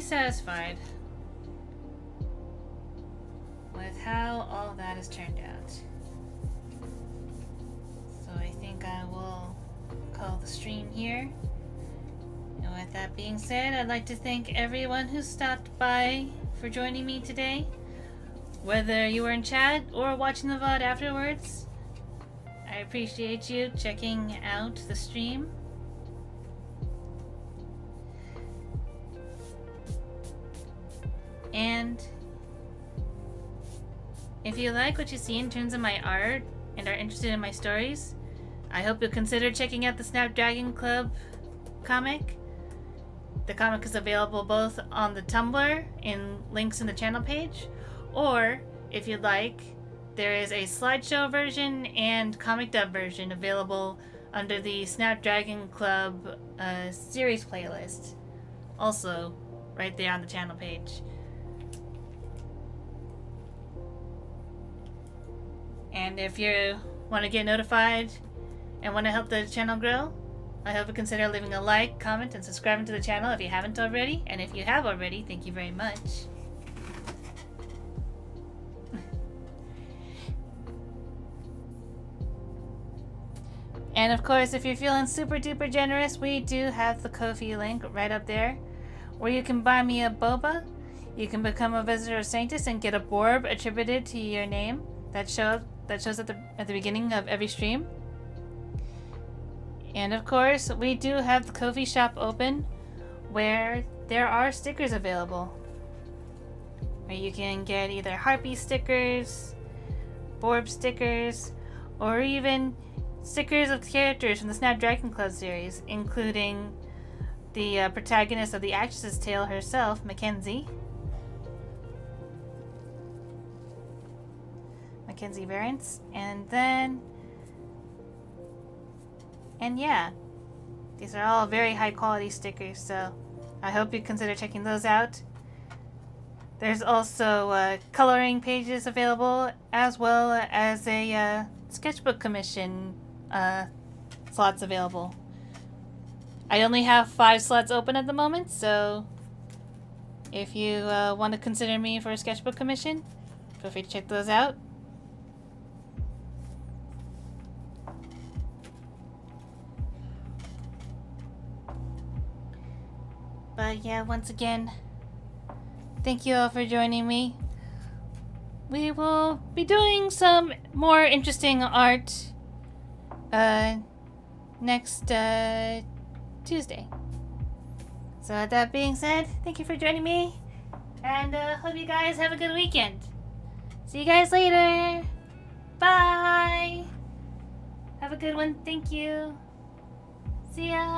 satisfied with how all that has turned out. So I think I will call the stream here. And with that being said, I'd like to thank everyone who stopped by for joining me today. Whether you were in chat or watching the VOD afterwards, I appreciate you checking out the stream. And If you like what you see in terms of my art and are interested in my stories, I hope you'll consider checking out the Snapdragon Club comic. The comic is available both on the Tumblr in links in the channel page, or if you'd like, there is a slideshow version and comic dub version available under the Snapdragon Club series playlist, also right there on the channel page. And if you want to get notified and want to help the channel grow, I hope you consider leaving a like, comment, and subscribing to the channel if you haven't already. And if you have already, thank you very much. And of course, if you're feeling super duper generous, we do have the Ko-fi link right up there, where you can buy me a boba. You can become a visitor of Sanctus and get a borb attributed to your name that shows at the beginning of every stream. And of course, we do have the Ko-fi shop open, where there are stickers available, where you can get either Harpy stickers, borb stickers, or even stickers of characters from the Snapdragon Club series, including the protagonist of the Actress's Tale herself, Mackenzie variants, and yeah, these are all very high quality stickers, so I hope you consider checking those out. There's also coloring pages available, as well as a sketchbook commission slots available. I only have 5 slots open at the moment, so if you want to consider me for a sketchbook commission, feel free to check those out. But yeah, once again, thank you all for joining me. We will be doing some more interesting art next Tuesday. So with that being said, thank you for joining me, and hope you guys have a good weekend. See you guys later. Bye. Have a good one. Thank you. See ya.